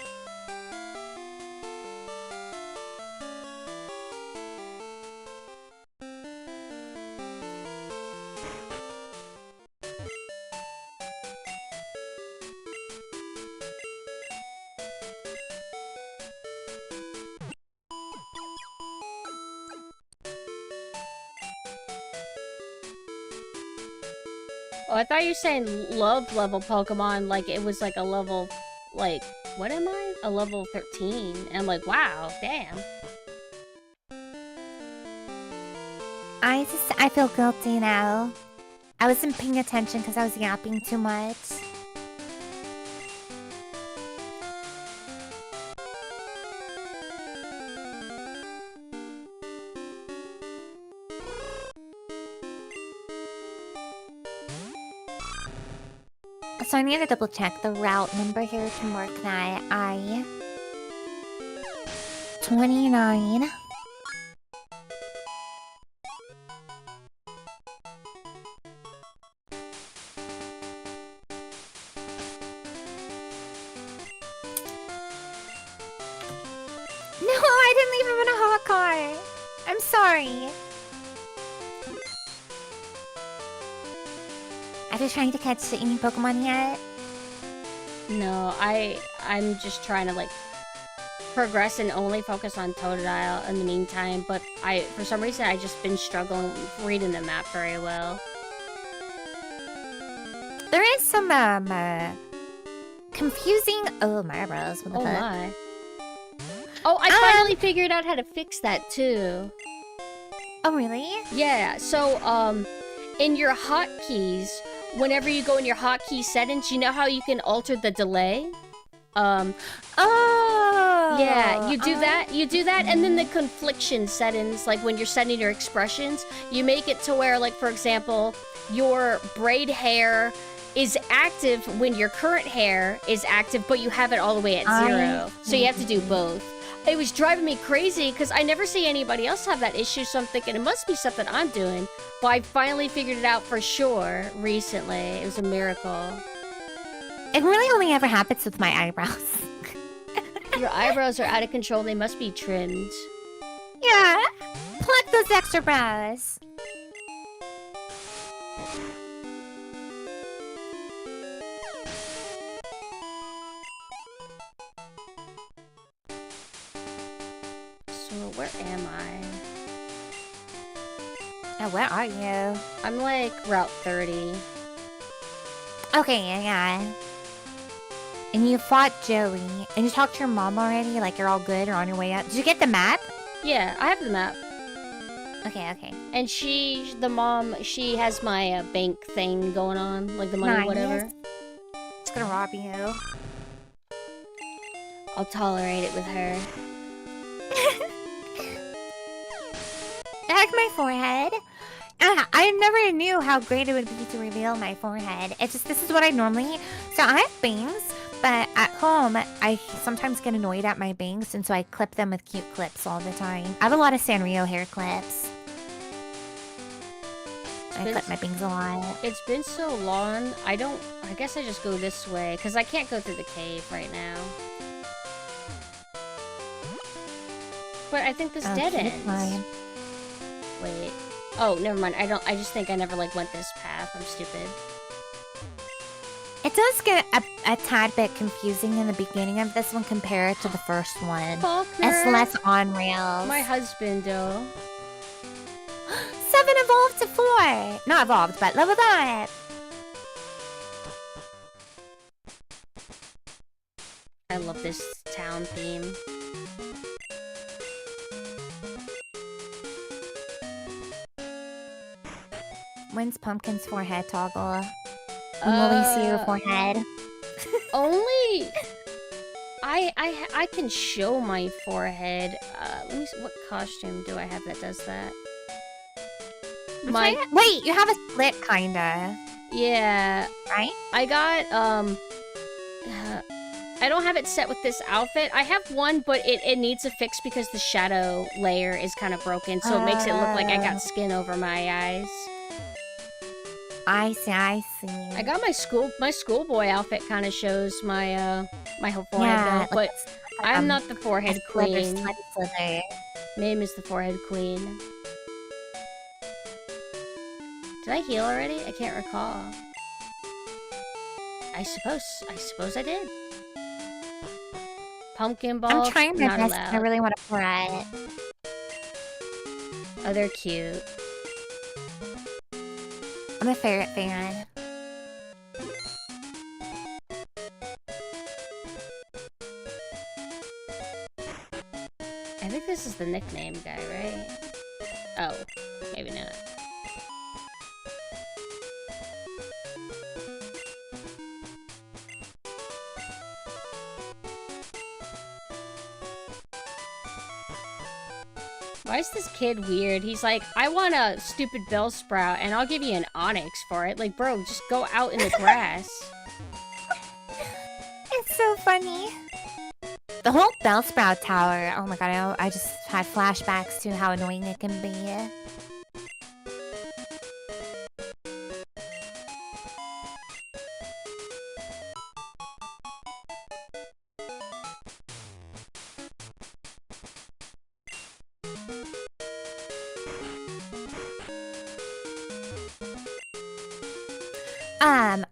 Speaker 2: Oh, I thought you were saying love level Pokemon, like it was like a level, like, what am I? A level 13. And I'm like, wow, damn.
Speaker 3: I feel guilty now. I wasn't paying attention because I was yapping too much. So I need to double check the route number here to mark that. 29. No, I didn't leave him in a hot car. I'm sorry. Are you trying to catch any Pokemon yet?
Speaker 2: No, I'm just trying to like progress and only focus on Totodile in the meantime, but for some reason I just been struggling reading the map very well.
Speaker 3: There is some confusing. Oh my eyebrows! What the
Speaker 2: Oh
Speaker 3: fuck?
Speaker 2: my. Oh, I finally figured out how to fix that too.
Speaker 3: Oh really?
Speaker 2: Yeah, so in your hotkeys, whenever you go in your hotkey settings, you know how you can alter the delay?
Speaker 3: Oh.
Speaker 2: Yeah, you do that, and then the confliction settings, like when you're setting your expressions, you make it to where, like, for example, your braid hair is active when your current hair is active, but you have it all the way at 0. So you have to do both. It was driving me crazy because I never see anybody else have that issue, so I'm thinking it must be something I'm doing. But I finally figured it out for sure recently. It was a miracle.
Speaker 3: It really only ever happens with my eyebrows.
Speaker 2: Your eyebrows are out of control. They must be trimmed.
Speaker 3: Yeah. Pluck those extra brows.
Speaker 2: So where am I?
Speaker 3: Oh, where are you?
Speaker 2: I'm like Route 30.
Speaker 3: Okay, yeah. And you fought Joey. And you talked to your mom already? Like you're all good or on your way out? Did you get the map?
Speaker 2: Yeah, I have the map.
Speaker 3: Okay.
Speaker 2: And the mom, she has my bank thing going on, like the money, whatever.
Speaker 3: It's gonna rob you.
Speaker 2: I'll tolerate it with her.
Speaker 3: I like my forehead. I never knew how great it would be to reveal my forehead. It's just, this is what I normally... So I have bangs, but at home, I sometimes get annoyed at my bangs, and so I clip them with cute clips all the time. I have a lot of Sanrio hair clips. I clip my bangs a lot.
Speaker 2: It's been so long, I guess I just go this way, because I can't go through the cave right now. But I think this dead ends. Wait. Oh, never mind. I just think I never, like, went this path. I'm stupid.
Speaker 3: It does get a tad bit confusing in the beginning of this one compared to the first one.
Speaker 2: Faulkner.
Speaker 3: It's less on rails.
Speaker 2: My husband, though.
Speaker 3: 7 evolved to 4. Not evolved, but leveled up.
Speaker 2: I love this town theme.
Speaker 3: When's Pumpkin's forehead toggle? When will we see your forehead?
Speaker 2: Only... I can show my forehead. Let me see, what costume do I have that does that?
Speaker 3: Wait, you have a split, kinda.
Speaker 2: Yeah.
Speaker 3: Right?
Speaker 2: I got, I don't have it set with this outfit. I have one, but it needs a fix because the shadow layer is kind of broken, so it makes it look like I got skin over my eyes.
Speaker 3: I see.
Speaker 2: I got my schoolboy outfit kind of shows my my whole forehead though, but I'm not the forehead queen. Mame is the forehead queen. Did I heal already? I can't recall. I suppose I did. Pumpkin balls.
Speaker 3: I'm trying my
Speaker 2: not
Speaker 3: best.
Speaker 2: allowed.
Speaker 3: I really want to fret.
Speaker 2: Oh, they're cute.
Speaker 3: I'm a ferret fan.
Speaker 2: I think this is the nickname guy, right? Oh, maybe not. Why is this kid weird? He's like, I want a stupid Bellsprout, and I'll give you an Onyx for it. Like, bro, just go out in the grass.
Speaker 3: It's so funny. The whole Bellsprout tower, oh my god, I just had flashbacks to how annoying it can be.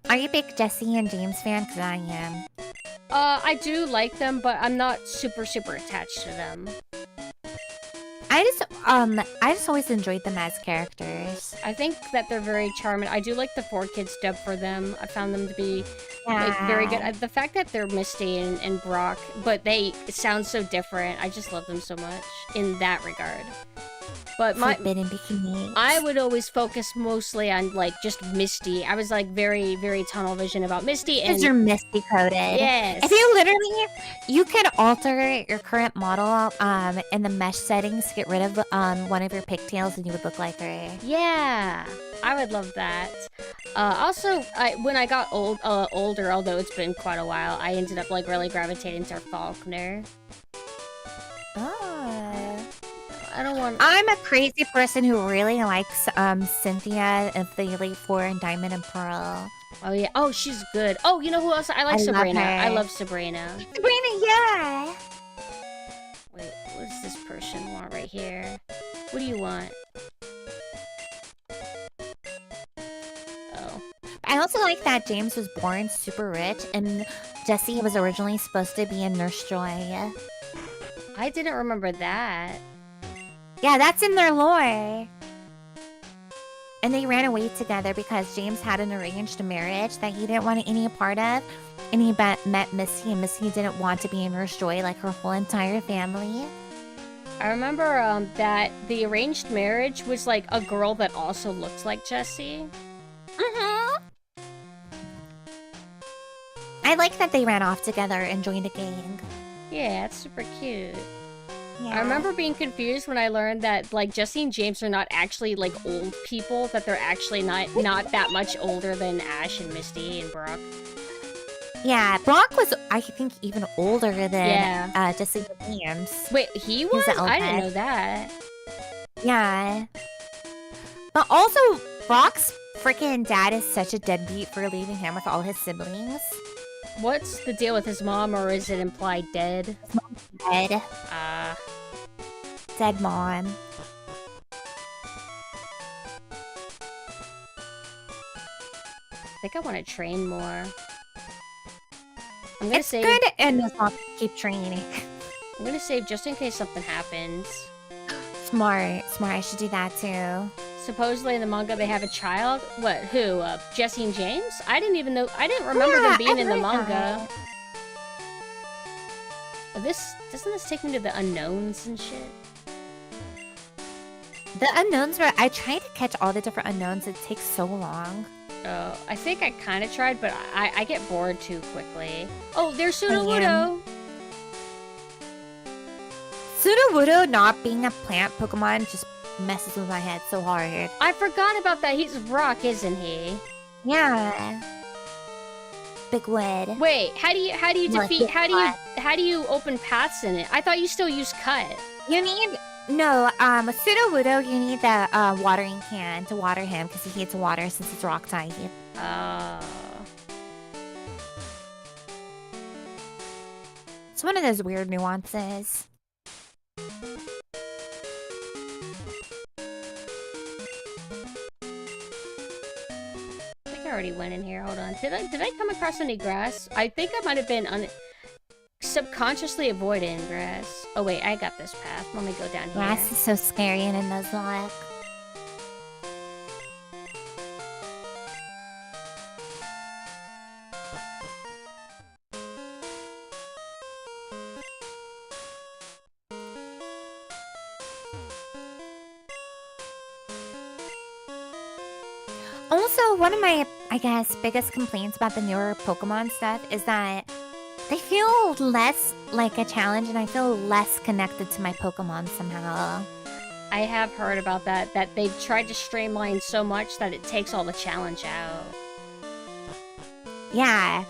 Speaker 3: Are you a big Jesse and James fan? Because I am.
Speaker 2: I do like them, but I'm not super attached to them.
Speaker 3: I just always enjoyed them as characters.
Speaker 2: I think that they're very charming. I do like the 4Kids dub for them. I found them to be like very good. The fact that they're Misty and Brock, but they sound so different. I just love them so much in that regard. But I would always focus mostly on like just Misty. I was like very tunnel vision about Misty, and
Speaker 3: because you're Misty coded.
Speaker 2: Yes.
Speaker 3: If you could alter your current model in the mesh settings to get rid of one of your pigtails, and you would look like her.
Speaker 2: Yeah, I would love that. Also, when I got older, although it's been quite a while, I ended up like really gravitating to Faulkner. I don't want.
Speaker 3: I'm a crazy person who really likes Cynthia of the Elite Four and Diamond and Pearl.
Speaker 2: Oh yeah. Oh, she's good. Oh, you know who else? I like Sabrina. I love Sabrina.
Speaker 3: Sabrina, yeah.
Speaker 2: Wait, what does this person want right here? What do you want? Oh.
Speaker 3: I also like that James was born super rich, and Jessie was originally supposed to be a Nurse Joy.
Speaker 2: I didn't remember that.
Speaker 3: Yeah, that's in their lore. And they ran away together because James had an arranged marriage that he didn't want any part of. And he met Missy, and Missy didn't want to be a Nurse Joy like her whole entire family.
Speaker 2: I remember that the arranged marriage was like a girl that also looked like Jessie.
Speaker 3: Mm-hmm. I like that they ran off together and joined a gang.
Speaker 2: Yeah, it's super cute.
Speaker 3: Yeah.
Speaker 2: I remember being confused when I learned that like Jessie and James are not actually like old people, that they're actually not that much older than Ash and Misty and Brock.
Speaker 3: Yeah, Brock was, I think, even older than Jessie and James.
Speaker 2: Wait, he was? I didn't know that.
Speaker 3: Yeah. But also, Brock's freaking dad is such a deadbeat for leaving him with all his siblings.
Speaker 2: What's the deal with his mom, or is it implied dead?
Speaker 3: His mom's dead. Dead mom.
Speaker 2: I think I want to train more. I'm gonna
Speaker 3: It's
Speaker 2: save.
Speaker 3: good and it's not keep training.
Speaker 2: I'm gonna save just in case something happens.
Speaker 3: Smart. I should do that too.
Speaker 2: Supposedly in the manga they have a child. What? Who? Jesse and James? I didn't even know. I didn't remember them being in the manga. Doesn't this take me to the unknowns and shit?
Speaker 3: The unknowns were. I tried to catch all the different unknowns. It takes so long.
Speaker 2: Oh, I think I kind of tried, but I get bored too quickly. Oh, there's Sudowoodo.
Speaker 3: Yeah. Sudowoodo not being a plant Pokemon just messes with my head so hard.
Speaker 2: I forgot about that. He's rock, isn't he?
Speaker 3: Yeah. Big wood.
Speaker 2: Wait, how do you
Speaker 3: No,
Speaker 2: defeat?
Speaker 3: it's
Speaker 2: How do you open paths in it? I thought you still use cut.
Speaker 3: You need with Sudowoodo you need the watering can to water him because he hates water since it's rock type. It's one of those weird nuances.
Speaker 2: I think I already went in here. Hold on. Did I come across any grass? I think I might have been subconsciously avoiding grass. Oh wait, I got this path. Let me go down here.
Speaker 3: Grass is so scary in a nuzlocke. Also, one of my, I guess, biggest complaints about the newer Pokemon stuff is that they feel less like a challenge and I feel less connected to my Pokemon somehow.
Speaker 2: I have heard about that they've tried to streamline so much that it takes all the challenge out.
Speaker 3: Yeah.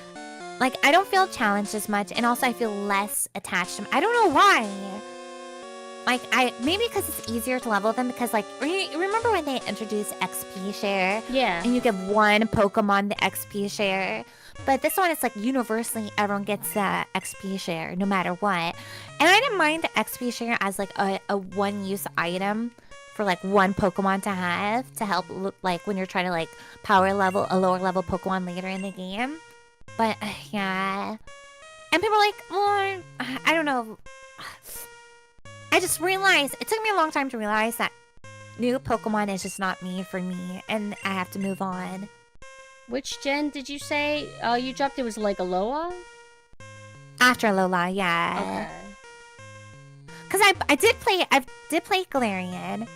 Speaker 3: Like, I don't feel challenged as much, and also I feel less attached to them. I don't know why. Like, maybe because it's easier to level them, because, like, remember when they introduced XP share?
Speaker 2: Yeah.
Speaker 3: And you give one Pokemon the XP share? But this one, it's like universally everyone gets the XP share, no matter what. And I didn't mind the XP share as, like, a one-use item for, like, one Pokemon to have to help, like, when you're trying to, like, power level a lower-level Pokemon later in the game. But, yeah. And people are like, well, I don't know. I just realized, it took me a long time to realize that new Pokemon is just not made for me, and I have to move on.
Speaker 2: Which gen did you say you dropped? It was like Alola?
Speaker 3: After Alola, yeah.
Speaker 2: Okay.
Speaker 3: Because I did play Galarian.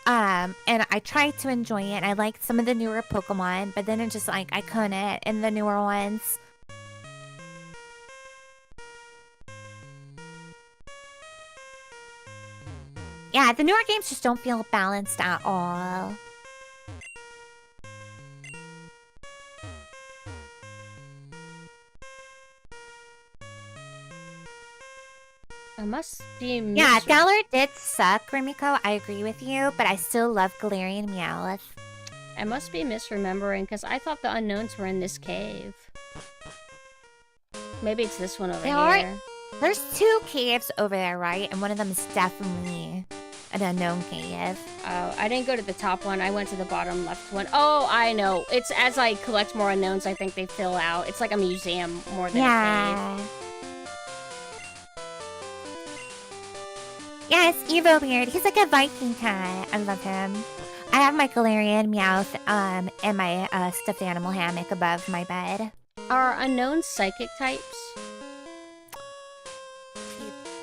Speaker 3: And I tried to enjoy it. I liked some of the newer Pokemon, but then it just, like, I couldn't in the newer ones. Yeah, the newer games just don't feel balanced at all.
Speaker 2: I must be
Speaker 3: Yeah, Galar did suck, Rimiko. I agree with you, but I still love Galarian Meowth.
Speaker 2: I must be misremembering, because I thought the unknowns were in this cave. Maybe it's this one over here.
Speaker 3: There's two caves over there, right? And one of them is definitely an unknown cave.
Speaker 2: Oh, I didn't go to the top one. I went to the bottom left one. Oh, I know. It's as I collect more unknowns, I think they fill out. It's like a museum more than a cave.
Speaker 3: Yeah, it's Evo Beard. He's like a Viking cat. I love him. I have my Galarian Meowth and my stuffed animal hammock above my bed.
Speaker 2: Are unknowns psychic types?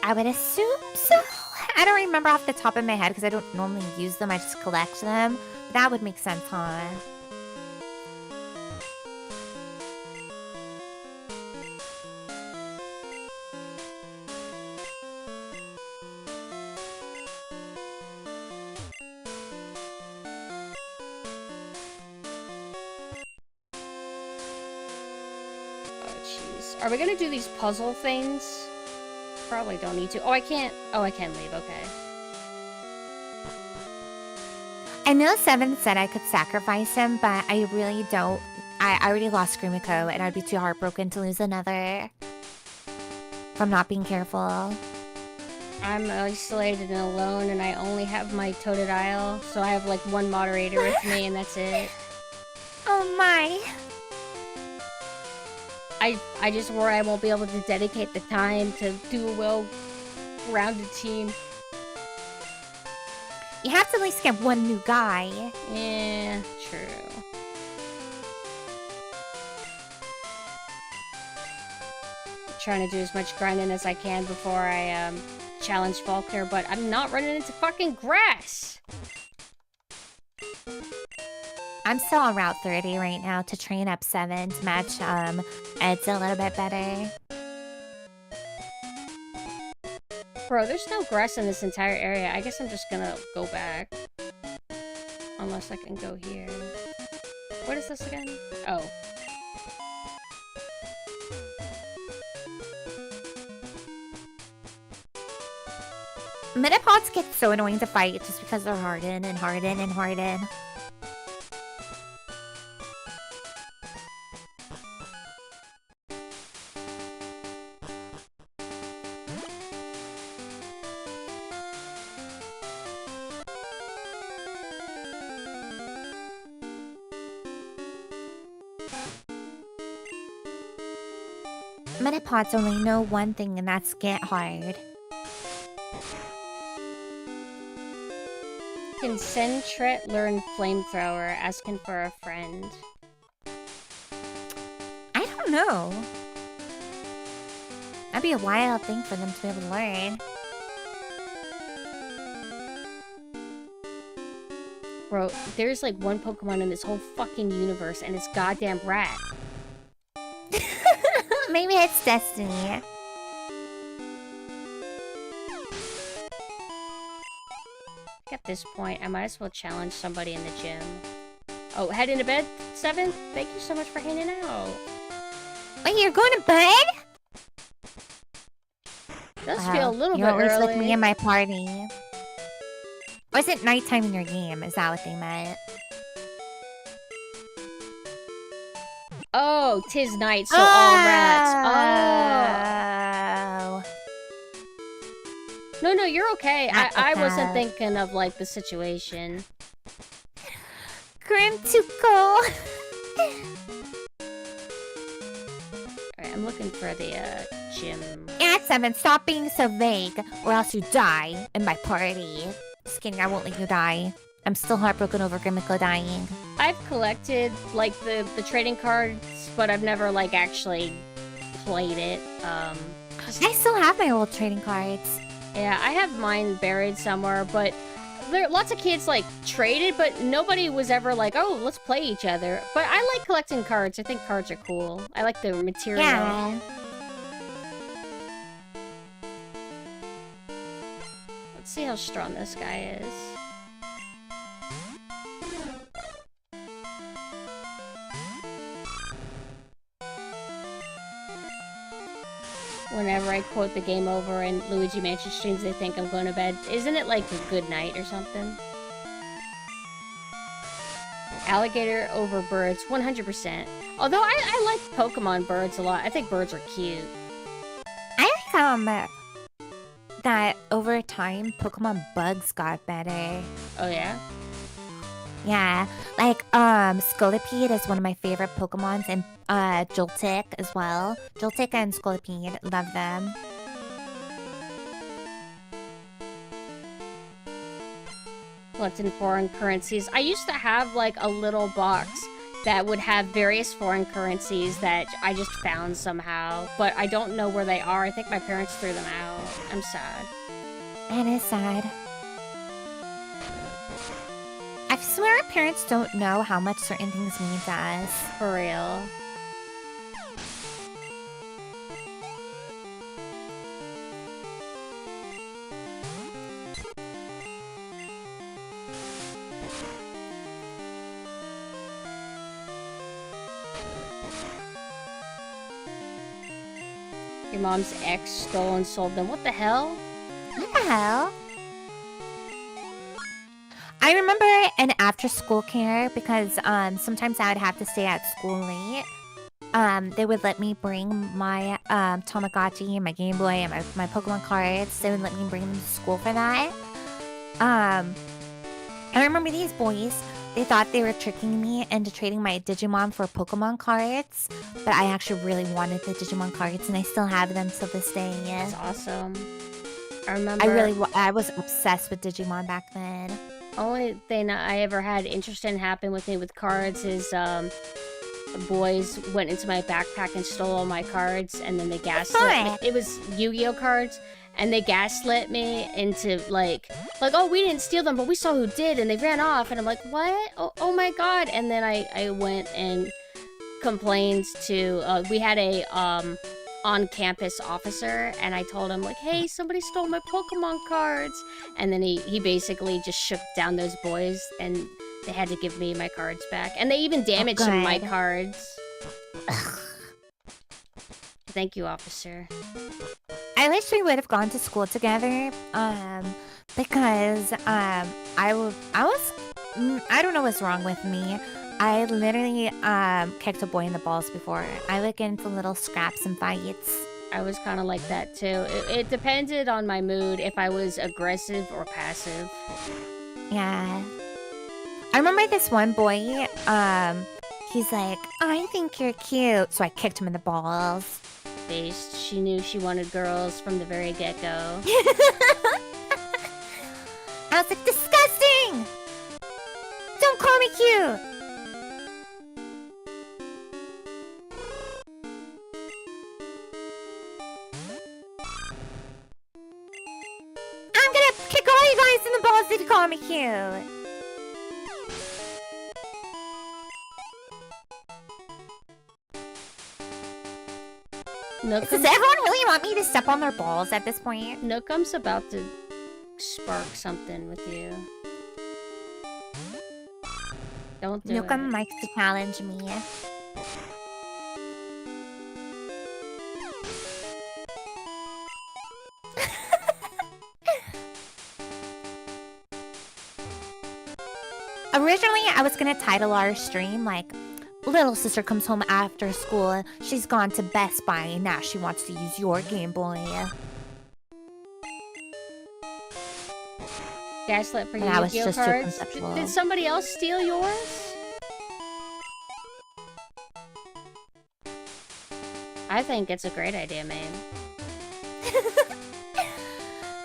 Speaker 3: I would assume so. I don't remember off the top of my head because I don't normally use them. I just collect them. But that would make sense, huh?
Speaker 2: Are we gonna do these puzzle things? Probably don't need to. Oh, I can't. Oh, I can leave. Okay.
Speaker 3: I know Seven said I could sacrifice him, but I really don't. I already lost Screamico, and I'd be too heartbroken to lose another. From not being careful.
Speaker 2: I'm isolated and alone, and I only have my Totodile, so I have like one moderator with me, and that's it.
Speaker 3: Oh my.
Speaker 2: I just worry I won't be able to dedicate the time to do a well-rounded team.
Speaker 3: You have to at least get one new guy.
Speaker 2: Yeah, true. Trying to do as much grinding as I can before I challenge Faulkner, but I'm not running into fucking grass.
Speaker 3: I'm still on Route 30 right now to train up 7 to match Ed's a little bit better.
Speaker 2: Bro, there's no grass in this entire area. I guess I'm just gonna go back. Unless I can go here. What is this again? Oh.
Speaker 3: Metapods get so annoying to fight just because they're harden and harden and harden. Metapods only know one thing, and that's get hard.
Speaker 2: Can Sentret learn flamethrower? Asking for a friend.
Speaker 3: I don't know. That'd be a wild thing for them to be able to learn.
Speaker 2: Bro, there's like one Pokemon in this whole fucking universe, and it's goddamn rat.
Speaker 3: Maybe it's destiny.
Speaker 2: At this point, I might as well challenge somebody in the gym. Oh, heading to bed, 7? Thank you so much for hanging out.
Speaker 3: Wait, you're going to bed?
Speaker 2: Does feel a little bit
Speaker 3: you're always
Speaker 2: early.
Speaker 3: with me in my party. Or is it nighttime in your game? Is that what they meant?
Speaker 2: Oh, 'tis night, so all rats. Oh. No, you're okay. I wasn't thinking of, like, the situation.
Speaker 3: Grimtuko!
Speaker 2: Alright, I'm looking for the, gym.
Speaker 3: And 7, stop being so vague, or else you die in my party. Just kidding, I won't let you die. I'm still heartbroken over Grimiko dying.
Speaker 2: I've collected, like, the trading cards, but I've never, like, actually played it.
Speaker 3: I still have my old trading cards.
Speaker 2: Yeah, I have mine buried somewhere, but there lots of kids, like, traded, but nobody was ever like, oh, let's play each other. But I like collecting cards. I think cards are cool. I like the material.
Speaker 3: Yeah.
Speaker 2: Let's see how strong this guy is. Whenever I quote the game over in Luigi Mansion streams, they think I'm going to bed. Isn't it like a good night or something? Alligator over birds, 100%. Although I like Pokemon birds a lot. I think birds are cute.
Speaker 3: I like, that over time, Pokemon bugs got better.
Speaker 2: Oh, yeah?
Speaker 3: Yeah, like, Scolipede is one of my favorite Pokemons, and, Joltik as well. Joltik and Scolipede, love them.
Speaker 2: Collecting foreign currencies. I used to have, like, a little box that would have various foreign currencies that I just found somehow, but I don't know where they are. I think my parents threw them out. I'm sad.
Speaker 3: It is sad. I swear parents don't know how much certain things mean to us.
Speaker 2: For real. Your mom's ex stole and sold them. What the hell?
Speaker 3: What the hell? I remember an after-school care because sometimes I would have to stay at school late. They would let me bring my Tamagotchi and my Game Boy and my Pokemon cards. They would let me bring them to school for that. I remember these boys they thought they were tricking me into trading my Digimon for Pokemon cards, but I actually really wanted the Digimon cards, and I still have them till this day.
Speaker 2: That's awesome. I remember.
Speaker 3: I was obsessed with Digimon back then.
Speaker 2: Only thing I ever had interest in happen with me with cards is boys went into my backpack and stole all my cards, and then they gaslit me. It was Yu-Gi-Oh cards, and they gaslit me into like, oh, we didn't steal them, but we saw who did, and they ran off, and I'm like, what? Oh my god! And then I went and complained to we had a on-campus officer, and I told him like, hey, somebody stole my Pokemon cards, and then he basically just shook down those boys, and they had to give me my cards back, and they even damaged some of my cards. Thank you, officer.
Speaker 3: I wish we would have gone to school together, because I don't know what's wrong with me. I literally kicked a boy in the balls before. I would get into little scraps and fights.
Speaker 2: I was kind of like that too. It depended on my mood if I was aggressive or passive.
Speaker 3: Yeah. I remember this one boy, he's like, I think you're cute. So I kicked him in the balls.
Speaker 2: Based, she knew she wanted girls from the very get-go.
Speaker 3: I was like, disgusting! Don't call me cute! I'm gonna kick all you guys in the balls if you call me cute! Does everyone really want me to step on their balls at this point?
Speaker 2: Nookum's about to spark something with you. Don't do
Speaker 3: Nookum
Speaker 2: it.
Speaker 3: likes to challenge me. Originally, I was gonna title our stream like, little sister comes home after school. She's gone to Best Buy and now she wants to use your Game Boy.
Speaker 2: Gaslit for Yu-Gi-Oh cards? Did somebody else steal yours? I think it's a great idea, man.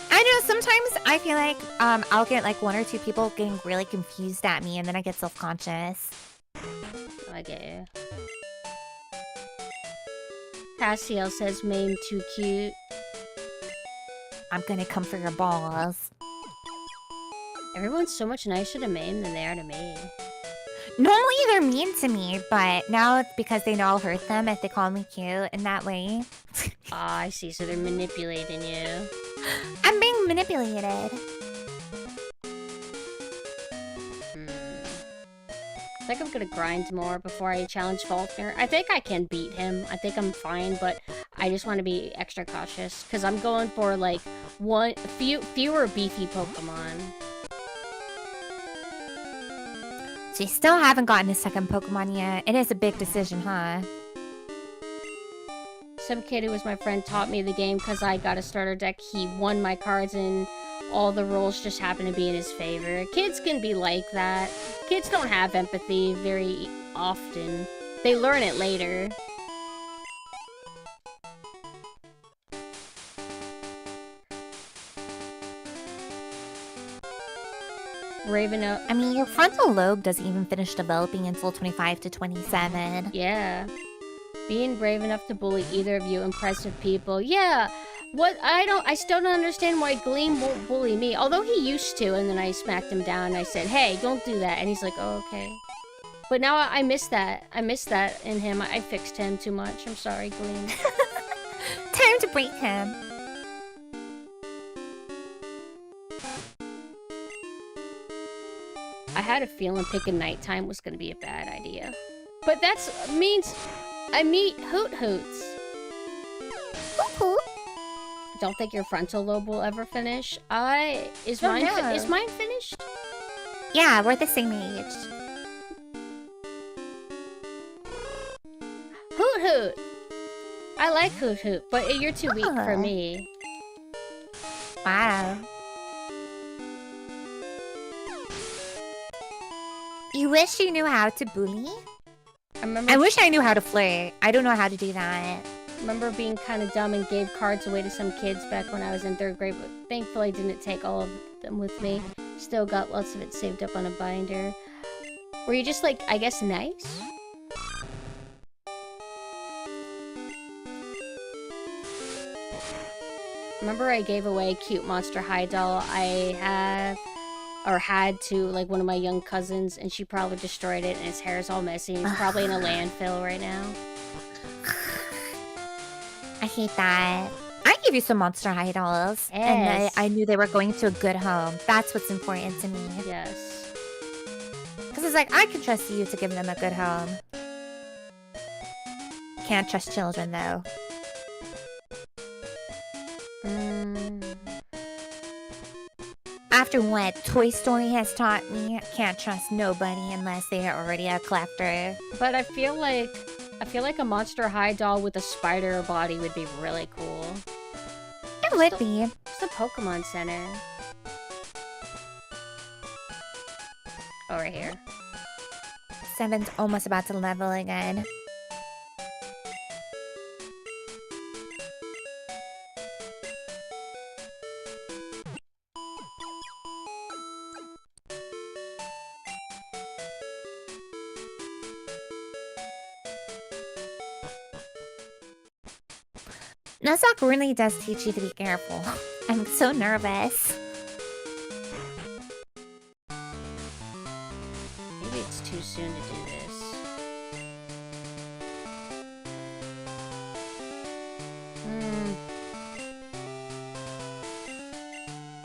Speaker 3: I know, sometimes I feel like I'll get like one or two people getting really confused at me and then I get self-conscious.
Speaker 2: I get you. Cassiel says, Mame too cute.
Speaker 3: I'm gonna come for your balls.
Speaker 2: Everyone's so much nicer to Mame than they are to me.
Speaker 3: Normally they're mean to me, but now it's because they know I'll hurt them if they call me cute in that way.
Speaker 2: Ah, I see, so they're manipulating you.
Speaker 3: I'm being manipulated.
Speaker 2: I think I'm gonna grind more before I challenge Faulkner. I think I can beat him. I think I'm fine, but I just want to be extra cautious because I'm going for like fewer beefy Pokemon.
Speaker 3: So you still haven't gotten a second Pokemon yet. It is a big decision, huh?
Speaker 2: Some kid who was my friend taught me the game because I got a starter deck. He won my cards and all the rolls just happen to be in his favor. Kids can be like that. Kids don't have empathy very often. They learn it later. Raven up.
Speaker 3: I mean, your frontal lobe doesn't even finish developing until 25 to 27.
Speaker 2: Yeah. Being brave enough to bully either of you impressive people. Yeah. What I still don't understand why Gleam won't bully me. Although he used to, and then I smacked him down and I said, hey, don't do that. And he's like, oh, okay. But now I miss that. I miss that in him. I fixed him too much. I'm sorry, Gleam.
Speaker 3: Time to break him.
Speaker 2: I had a feeling picking nighttime was going to be a bad idea. But that means I meet Hoot Hoots.
Speaker 3: Hoot Hoot?
Speaker 2: Don't think your frontal lobe will ever finish. Is mine finished?
Speaker 3: Yeah, we're the same age.
Speaker 2: Hoot Hoot! I like Hoot Hoot, but you're too weak for me.
Speaker 3: Wow. You You wish you knew how to bully?
Speaker 2: I
Speaker 3: wish I knew how to flirt. I don't know how to do that.
Speaker 2: remember being kind of dumb and gave cards away to some kids back when I was in 3rd grade, but thankfully I didn't take all of them with me. Still got lots of it saved up on a binder. Were you just like, I guess, nice? Remember I gave away a cute Monster High doll I had to like one of my young cousins, and she probably destroyed it, and his hair is all messy, and he's probably in a landfill right now.
Speaker 3: I hate that. I gave you some Monster High dolls, and
Speaker 2: Yes.
Speaker 3: I knew they were going to a good home. That's what's important to me.
Speaker 2: Yes.
Speaker 3: Because it's like, I can trust you to give them a good home. Can't trust children, though. After what Toy Story has taught me, I can't trust nobody unless they are already a collector.
Speaker 2: But I feel like a Monster High doll with a spider body would be really cool.
Speaker 3: It would be.
Speaker 2: It's the Pokemon Center. Over here.
Speaker 3: Seven's almost about to level again. Nuzlocke really does teach you to be careful. I'm so nervous.
Speaker 2: Maybe it's too soon to do this.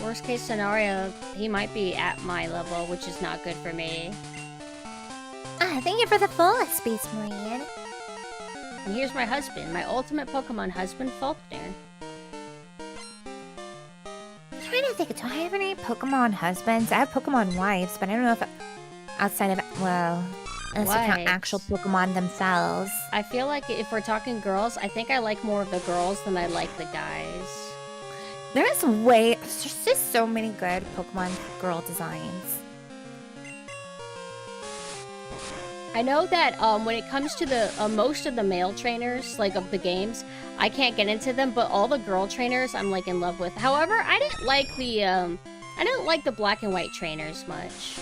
Speaker 2: Worst case scenario, he might be at my level, which is not good for me.
Speaker 3: Thank you for the full Space Marine.
Speaker 2: And here's my husband, my ultimate Pokemon husband, Faulkner.
Speaker 3: I'm trying to think, do I have any Pokemon husbands? I have Pokemon wives, but I don't know if outside of, well, unless you count
Speaker 2: Wives.
Speaker 3: actual Pokemon themselves.
Speaker 2: I feel like if we're talking girls, I think I like more of the girls than I like the guys.
Speaker 3: There's just so many good Pokemon girl designs.
Speaker 2: I know that when it comes to the most of the male trainers, like of the games, I can't get into them, but all the girl trainers I'm like in love with. However, I didn't like the black and white trainers much.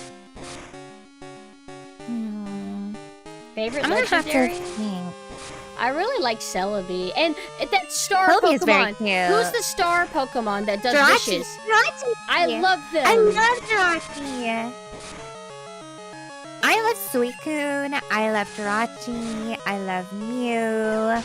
Speaker 2: Favorite
Speaker 3: I'm gonna have to
Speaker 2: legendary?
Speaker 3: think.
Speaker 2: I really like Celebi. And that star
Speaker 3: Celebi is very
Speaker 2: Pokemon.
Speaker 3: cute.
Speaker 2: Who's the star Pokemon that does
Speaker 3: Jirachi.
Speaker 2: wishes?
Speaker 3: Jirachi.
Speaker 2: I love them.
Speaker 3: I love Jirachi. I love Suicune. I love Jirachi. I love Mew.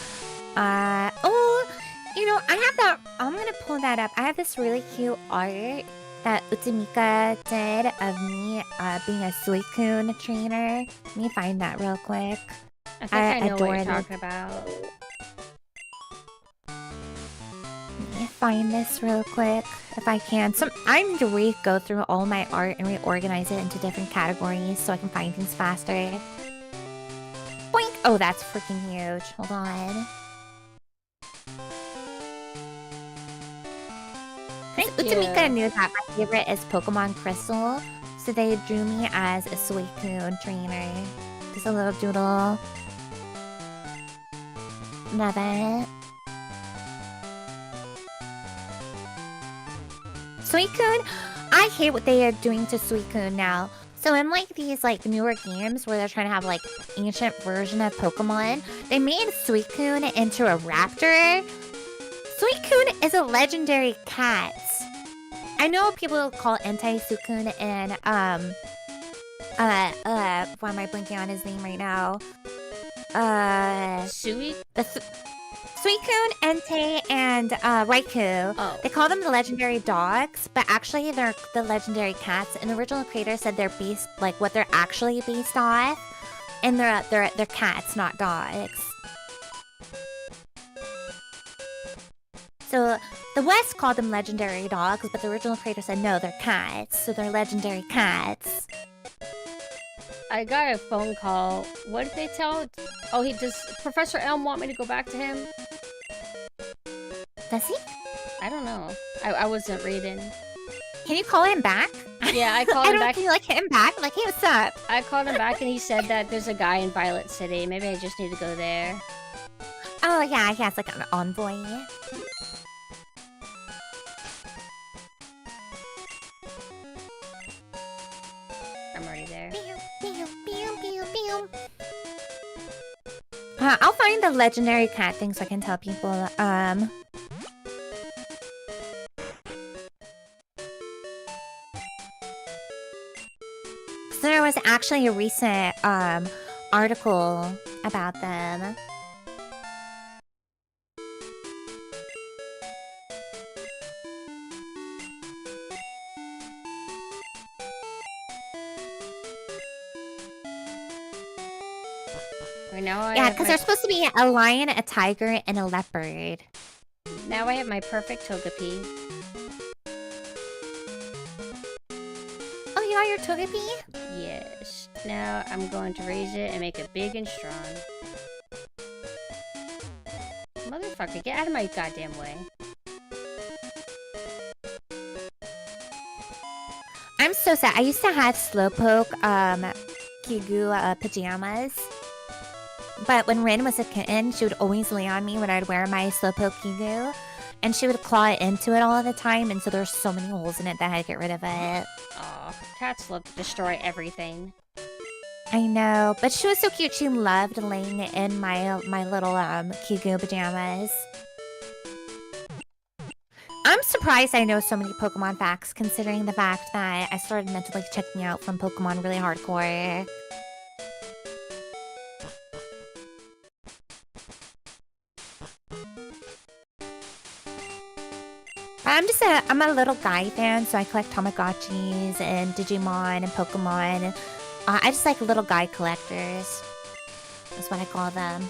Speaker 3: You know, I have that. I'm gonna pull that up. I have this really cute art that Utamika did of me being a Suicune trainer. Let me find that real quick.
Speaker 2: I think I know what
Speaker 3: adore
Speaker 2: you're
Speaker 3: this.
Speaker 2: talking about.
Speaker 3: Let me find this real quick if I can. I need to go through all my art and reorganize it into different categories so I can find things faster. Boink! Oh, that's freaking huge. Hold on. Utamika knew that my favorite is Pokemon Crystal, so they drew me as a Suicune trainer. Just a little doodle. Love it. Suicune, I hate what they are doing to Suicune now. So in like these like newer games where they're trying to have like ancient version of Pokemon, they made Suicune into a raptor. Suicune is a legendary cat. I know people call Entei-Suicune and why am I blanking on his name right now?
Speaker 2: Suicune,
Speaker 3: Entei, and Raikou.
Speaker 2: Oh.
Speaker 3: They call them the legendary dogs, but actually they're the legendary cats. And the original creator said they're based, like what they're actually based off, and they're cats, not dogs. So the West called them legendary dogs, but the original creator said no, they're cats, so they're legendary cats.
Speaker 2: I got a phone call. What did they tell? Oh, does Professor Elm want me to go back to him?
Speaker 3: Does he?
Speaker 2: I don't know. I wasn't reading.
Speaker 3: Can you call him back?
Speaker 2: Yeah, I called
Speaker 3: I
Speaker 2: him
Speaker 3: don't
Speaker 2: back.
Speaker 3: feel like hit him back. Like, hey, what's up?
Speaker 2: I called him back and he said that there's a guy in Violet City. Maybe I just need to go there.
Speaker 3: Oh, yeah, he has like an envoy.
Speaker 2: I'm already there.
Speaker 3: I'll find the legendary cat thing so I can tell people. So there was actually a recent article about them.
Speaker 2: Right now
Speaker 3: Yeah, because there's supposed to be a lion, a tiger, and a leopard.
Speaker 2: Now I have my perfect Togepi.
Speaker 3: Oh, you got your Togepi?
Speaker 2: Yes. Now I'm going to raise it and make it big and strong. Motherfucker, get out of my goddamn way.
Speaker 3: I'm so sad. I used to have Slowpoke, Kigu pajamas. But when Rin was a kitten, she would always lay on me when I'd wear my Slowpoke Kigu. And she would claw into it all the time, and so there's so many holes in it that I had to get rid of it.
Speaker 2: Aw, cats love to destroy everything.
Speaker 3: I know, but she was so cute. She loved laying in my little Kigu pajamas. I'm surprised I know so many Pokemon facts, considering the fact that I started mentally checking out from Pokemon really hardcore. I'm a little guy fan, so I collect Tamagotchis and Digimon and Pokemon. I just like little guy collectors. That's what I call them.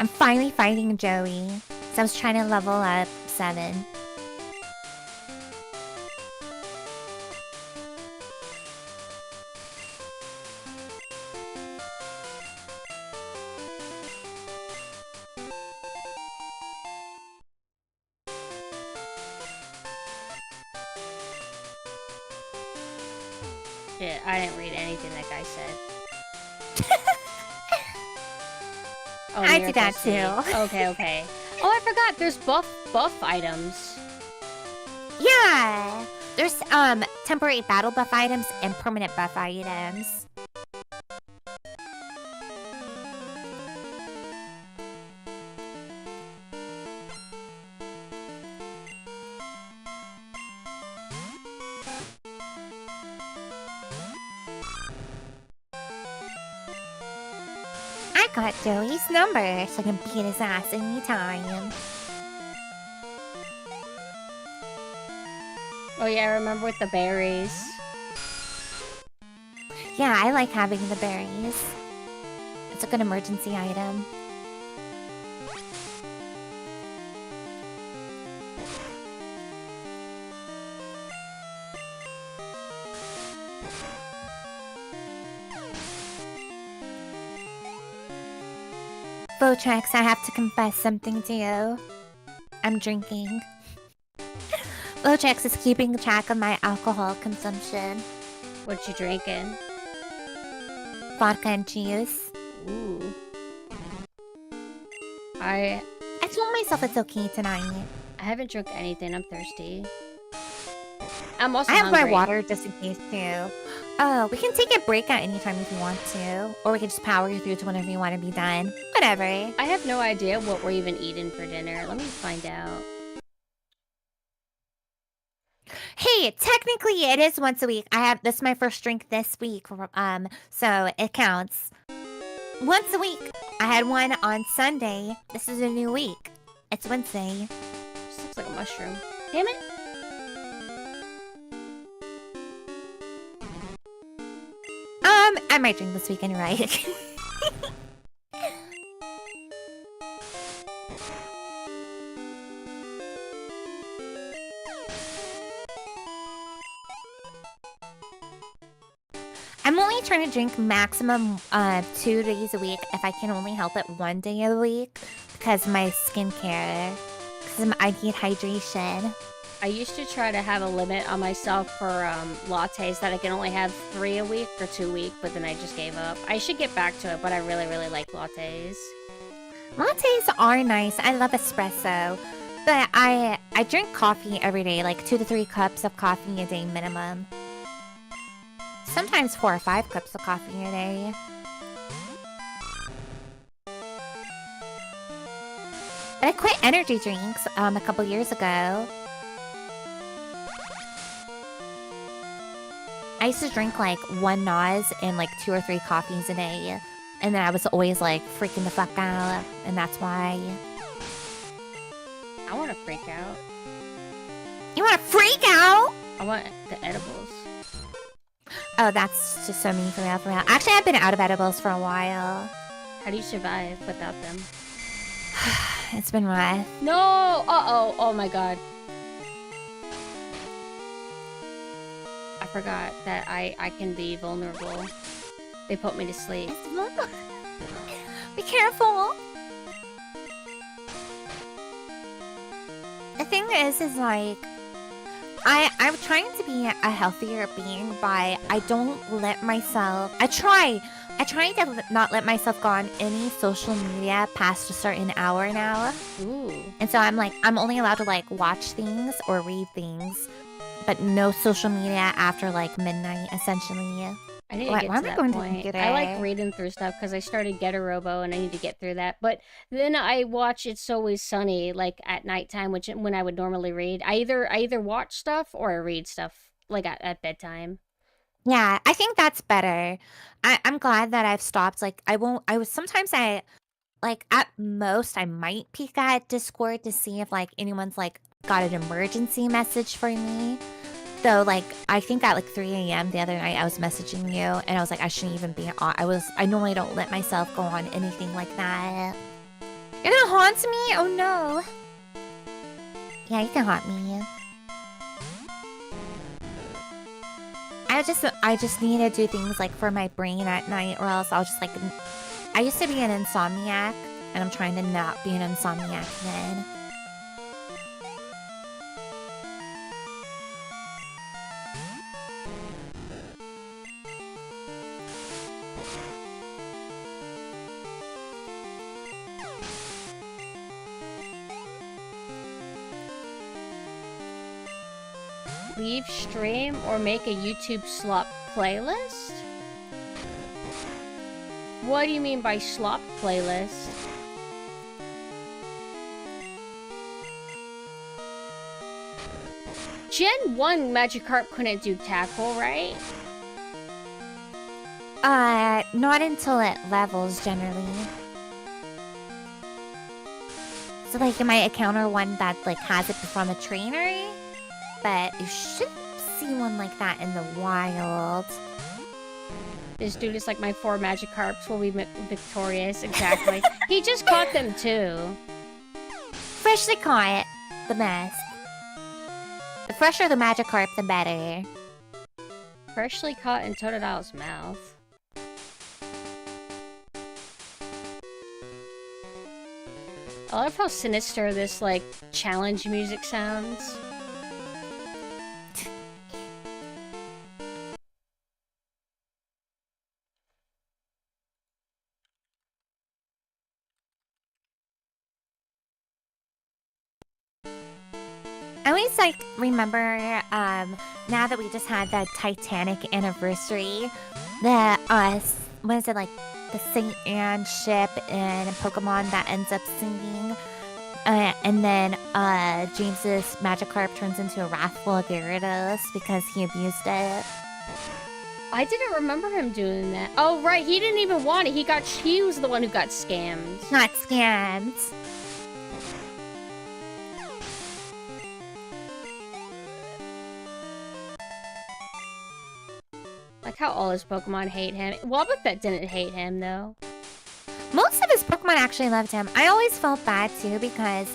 Speaker 3: I'm finally fighting Joey. So I was trying to level up 7.
Speaker 2: Shit, I didn't read anything that guy said. Oh,
Speaker 3: I did that
Speaker 2: Miracle Seed.
Speaker 3: too.
Speaker 2: Okay. Oh, I forgot. There's buff items.
Speaker 3: Yeah! There's temporary battle buff items and permanent buff items. I got Joey's number, so I can beat his ass anytime.
Speaker 2: Oh yeah, I remember with the berries.
Speaker 3: Yeah, I like having the berries. It's a good emergency item. Votrex, I have to confess something to you. I'm drinking. Votrex is keeping track of my alcohol consumption.
Speaker 2: What you drinking?
Speaker 3: Vodka and cheese.
Speaker 2: Ooh. I
Speaker 3: told myself it's okay tonight.
Speaker 2: I haven't drunk anything. I'm thirsty. I'm also
Speaker 3: I have
Speaker 2: hungry.
Speaker 3: my water just in case too. Oh, we can take a break at any time if you want to. Or we can just power through to whenever you want to be done. Whatever.
Speaker 2: I have no idea what we're even eating for dinner. Let me find out.
Speaker 3: Hey, technically it is once a week. This is my first drink this week. So it counts. Once a week. I had one on Sunday. This is a new week. It's Wednesday.
Speaker 2: This looks like a mushroom. Damn it.
Speaker 3: I might drink this weekend, right? I'm only trying to drink maximum 2 days a week if I can only help it 1 day a week because my skincare. Because I need hydration.
Speaker 2: I used to try to have a limit on myself for lattes that I can only have 3 a week or 2 a week, but then I just gave up. I should get back to it, but I really, really like lattes.
Speaker 3: Lattes are nice. I love espresso. But I drink coffee every day, like 2 to 3 cups of coffee a day minimum. Sometimes 4 or 5 cups of coffee a day. But I quit energy drinks a couple years ago. I used to drink like 1 Nuz and like 2 or 3 coffees a day. And then I was always like freaking the fuck out. And that's why.
Speaker 2: I want to freak out.
Speaker 3: You want to freak out?
Speaker 2: I want the edibles.
Speaker 3: Oh, that's just so mean for real, for real. Actually, I've been out of edibles for a while.
Speaker 2: How do you survive without them?
Speaker 3: It's been rough.
Speaker 2: No! Uh-oh. Oh my god. I forgot that I can be vulnerable. They put me to sleep.
Speaker 3: Be careful. The thing is like, I'm trying to be a healthier being by I don't let myself. I try to not let myself go on any social media past a certain hour now.
Speaker 2: Ooh.
Speaker 3: And so I'm like, I'm only allowed to like watch things or read things, but no social media after like midnight, essentially.
Speaker 2: I need to get to that point. I like reading through stuff because I started Get a Robo and I need to get through that. But then I watch It's Always Sunny like at nighttime, which when I would normally read. I either watch stuff or I read stuff like at bedtime.
Speaker 3: Yeah, I think that's better. I'm glad that I've stopped. Like sometimes like at most I might peek at Discord to see if like anyone's like got an emergency message for me. So, like, I think at like 3 a.m. the other night I was messaging you and I was like, I shouldn't even be on. I normally don't let myself go on anything like that. You're gonna haunt me? Oh no. Yeah, you can haunt me. I just need to do things like for my brain at night or else I'll just like, I used to be an insomniac and I'm trying to not be an insomniac again.
Speaker 2: Leave stream or make a YouTube slop playlist? What do you mean by slop playlist? Gen 1 Magikarp couldn't do tackle, right?
Speaker 3: Not until it levels generally. So like, am I encounter one that like has it from a trainer? But you shouldn't see one like that in the wild.
Speaker 2: This dude is like, my 4 Magikarps will be victorious. Exactly. He just caught them too.
Speaker 3: Freshly caught. The best. The fresher the Magikarp, the better.
Speaker 2: Freshly caught in Totodile's mouth. I love how sinister this, like, challenge music sounds.
Speaker 3: I always like remember now that we just had that Titanic anniversary, the what is it, like the St. Anne ship in Pokemon that ends up singing, and then James's Magikarp turns into a wrathful Gyarados because he abused it.
Speaker 2: I didn't remember him doing that. Oh right, he didn't even want it. He was the one who got scammed.
Speaker 3: Not scammed.
Speaker 2: Like how all his Pokemon hate him. Wobbuffet didn't hate him, though.
Speaker 3: Most of his Pokemon actually loved him. I always felt bad, too, because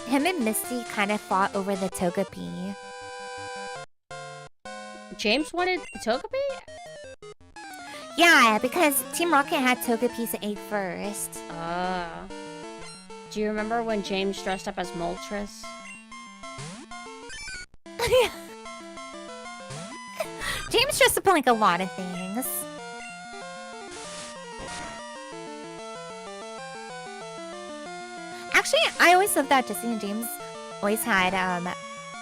Speaker 3: him and Misty kind of fought over the Togepi.
Speaker 2: James wanted the Togepi?
Speaker 3: Yeah, because Team Rocket had Togepi at 8 first.
Speaker 2: Do you remember when James dressed up as Moltres?
Speaker 3: James dressed up in like a lot of things. Actually, I always thought that Jesse and James always had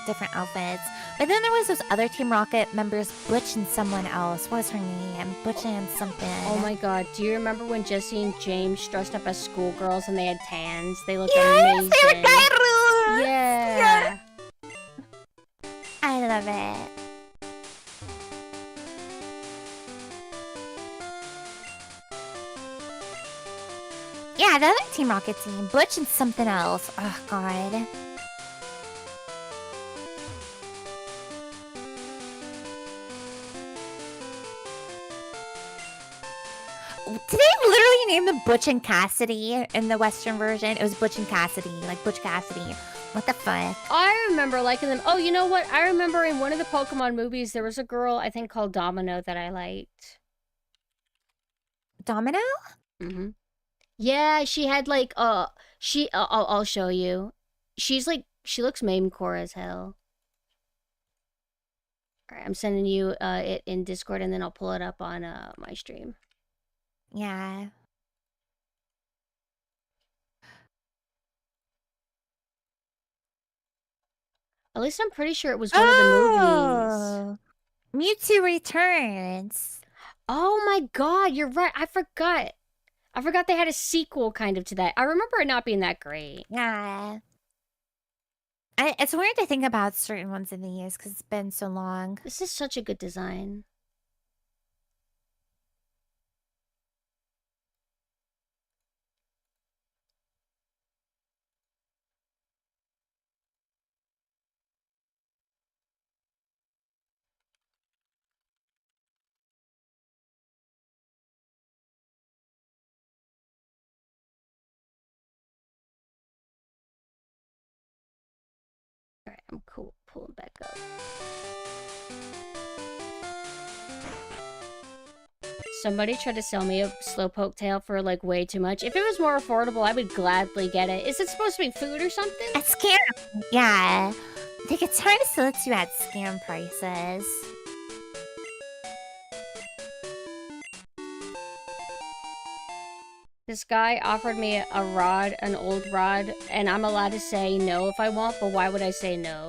Speaker 3: different outfits. But then there was those other Team Rocket members, Butch and someone else. What was her name? Butch and something.
Speaker 2: Oh my god, do you remember when Jesse and James dressed up as schoolgirls and they had tans? They looked amazing.
Speaker 3: They were Kairos!
Speaker 2: Yeah.
Speaker 3: I love it. Yeah, the other Team Rocket team, Butch and something else. Oh god. Did they literally name them Butch and Cassidy in the Western version? It was Butch and Cassidy, like Butch Cassidy. What the fuck?
Speaker 2: I remember liking them. Oh, you know what? I remember in one of the Pokemon movies, there was a girl, I think, called Domino that I liked.
Speaker 3: Domino?
Speaker 2: Mm-hmm. Yeah, she had like, I'll show you. She's like, she looks meme-core as hell. Alright, I'm sending you it in Discord and then I'll pull it up on my stream.
Speaker 3: Yeah.
Speaker 2: At least I'm pretty sure it was one of the movies.
Speaker 3: Mewtwo Returns.
Speaker 2: Oh my god, you're right. I forgot. I forgot they had a sequel kind of to that. I remember it not being that great.
Speaker 3: Yeah. It's weird to think about certain ones in these because it's been so long.
Speaker 2: This is such a good design. Alright, I'm cool. Pulling back up. Somebody tried to sell me a Slowpoke tail for like way too much. If it was more affordable, I would gladly get it. Is it supposed to be food or something?
Speaker 3: A scam. Yeah. They could try to sell it to you at scam prices.
Speaker 2: This guy offered me a rod, an old rod, and I'm allowed to say no if I want, but why would I say no?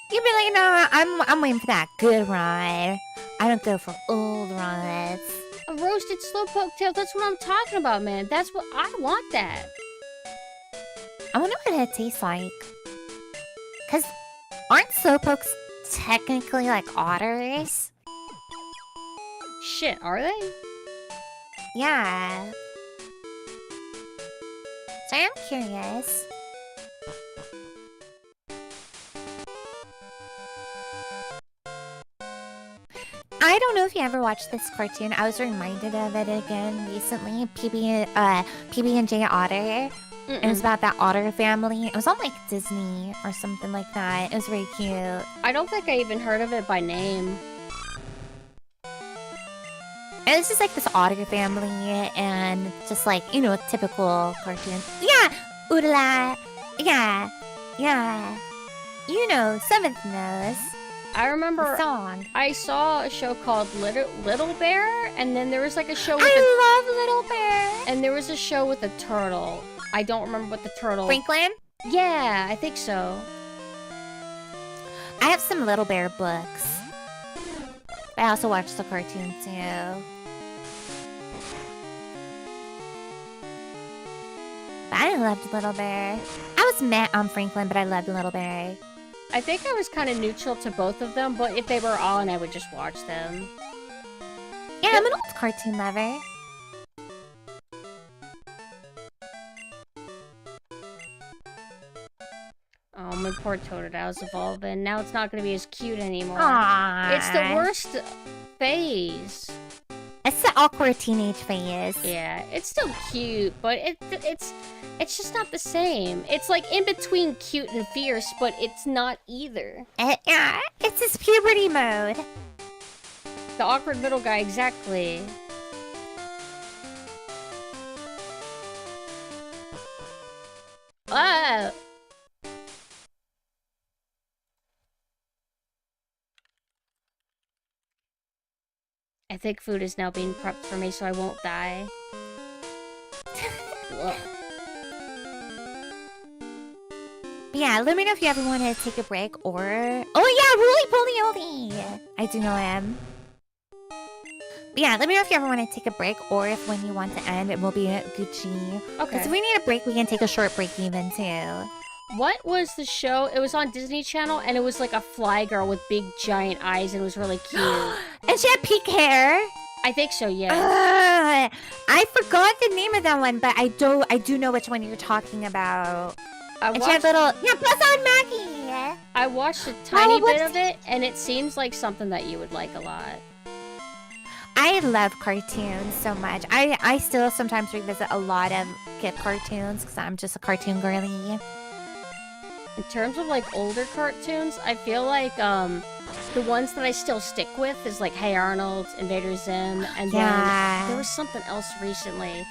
Speaker 3: You'd be like, no, I'm waiting for that good rod. I don't go for old rods.
Speaker 2: A roasted Slowpoke tail, that's what I'm talking about, man. That's what I want that.
Speaker 3: I wonder what it tastes like. Because aren't Slowpokes technically like otters?
Speaker 2: Shit, are they?
Speaker 3: Yeah. So I'm curious. I don't know if you ever watched this cartoon. I was reminded of it again recently. PB&J Otter. It was about that otter family. It was on like Disney or something like that. It was very cute.
Speaker 2: I don't think I even heard of it by name.
Speaker 3: And it's just like this otter family and just like, you know, typical cartoon. Yeah! Oodala! Yeah! Yeah! You know, Seventh knows.
Speaker 2: I remember
Speaker 3: The song.
Speaker 2: I saw a show called Little Bear, and then there was like a show with
Speaker 3: I love Little Bear!
Speaker 2: and there was a show with a turtle. I don't remember what the turtle...
Speaker 3: Franklin?
Speaker 2: Yeah, I think so.
Speaker 3: I have some Little Bear books. I also watched the cartoon too. But I loved Little Bear. I was mad on Franklin, but I loved Little Bear.
Speaker 2: I think I was kind of neutral to both of them, but if they were on, I would just watch them.
Speaker 3: Yeah, I'm an old cartoon lover.
Speaker 2: Oh, my poor Totodile evolving. Now it's not going to be as cute anymore.
Speaker 3: Aww.
Speaker 2: It's the worst phase.
Speaker 3: It's the awkward teenage phase.
Speaker 2: Yeah, it's still cute, but it's just not the same. It's like in between cute and fierce, but it's not either.
Speaker 3: Yeah, it's his puberty mode.
Speaker 2: The awkward middle guy, exactly. Ah! I think food is now being prepped for me so I won't die.
Speaker 3: Yeah, let me know if you ever want to take a break or... Oh yeah, Roly Poly! I do know him. Yeah, let me know if you ever want to take a break or if when you want to end, it will be Gucci.
Speaker 2: Okay.
Speaker 3: Because if we need a break, we can take a short break even too.
Speaker 2: What was the show? It was on Disney Channel, and it was like a fly girl with big giant eyes, and it was really cute.
Speaker 3: And she had pink hair.
Speaker 2: I think so, yeah.
Speaker 3: I forgot the name of that one, but I do know which one you're talking about. And she had little plus on Maggie.
Speaker 2: I watched a tiny bit of it, and it seems like something that you would like a lot.
Speaker 3: I love cartoons so much. I still sometimes revisit a lot of kid cartoons because I'm just a cartoon girly.
Speaker 2: In terms of like older cartoons, I feel like the ones that I still stick with is like Hey Arnold, Invader Zim, and then there was something else recently.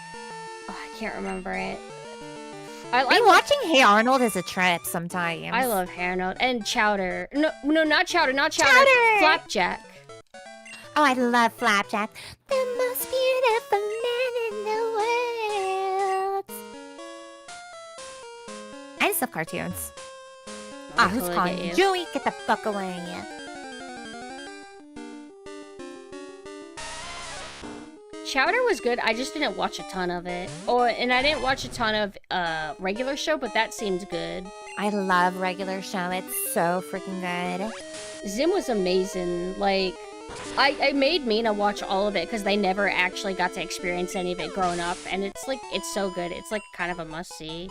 Speaker 2: Oh, I can't remember it.
Speaker 3: Watching Hey Arnold is a trip sometimes.
Speaker 2: I love Hey Arnold and Chowder. No, not Chowder, Flapjack.
Speaker 3: Oh, I love Flapjack. The most beautiful man in the world. I just love cartoons. Who's calling you? Joey, get the fuck away.
Speaker 2: Chowder was good, I just didn't watch a ton of it. And I didn't watch a ton of regular show, but that seemed good.
Speaker 3: I love regular show, it's so freaking good.
Speaker 2: Zim was amazing, like... I made Mina watch all of it because they never actually got to experience any of it growing up, and it's like, it's so good. It's like kind of a must-see.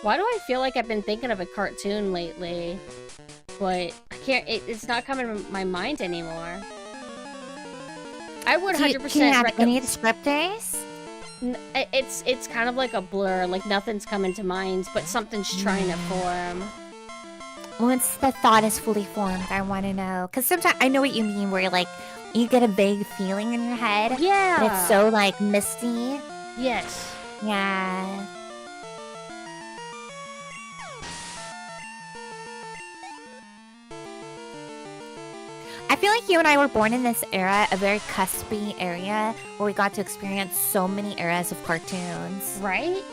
Speaker 2: Why do I feel like I've been thinking of a cartoon lately, but I can't, it's not coming to my mind anymore. I would 100% recommend...
Speaker 3: Do you have any descriptors?
Speaker 2: It's kind of like a blur, like nothing's coming to mind, but something's trying to form.
Speaker 3: Once the thought is fully formed, I want to know. Because sometimes, I know what you mean, where like, you get a vague feeling in your head.
Speaker 2: Yeah.
Speaker 3: And it's so like misty.
Speaker 2: Yes.
Speaker 3: Yeah. I feel like you and I were born in this era, a very cuspy area, where we got to experience so many eras of cartoons.
Speaker 2: Right?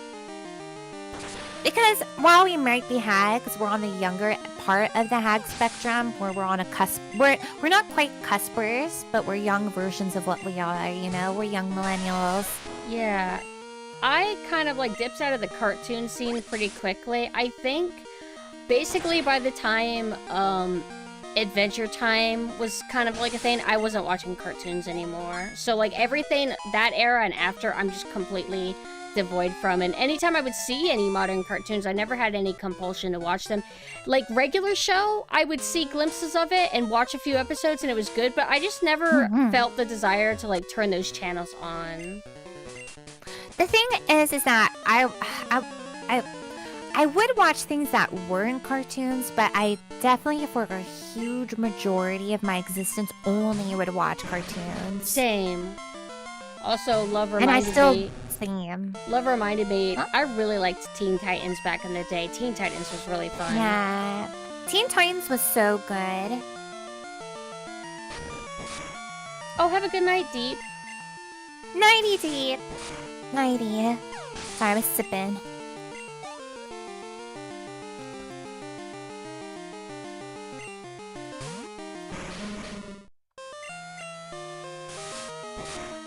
Speaker 3: Because while we might be hags, we're on the younger part of the hag spectrum, where we're on a cusp. We're not quite cuspers, but we're young versions of what we are, you know? We're young millennials.
Speaker 2: Yeah. I kind of like dipped out of the cartoon scene pretty quickly. I think basically by the time Adventure Time was kind of like a thing, I wasn't watching cartoons anymore. So like everything that era and after, I'm just completely devoid from. And anytime I would see any modern cartoons, I never had any compulsion to watch them. Like regular show, I would see glimpses of it and watch a few episodes and it was good, but I just never felt the desire to like turn those channels on.
Speaker 3: The thing is that I would watch things that weren't cartoons, but I definitely, for a huge majority of my existence, only would watch cartoons.
Speaker 2: Same. Also, Love reminded
Speaker 3: me... And I still...
Speaker 2: me...
Speaker 3: Same.
Speaker 2: Love reminded me, I really liked Teen Titans back in the day. Teen Titans was really fun.
Speaker 3: Yeah. Teen Titans was so good.
Speaker 2: Oh, have a good night, Deep.
Speaker 3: Nighty, Deep. Nighty. Sorry, I was sipping.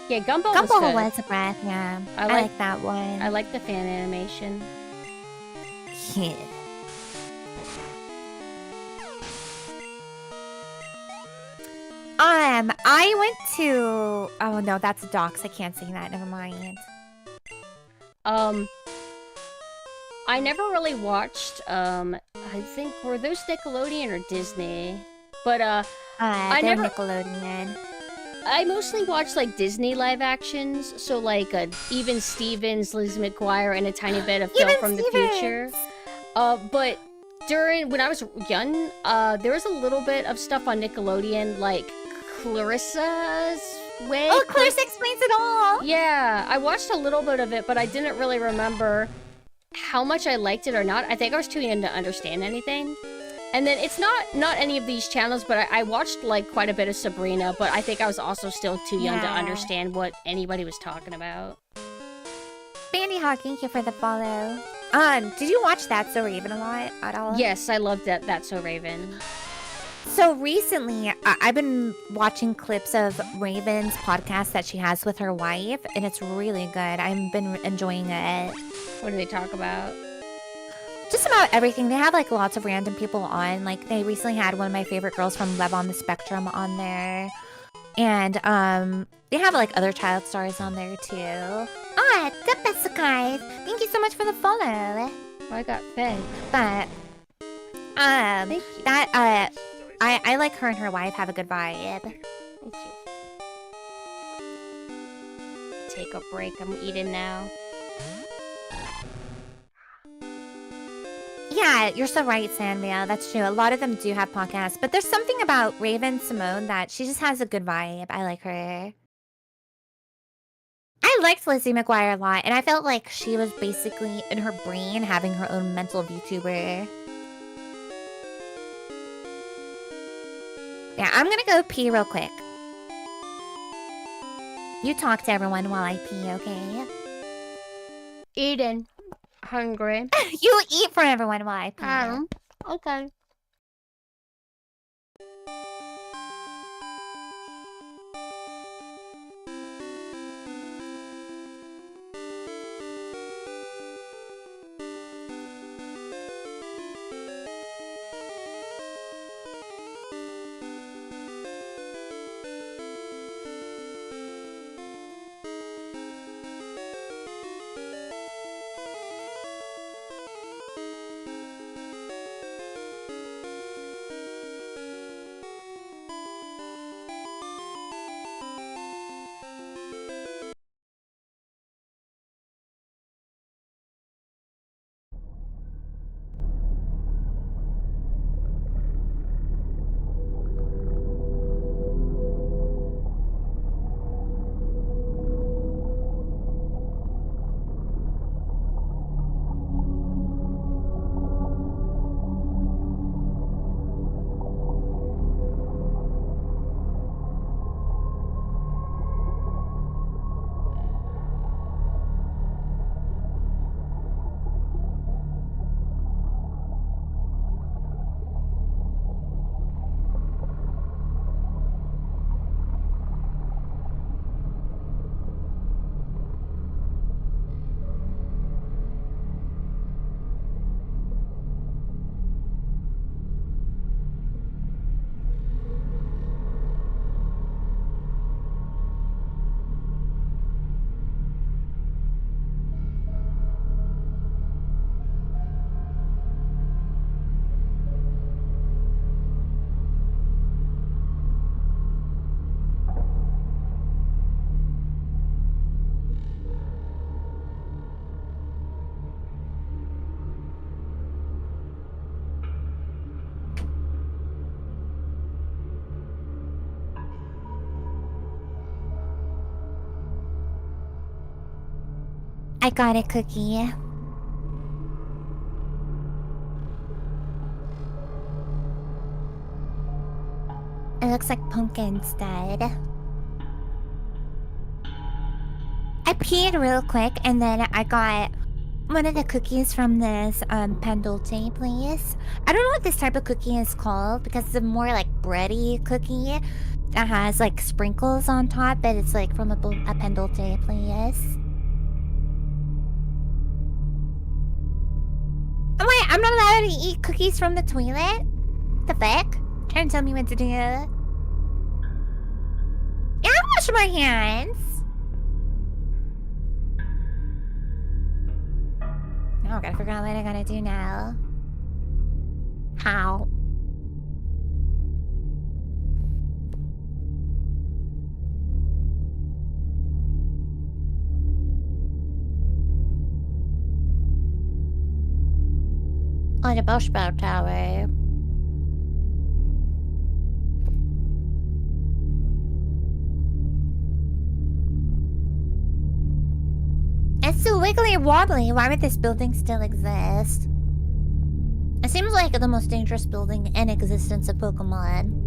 Speaker 2: Yeah, Gumball
Speaker 3: was a breath, yeah. I like that one.
Speaker 2: I like the fan animation.
Speaker 3: Yeah. I went to... Oh, no, that's docs. I can't say that. Never mind.
Speaker 2: I never really watched, I think, were those Nickelodeon or Disney? But, I
Speaker 3: they're
Speaker 2: never...
Speaker 3: Nickelodeon.
Speaker 2: I mostly watch like Disney live actions, so like Even Stevens, Lizzie McGuire, and a tiny bit of Phil from the Future. But when I was young, there was a little bit of stuff on Nickelodeon, like Clarissa's Way.
Speaker 3: Oh, Clarissa Explains It All!
Speaker 2: Yeah, I watched a little bit of it, but I didn't really remember how much I liked it or not. I think I was too young to understand anything. And then it's not any of these channels, but I watched like quite a bit of Sabrina, but I think I was also still too young to understand what anybody was talking about.
Speaker 3: Bandy Hawk, thank you for the follow. Did you watch That's So Raven a lot at all?
Speaker 2: Yes, I loved that. That's So Raven.
Speaker 3: So recently, I've been watching clips of Raven's podcast that she has with her wife, and it's really good. I've been enjoying it.
Speaker 2: What do they talk about?
Speaker 3: Just about everything. They have like lots of random people on. Like they recently had one of my favorite girls from Love on the Spectrum on there. And they have like other child stars on there too. Ah, the best guys. Thank you so much for the follow.
Speaker 2: Oh, I got fed.
Speaker 3: But
Speaker 2: Thank you.
Speaker 3: that I like her and her wife have a good vibe.
Speaker 2: Thank you. Take a break. I'm eating now.
Speaker 3: Yeah, you're so right, Sandvia. That's true. A lot of them do have podcasts, but there's something about Raven Simone that she just has a good vibe. I like her. I liked Lizzie McGuire a lot, and I felt like she was basically in her brain having her own mental VTuber. Yeah, I'm gonna go pee real quick. You talk to everyone while I pee, okay?
Speaker 2: Eating. Hungry.
Speaker 3: You eat for everyone while I pee.
Speaker 2: Okay.
Speaker 3: I got a cookie. It looks like Pumpkin's dead. I peed real quick and then I got one of the cookies from this Pendulte place. I don't know what this type of cookie is called because it's a more like bready cookie that has like sprinkles on top, but it's like from a Pendulte place. Oh wait, I'm not allowed to eat cookies from the toilet? The fuck? Trying to tell me what to do. Yeah, I wash my hands. Now I gotta figure out what I gotta do now. How? On the Bushbow Tower. It's so wiggly and wobbly. Why would this building still exist? It seems like the most dangerous building in existence of Pokemon.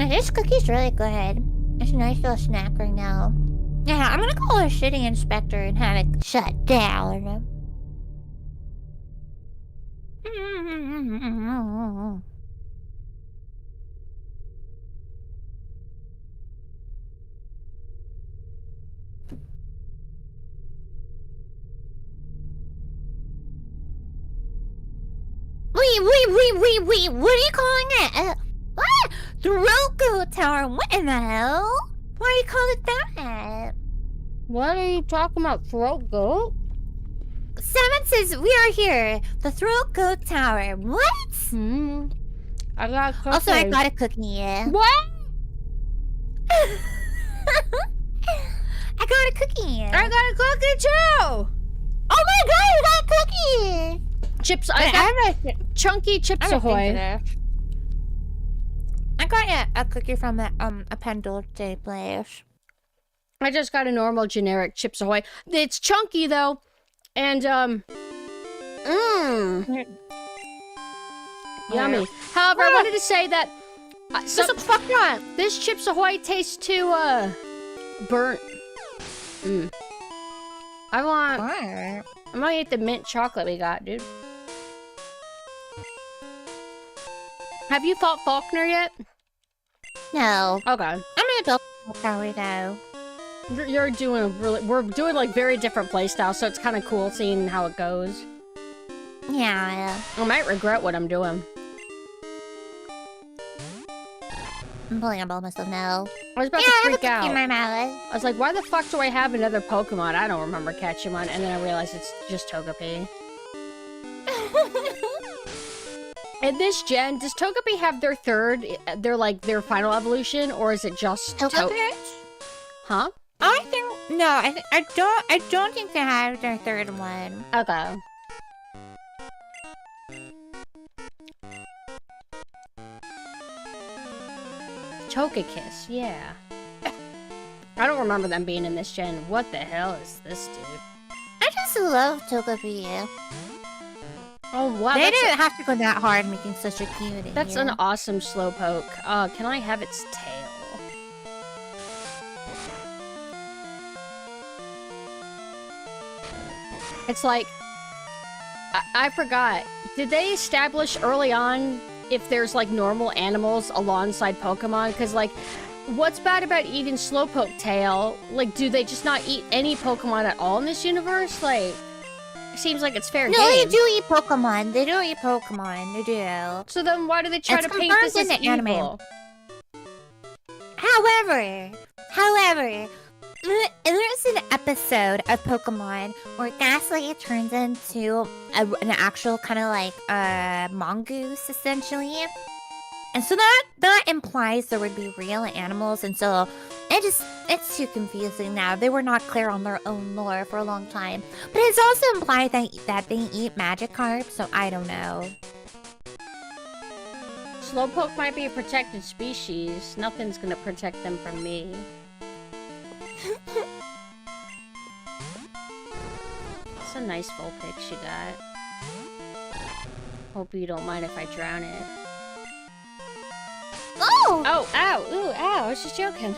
Speaker 3: This cookie's really good. It's a nice little snack right now. Yeah, I'm gonna call a shitty inspector and have it shut down. Wait, what are you calling it? What? The Roku Tower, what in the hell? Why do you call it that?
Speaker 2: What are you talking about, throat goat?
Speaker 3: 7 says we are here. The Throat Goat Tower. What?
Speaker 2: I got a cookie.
Speaker 3: Also, I got a cookie.
Speaker 2: What?
Speaker 3: I got a cookie.
Speaker 2: I got a cookie too.
Speaker 3: Oh my god, you got a cookie.
Speaker 2: Chips. I got chunky Chips Ahoy.
Speaker 3: I got a cookie from a Pendleton place.
Speaker 2: I just got a normal generic Chips Ahoy. It's chunky though. And, yummy. However, I wanted to say that...
Speaker 3: This looks fucked up.
Speaker 2: This Chips Ahoy tastes too, burnt. I'm gonna eat the mint chocolate we got, dude. Have you fought Faulkner yet?
Speaker 3: No.
Speaker 2: Okay.
Speaker 3: I'm gonna build a tower though.
Speaker 2: You're doing we're doing like very different playstyles, so it's kind of cool seeing how it goes.
Speaker 3: Yeah.
Speaker 2: I might regret what I'm doing.
Speaker 3: I'm pulling up all myself now.
Speaker 2: I was about to freak
Speaker 3: I have a
Speaker 2: out.
Speaker 3: cookie in my mouth.
Speaker 2: I was like, why the fuck do I have another Pokemon? I don't remember catching one, and then I realized it's just Togepi. In this gen, does Togepi have their their final evolution, or is it just
Speaker 3: Togepi?
Speaker 2: Huh?
Speaker 3: I don't think they have their third one.
Speaker 2: Okay. Togekiss, yeah. I don't remember them being in this gen. What the hell is this, dude?
Speaker 3: I just love Togepi.
Speaker 2: Oh wow!
Speaker 3: They didn't have to go that hard making such a cutie.
Speaker 2: That's an awesome Slowpoke. Can I have its tail? It's like, I forgot. Did they establish early on if there's like normal animals alongside Pokemon? Because like, what's bad about eating Slowpoke tail? Like, do they just not eat any Pokemon at all in this universe? Like, it seems like it's fair game.
Speaker 3: No, they do eat Pokemon. They do eat Pokemon. They do.
Speaker 2: So then why do they try to paint this as evil?
Speaker 3: However, there's an episode of Pokemon where Ghastly turns into an actual kind of like mongoose, essentially. And so that implies there would be real animals, and so it's too confusing now. They were not clear on their own lore for a long time. But it's also implied that they eat Magikarp, so I don't know.
Speaker 2: Slowpoke might be a protected species. Nothing's gonna protect them from me. It's a nice Vulpix you got. Hope you don't mind if I drown it.
Speaker 3: Oh!
Speaker 2: Oh, ow! Ooh, ow! I was just joking.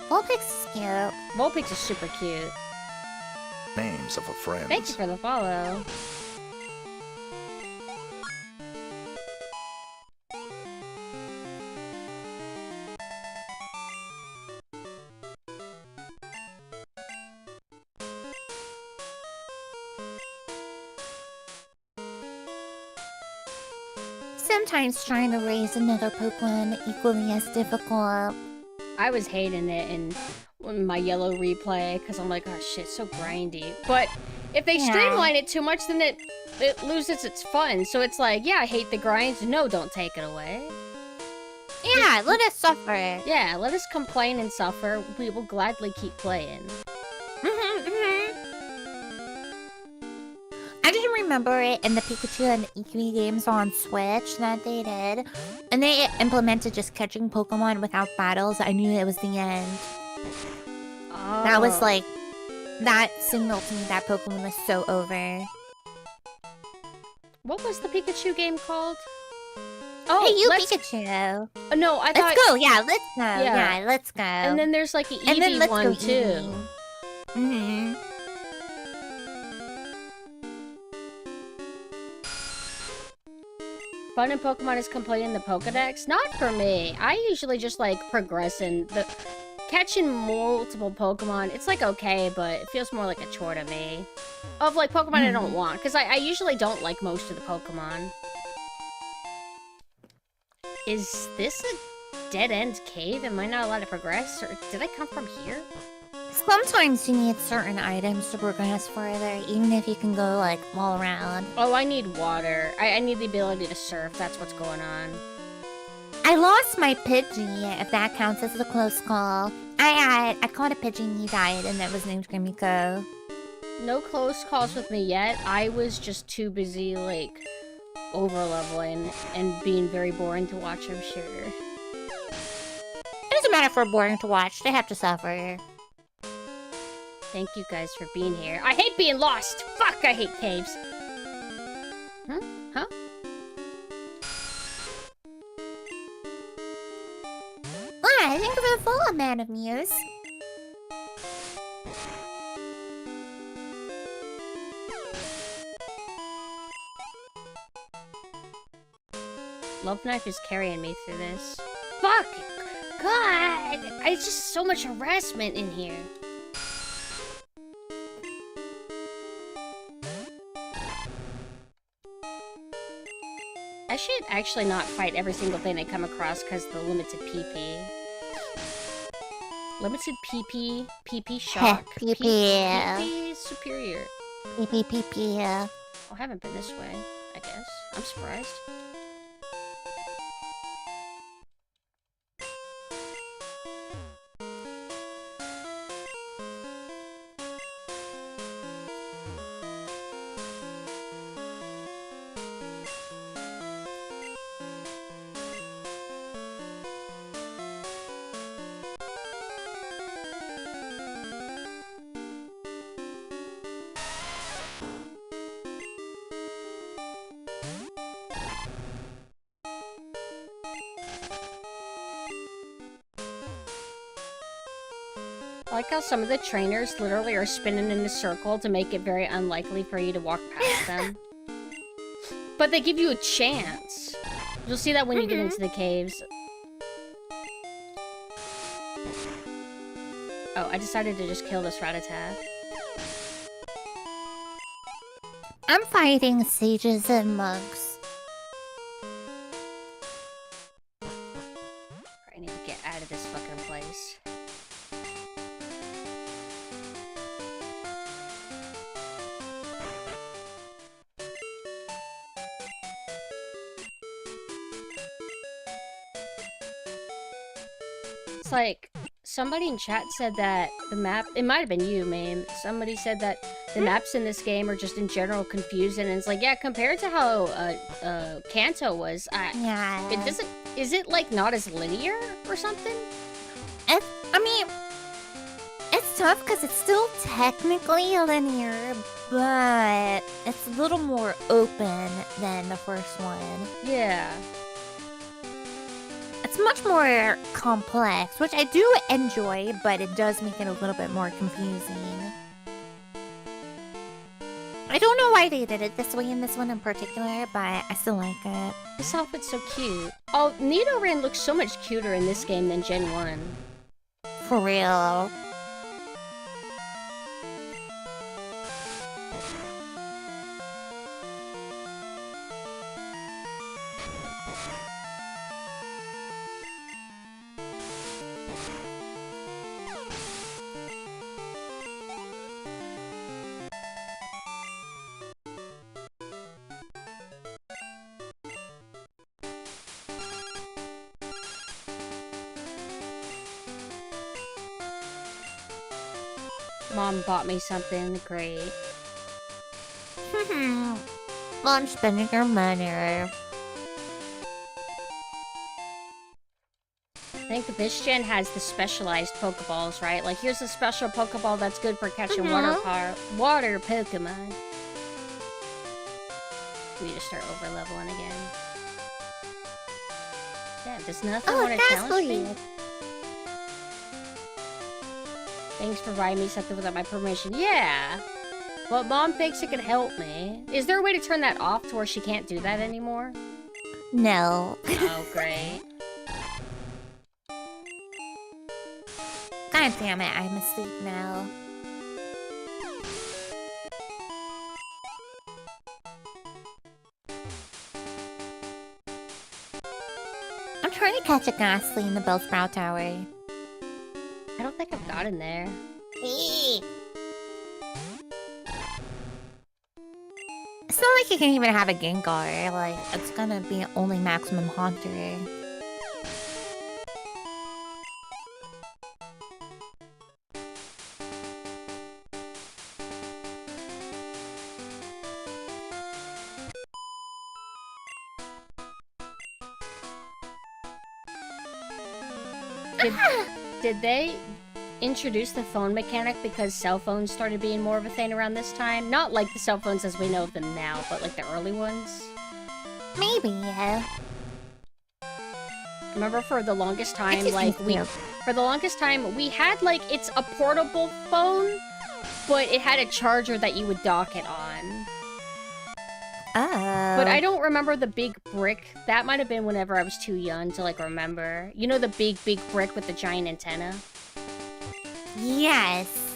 Speaker 3: Vulpix is cute.
Speaker 2: Vulpix is super cute.
Speaker 4: Names of a friend.
Speaker 2: Thank you for the follow.
Speaker 3: Sometimes trying to raise another Pokemon equally as difficult.
Speaker 2: I was hating it in my yellow replay because I'm like, oh shit, so grindy. But if they streamline it too much, then it loses its fun. So it's like, yeah, I hate the grinds. No, don't take it away.
Speaker 3: Yeah, let us suffer.
Speaker 2: Yeah, let us complain and suffer. We will gladly keep playing.
Speaker 3: I just remember it in the Pikachu and Eevee games on Switch that they did. And they implemented just catching Pokemon without battles. I knew it was the end.
Speaker 2: Oh.
Speaker 3: That was like, that signaled to me that Pokemon was so over.
Speaker 2: What was the Pikachu game called? Oh,
Speaker 3: hey, you Pikachu.
Speaker 2: No, I thought...
Speaker 3: Let's go, yeah, let's go. Yeah, let's go.
Speaker 2: And then there's like an Eevee one, too.
Speaker 3: Mm-hmm.
Speaker 2: Fun in Pokemon is completing the Pokedex? Not for me. I usually just like progressing. Catching multiple Pokemon, it's like okay, but it feels more like a chore to me. Of like Pokemon I don't want, because I usually don't like most of the Pokemon. Is this a dead-end cave? Am I not allowed to progress? Or did I come from here?
Speaker 3: Sometimes you need certain items to progress further, even if you can go, like, all around.
Speaker 2: Oh, I need water. I need the ability to surf. That's what's going on.
Speaker 3: I lost my Pidgey, if that counts as a close call. I caught a Pidgey, he died, and it was named Grimiko.
Speaker 2: No close calls with me yet. I was just too busy, like, over-leveling and being very boring to watch, I'm sure.
Speaker 3: It doesn't matter if we're boring to watch. They have to suffer.
Speaker 2: Thank you guys for being here. I hate being lost! Fuck, I hate caves! Huh? Huh?
Speaker 3: I think we're full of Man of Muse.
Speaker 2: Love Knife is carrying me through this. Fuck! God! It's just so much harassment in here. I should actually not fight every single thing I come across because of the limited PP. Limited PP shock.
Speaker 3: PP.
Speaker 2: PP is superior.
Speaker 3: PP.
Speaker 2: Oh, I haven't been this way, I guess. I'm surprised. I like how some of the trainers literally are spinning in a circle to make it very unlikely for you to walk past them. But they give you a chance. You'll see that when you get into the caves. Oh, I decided to just kill this Rattata.
Speaker 3: I'm fighting sages and monks.
Speaker 2: I need to get out of this fucking place. It's like, somebody in chat said that the map, it might have been you, Mame. Somebody said that the maps in this game are just in general confusing, and it's like, yeah, compared to how Kanto was,
Speaker 3: Yeah.
Speaker 2: it doesn't, is it like not as linear or something?
Speaker 3: I mean, it's tough because it's still technically linear, but it's a little more open than the first one.
Speaker 2: Yeah.
Speaker 3: It's much more complex, which I do enjoy, but it does make it a little bit more confusing. I don't know why they did it this way in this one in particular, but I still like it.
Speaker 2: This outfit's so cute. Oh, Nidoran looks so much cuter in this game than Gen 1.
Speaker 3: For real.
Speaker 2: Mom bought me something great.
Speaker 3: Mom spending her money.
Speaker 2: I think this gen has the specialized Pokeballs, right? Like, here's a special Pokeball that's good for catching water Pokemon. We need to start over-leveling again. Yeah, does nothing want to challenge me? Thanks for providing me something without my permission. Yeah! But Mom thinks it can help me. Is there a way to turn that off to where she can't do that anymore?
Speaker 3: No.
Speaker 2: Oh, great.
Speaker 3: God damn it, I'm asleep now. I'm trying to catch a ghastly in the Bellsprout Tower.
Speaker 2: I don't think I've gotten there.
Speaker 3: It's not like you can even have a Gengar. Like, it's gonna be only maximum Haunter.
Speaker 2: Did they introduce the phone mechanic because cell phones started being more of a thing around this time? Not like the cell phones as we know of them now, but like the early ones?
Speaker 3: Maybe, yeah.
Speaker 2: Remember for the longest time, we had like, it's a portable phone, but it had a charger that you would dock it on.
Speaker 3: Oh.
Speaker 2: But I don't remember the big brick. That might have been whenever I was too young to like remember. You know the big brick with the giant antenna?
Speaker 3: Yes.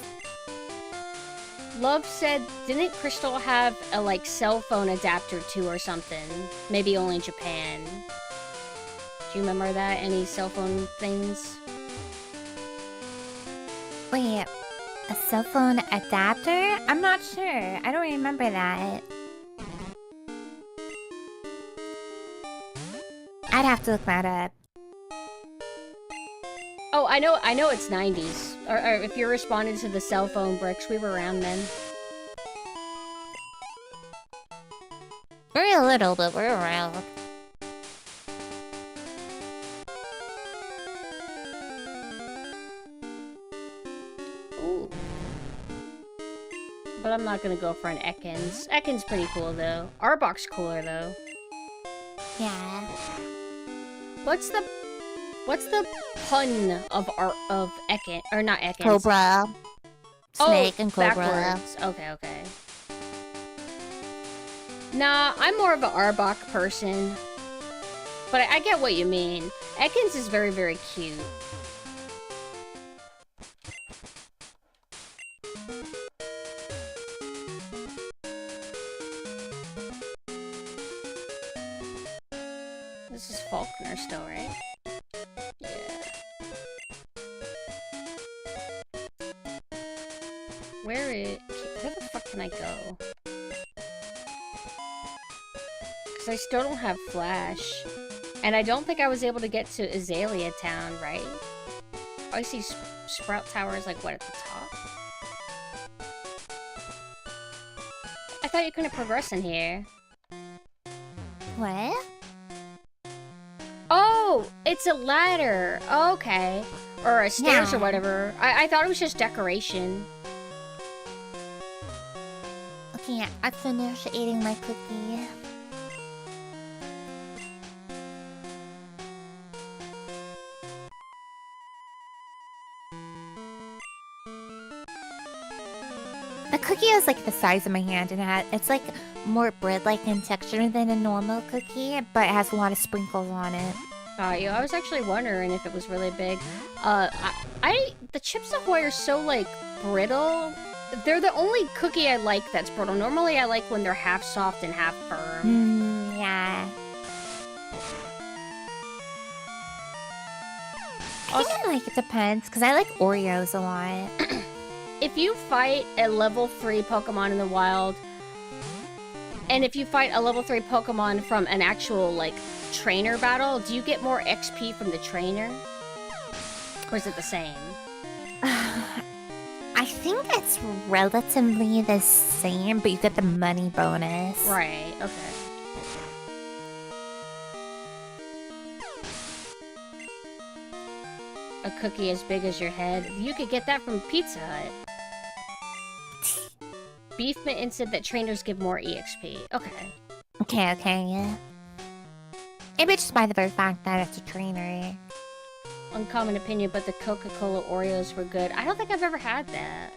Speaker 2: Love said, didn't Crystal have a like cell phone adapter too or something? Maybe only Japan. Do you remember that? Any cell phone things?
Speaker 3: Wait, a cell phone adapter? I'm not sure. I don't remember that. I'd have to look that up.
Speaker 2: Oh, I know it's 90s. Or if you're responding to the cell phone bricks, we were around then.
Speaker 3: Very little, but we're around.
Speaker 2: Ooh. But I'm not gonna go for an Ekans. Ekans pretty cool though. Arbok's cooler though.
Speaker 3: Yeah.
Speaker 2: What's the pun of Ekin, or not Ekans?
Speaker 3: Cobra. Snake and Cobra.
Speaker 2: Backwards. Okay. Nah, I'm more of an Arbok person. But I get what you mean. Ekans is very, very cute. This is Faulkner still, right? Yeah. Where the fuck can I go? Because I still don't have Flash. And I don't think I was able to get to Azalea Town, right? Oh, I see Sprout Tower is like, what, at the top? I thought you couldn't progress in here.
Speaker 3: What?
Speaker 2: Oh, it's a ladder. Oh, okay. Or a stairs or
Speaker 3: Yeah.
Speaker 2: whatever. I thought it was just decoration.
Speaker 3: Okay, I finished eating my cookie. The cookie is like the size of my hand, and it's like more bread-like in texture than a normal cookie, but it has a lot of sprinkles on it.
Speaker 2: Got you. I was actually wondering if it was really big. The Chips Ahoy are so like brittle. They're the only cookie I like that's brittle. Normally I like when they're half soft and half firm.
Speaker 3: Yeah. I think like it depends, because I like Oreos a lot.
Speaker 2: If you fight a level 3 Pokemon in the wild, and if you fight a level 3 Pokemon from an actual, like, trainer battle, do you get more XP from the trainer? Or is it the same?
Speaker 3: I think it's relatively the same, but you get the money bonus.
Speaker 2: Right, okay. A cookie as big as your head. You could get that from Pizza Hut. Beef Mitten said that trainers give more EXP. Okay.
Speaker 3: Okay, yeah. Maybe just by the very fact that it's a trainer.
Speaker 2: Uncommon opinion, but the Coca-Cola Oreos were good. I don't think I've ever had that.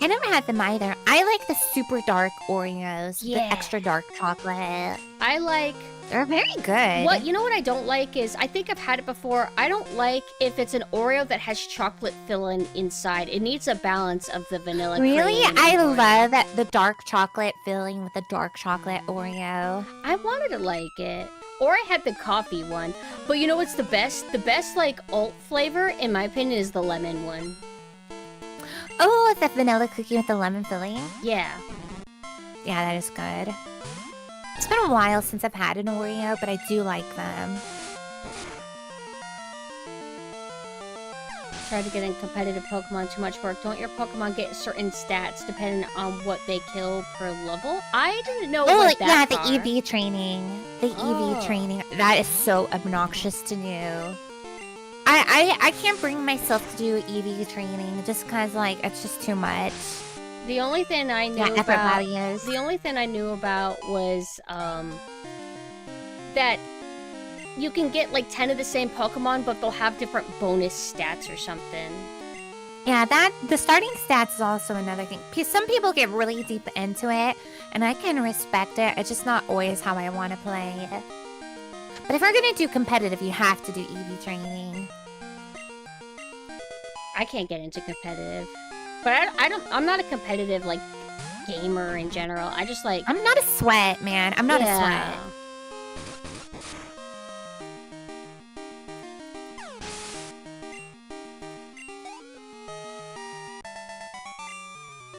Speaker 3: I never had them either. I like the super dark Oreos, the
Speaker 2: Yeah.
Speaker 3: extra dark chocolate.
Speaker 2: I like...
Speaker 3: They're very good.
Speaker 2: You know what I don't like is, I think I've had it before, I don't like if it's an Oreo that has chocolate filling inside. It needs a balance of the vanilla
Speaker 3: Really?
Speaker 2: cream and
Speaker 3: I
Speaker 2: Oreo.
Speaker 3: love the dark chocolate filling with the dark chocolate Oreo.
Speaker 2: I wanted to like it. Or I had the coffee one. But you know what's the best? The best, like, alt flavor, in my opinion, is the lemon one.
Speaker 3: Oh, it's that vanilla cookie with the lemon filling?
Speaker 2: Yeah.
Speaker 3: Yeah, that is good. It's been a while since I've had an Oreo, but I do like them.
Speaker 2: Try to get in competitive Pokemon, too much work. Don't your Pokemon get certain stats depending on what they kill per level? I didn't know
Speaker 3: Oh,
Speaker 2: what
Speaker 3: yeah,
Speaker 2: that
Speaker 3: the EV training. The EV training. That is so obnoxious to do. I can't bring myself to do EV training just because, like, it's just too much.
Speaker 2: The only thing I knew
Speaker 3: effort
Speaker 2: about...
Speaker 3: values.
Speaker 2: The only thing I knew about was, that you can get, like, 10 of the same Pokemon, but they'll have different bonus stats or something.
Speaker 3: Yeah, the starting stats is also another thing. Some people get really deep into it, and I can respect it. It's just not always how I want to play it. But if we're gonna do competitive, you have to do EV training.
Speaker 2: I can't get into competitive. But I'm not a competitive, like, gamer in general. I just, like...
Speaker 3: I'm not a sweat, man. I'm not a sweat.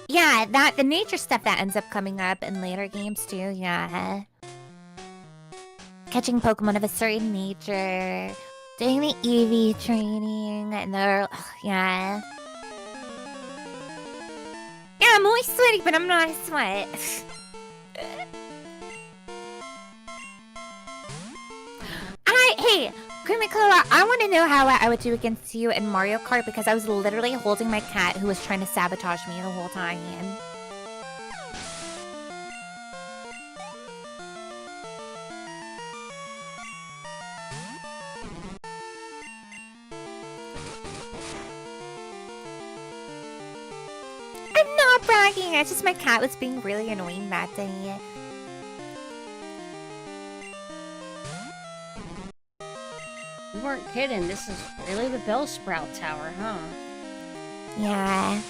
Speaker 3: Yeah, the nature stuff that ends up coming up in later games too, yeah. Catching Pokemon of a certain nature, doing the EV training, and yeah. Yeah, I'm always sweaty, but I'm not a sweat. Hey, Krimicola, I want to know how I would do against you in Mario Kart because I was literally holding my cat who was trying to sabotage me the whole time. I'm not bragging, it's just my cat was being really annoying that day.
Speaker 2: You weren't kidding. This is really the Bellsprout Tower, huh?
Speaker 3: Yeah.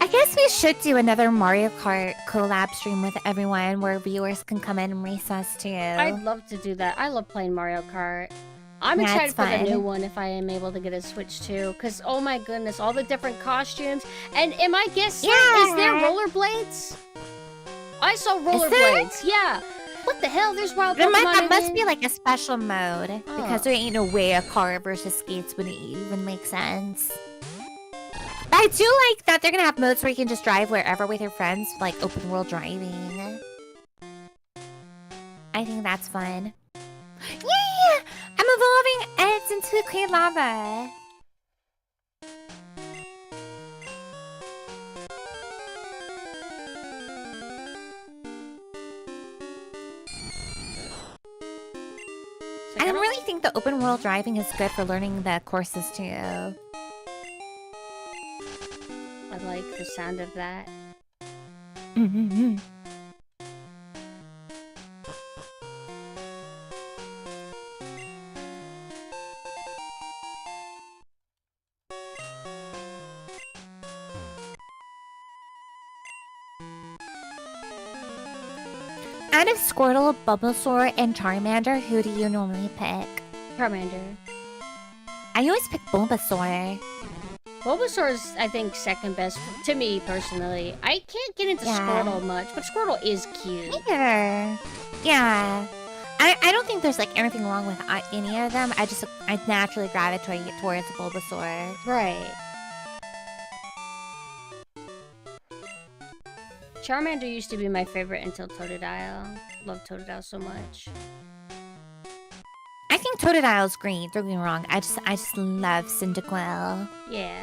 Speaker 3: I guess we should do another Mario Kart collab stream with everyone where viewers can come in and race us too.
Speaker 2: I'd love to do that. I love playing Mario Kart. I'm excited for the new one if I am able to get a Switch too. Because, oh my goodness, all the different costumes. And am I guessing, is there rollerblades? I saw rollerblades, yeah. What the hell? There's wild Pokemon
Speaker 3: That must be like a special mode. Because there ain't no way a car versus skates would even make sense. But I do like that they're gonna have modes where you can just drive wherever with your friends, like open world driving. I think that's fun. Yeah! I'm evolving Eds into clear lava. I really think the open world driving is good for learning the courses too.
Speaker 2: I like the sound of that.
Speaker 3: Mm-hmm. Out of Squirtle, Bulbasaur, and Charmander, who do you normally pick?
Speaker 2: Charmander.
Speaker 3: I always pick Bulbasaur.
Speaker 2: Bulbasaur's, I think, second best to me, personally. I can't get into Squirtle much, but Squirtle is cute.
Speaker 3: Either. Yeah. I don't think there's, like, anything wrong with any of them. I naturally gravitate towards Bulbasaur.
Speaker 2: Right. Charmander used to be my favorite until Totodile. Love Totodile so much.
Speaker 3: I think Totodile's great, don't get me wrong. I just love Cyndaquil.
Speaker 2: Yeah.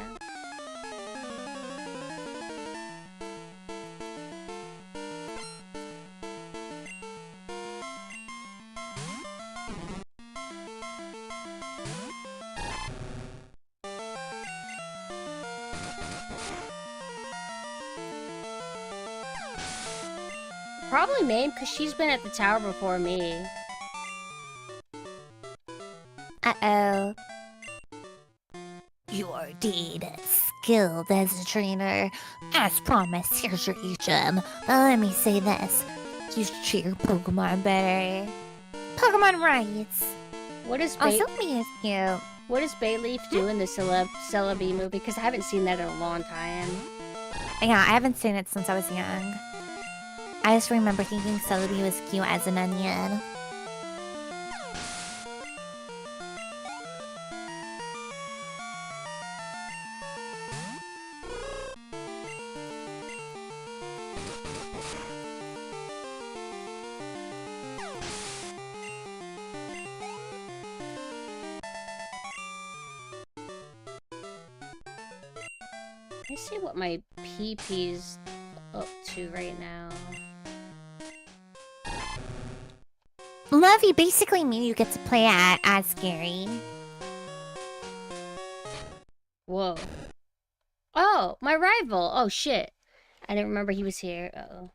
Speaker 2: Probably Mame, because she's been at the tower before me.
Speaker 3: Uh-oh. You are indeed skilled as a trainer. As promised, here's your HM. But let me say this. You should treat your Pokemon better. Pokemon rights.
Speaker 2: What is
Speaker 3: Oh,
Speaker 2: Bay-
Speaker 3: Sylvie is cute.
Speaker 2: What does Bayleaf do in the Celebi movie? Because I haven't seen that in a long time.
Speaker 3: Yeah, I haven't seen it since I was young. I just remember thinking Celebi was cute as an onion.
Speaker 2: Let's see what my PP's up to right now.
Speaker 3: Love, you basically mean you get to play as Gary.
Speaker 2: Whoa. Oh, my rival. Oh, shit. I didn't remember he was here. Uh-oh.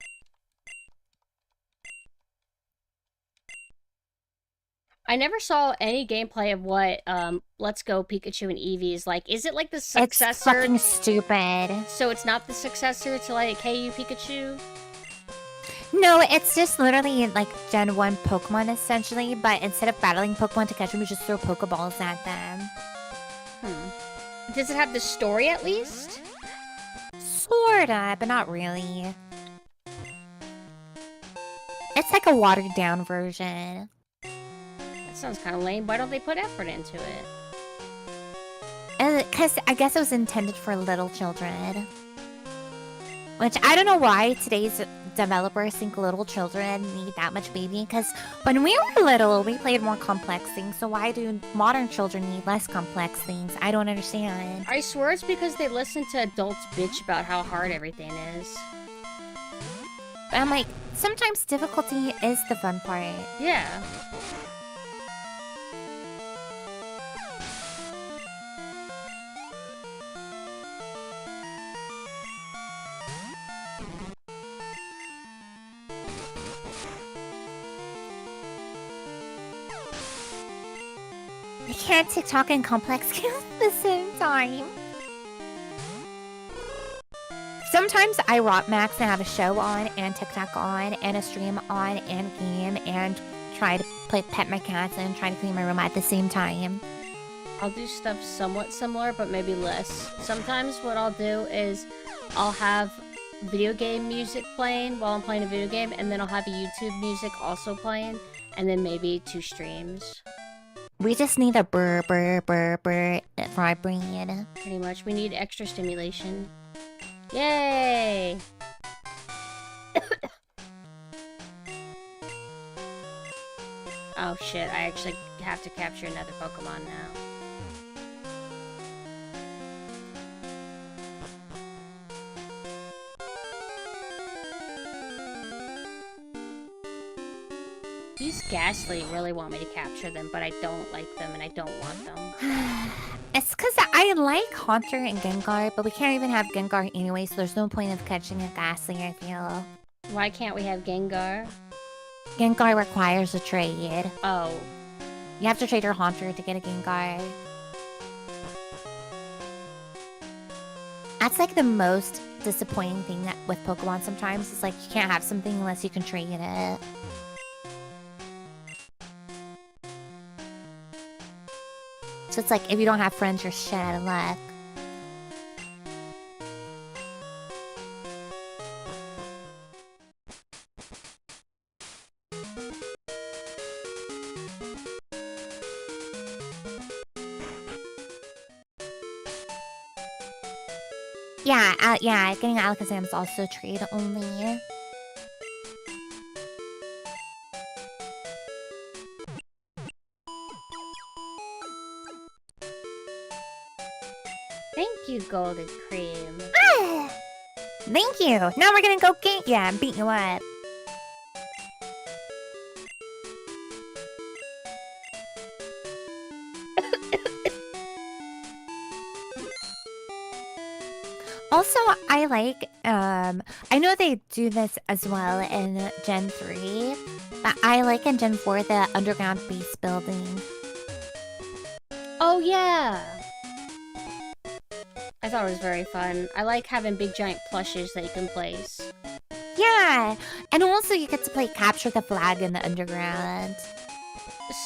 Speaker 2: I never saw any gameplay of what Let's Go Pikachu and Eevee is like. Is it like the successor?
Speaker 3: It's fucking stupid.
Speaker 2: So it's not the successor to like KU Pikachu?
Speaker 3: No, it's just literally like Gen 1 Pokemon essentially, but instead of battling Pokemon to catch them, you just throw Pokeballs at them.
Speaker 2: Does it have the story at least?
Speaker 3: Sorta, but not really. It's like a watered down version.
Speaker 2: That sounds kind of lame. Why don't they put effort into it?
Speaker 3: Because I guess it was intended for little children. Which, I don't know why today's developers think little children need that much baby. Because when we were little, we played more complex things. So why do modern children need less complex things? I don't understand.
Speaker 2: I swear it's because they listen to adults bitch about how hard everything is.
Speaker 3: But I'm like, sometimes difficulty is the fun part.
Speaker 2: Yeah.
Speaker 3: I can't TikTok and complex games at the same time. Sometimes I rock max and have a show on, and TikTok on, and a stream on, and game, and try to pet my cats and try to clean my room at the same time.
Speaker 2: I'll do stuff somewhat similar, but maybe less. Sometimes what I'll do is I'll have video game music playing while I'm playing a video game, and then I'll have YouTube music also playing, and then maybe 2 streams.
Speaker 3: We just need a burr for our brain.
Speaker 2: Pretty much. We need extra stimulation. Yay! Oh shit, I actually have to capture another Pokemon now. These Ghastly really want me to capture them, but I don't like them and I don't want them.
Speaker 3: It's because I like Haunter and Gengar, but we can't even have Gengar anyway, so there's no point of catching a Ghastly, I feel.
Speaker 2: Why can't we have Gengar?
Speaker 3: Gengar requires a trade.
Speaker 2: Oh.
Speaker 3: You have to trade your Haunter to get a Gengar. That's like the most disappointing thing with Pokemon sometimes. It's like you can't have something unless you can trade it. So it's like if you don't have friends, you're shit out of luck. Yeah, getting Alakazam is also trade only.
Speaker 2: Thank you, Golden Cream.
Speaker 3: Thank you. Now we're gonna go and beat you up. Also, I like, I know they do this as well in Gen 3, but I like in Gen 4 the underground base building.
Speaker 2: Oh, yeah. I thought it was very fun. I like having big giant plushes that you can place.
Speaker 3: Yeah, and also you get to play capture the flag in the underground.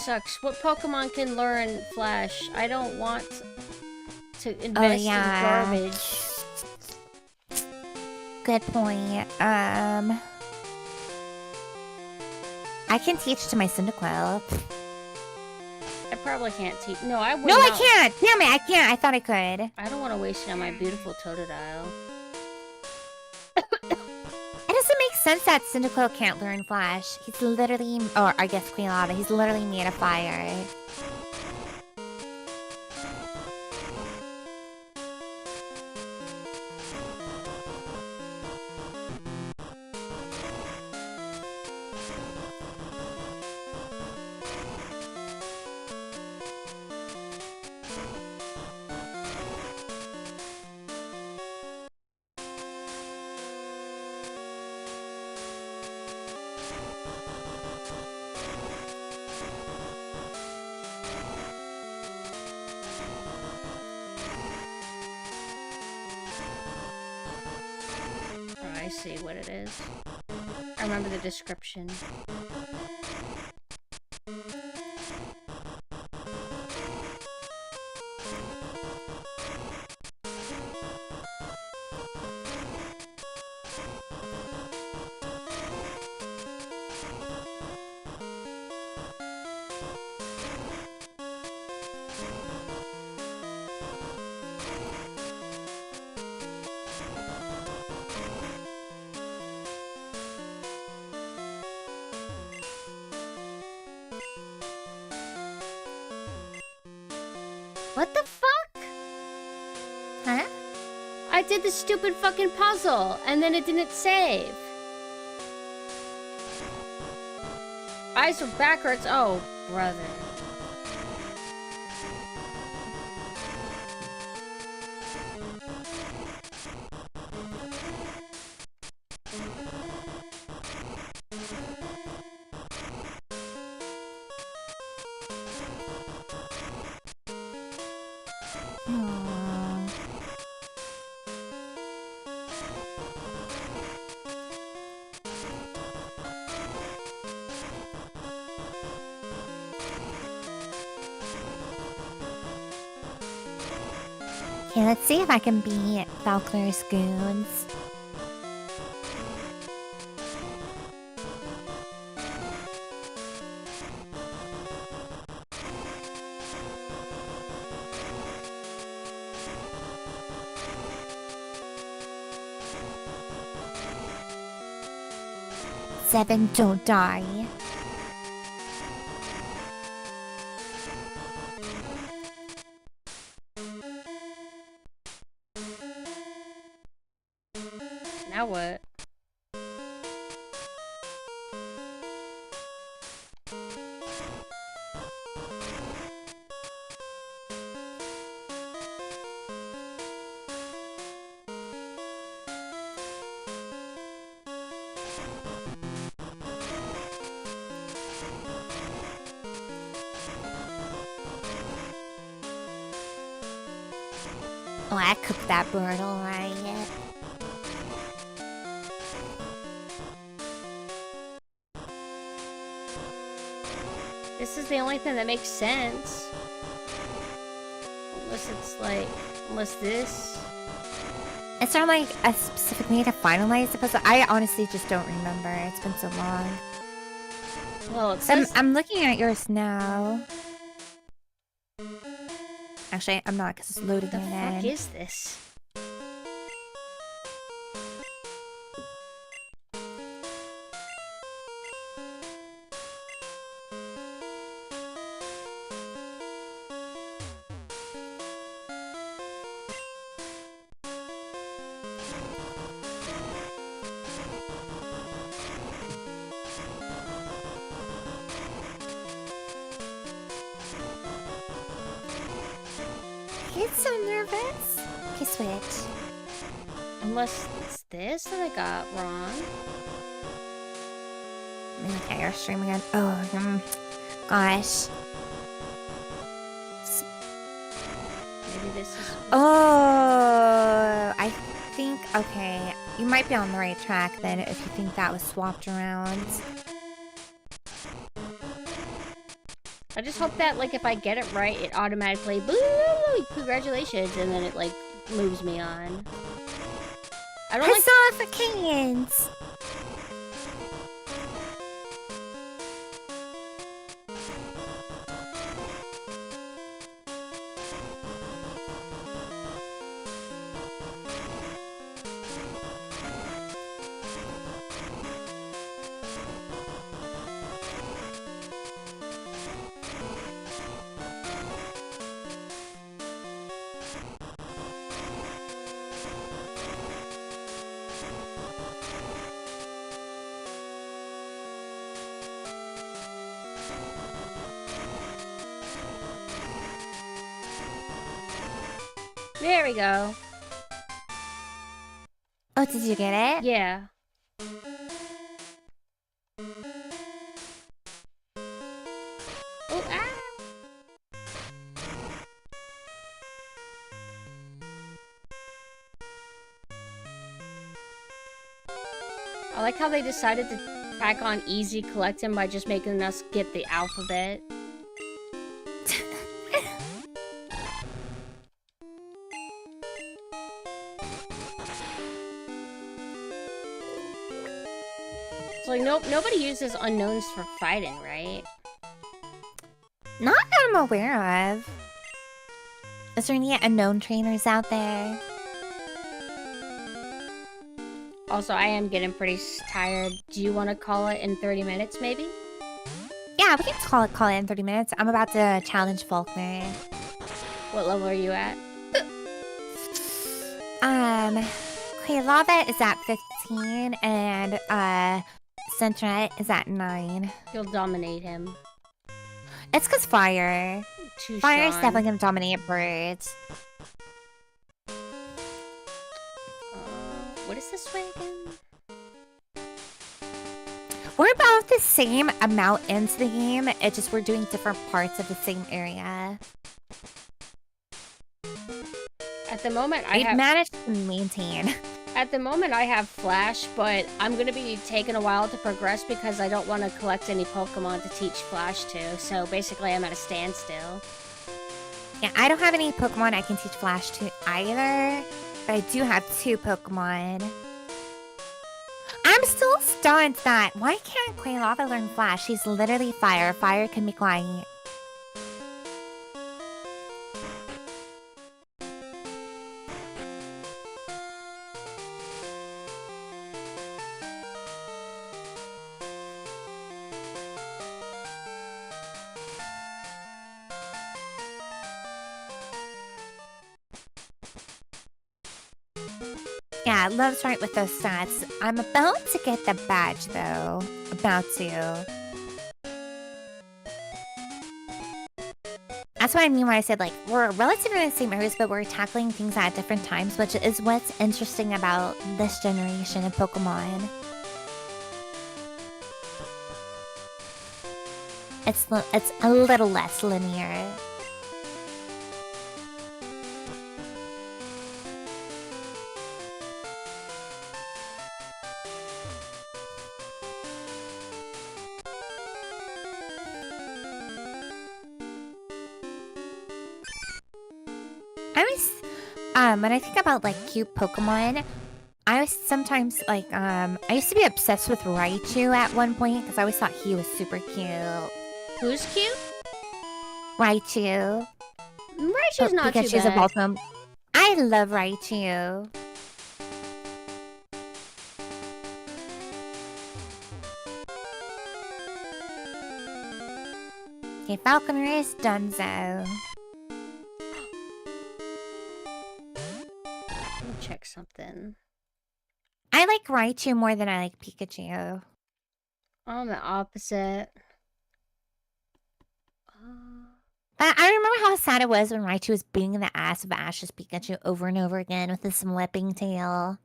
Speaker 2: Sucks. What Pokemon can learn Flash? I don't want to invest in garbage.
Speaker 3: Good point. I can teach to my Cyndaquil.
Speaker 2: I probably can't teach. No, I would
Speaker 3: No,
Speaker 2: not.
Speaker 3: I can't! Damn it, I can't. I thought I could.
Speaker 2: I don't want to waste it on my beautiful Totodile.
Speaker 3: It doesn't make sense that Cyndaquil can't learn Flash. He's literally, or I guess Queen Lava, he's literally made of fire.
Speaker 2: I see what it is. I remember the description. What the fuck?
Speaker 3: Huh?
Speaker 2: I did the stupid fucking puzzle, and then it didn't save. Eyes were backwards. Oh, brother.
Speaker 3: Okay, let's see if I can beat Falconer's goons. Seven, don't die.
Speaker 2: Now what?
Speaker 3: Oh, I cooked that bird alright.
Speaker 2: This is the only thing that makes sense. Unless this.
Speaker 3: Is there like a specific way to finalize the puzzle? I honestly just don't remember. It's been so long.
Speaker 2: Well, it says...
Speaker 3: I'm looking at yours now. Actually, I'm not because it's loading
Speaker 2: What the
Speaker 3: it
Speaker 2: fuck
Speaker 3: in.
Speaker 2: is this?
Speaker 3: get so nervous. Okay, switch.
Speaker 2: Unless it's this that I got wrong.
Speaker 3: Let me look at your stream again. Oh, gosh.
Speaker 2: Maybe this is.
Speaker 3: Oh, I think, okay. You might be on the right track then if you think that was swapped around.
Speaker 2: I just hope that, like, if I get it right, it automatically, boo, congratulations, and then it, like, moves me on. I don't like.
Speaker 3: Huzzah for Kings!
Speaker 2: There we go.
Speaker 3: Oh, did you get it?
Speaker 2: Yeah. Oh, ah! I like how they decided to tack on easy collecting by just making us get the alphabet. It's like, nope, nobody uses unknowns for fighting, right?
Speaker 3: Not that I'm aware of. Is there any unknown trainers out there?
Speaker 2: Also, I am getting pretty tired. Do you want to call it in 30 minutes, maybe?
Speaker 3: Yeah, we can call it in 30 minutes. I'm about to challenge Faulkner.
Speaker 2: What level are you at?
Speaker 3: Okay, Lava is at 15, and, Centret is at 9.
Speaker 2: You'll dominate him.
Speaker 3: It's because Fire.
Speaker 2: Too
Speaker 3: Fire is
Speaker 2: strong.
Speaker 3: definitely gonna dominate birds.
Speaker 2: What is this way again?
Speaker 3: We're about the same amount into the game, it's just we're doing different parts of the same area.
Speaker 2: At the moment, I
Speaker 3: We've
Speaker 2: have...
Speaker 3: managed to maintain.
Speaker 2: At the moment, I have Flash, but I'm gonna be taking a while to progress because I don't want to collect any Pokemon to teach Flash to, so basically I'm at a standstill.
Speaker 3: Yeah, I don't have any Pokemon I can teach Flash to either, but I do have 2 Pokemon. I'm still stunned that, why can't Quailava learn Flash? She's literally Fire. Fire can make light. Yeah, Love's right with those stats. I'm about to get the badge, though. About to. That's what I mean when I said, like, we're relatively in the same areas, but we're tackling things at different times, which is what's interesting about this generation of Pokemon. It's a little less linear. When I think about, like, cute Pokemon, I was sometimes, like, I used to be obsessed with Raichu at one point, because I always thought he was super cute.
Speaker 2: Who's cute?
Speaker 3: Raichu.
Speaker 2: Raichu's not
Speaker 3: because
Speaker 2: too
Speaker 3: she's
Speaker 2: bad.
Speaker 3: a Voltron. I love Raichu. Okay, Falconer is donezo.
Speaker 2: Let me check something.
Speaker 3: I like Raichu more than I like Pikachu.
Speaker 2: I'm the opposite.
Speaker 3: But I remember how sad it was when Raichu was beating the ass of Ash's Pikachu over and over again with his whipping tail.